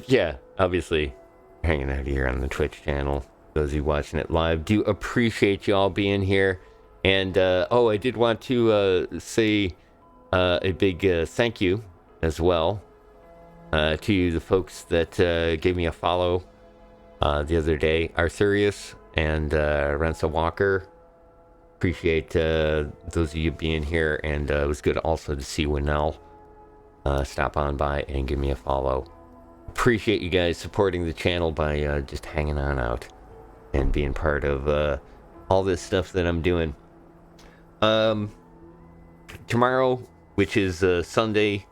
yeah, obviously, hanging out here on the Twitch channel. Those of you watching it live, do appreciate you all being here. And, I did want to say a big thank you as well to the folks that gave me a follow the other day. Arthurius and Rensa Walker. Appreciate those of you being here. And it was good also to see Winnell stop on by and give me a follow. Appreciate you guys supporting the channel by just hanging on out and being part of all this stuff that I'm doing. Tomorrow, which is Sunday,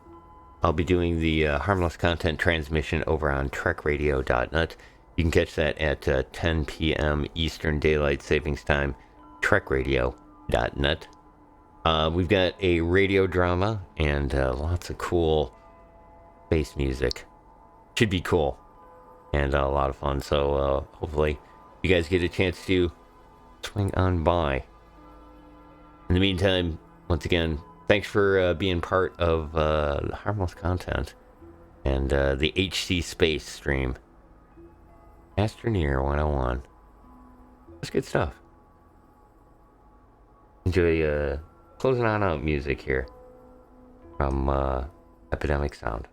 I'll be doing the harmless content transmission over on trekradio.net. You can catch that at 10 p.m. Eastern Daylight Savings Time, trekradio.net. We've got a radio drama and lots of cool bass music. Should be cool and a lot of fun. So hopefully you guys get a chance to swing on by. In the meantime, once again, thanks for being part of the harmless content and the HC Space stream. Astroneer 101. That's good stuff. Enjoy closing on out music here from Epidemic Sound.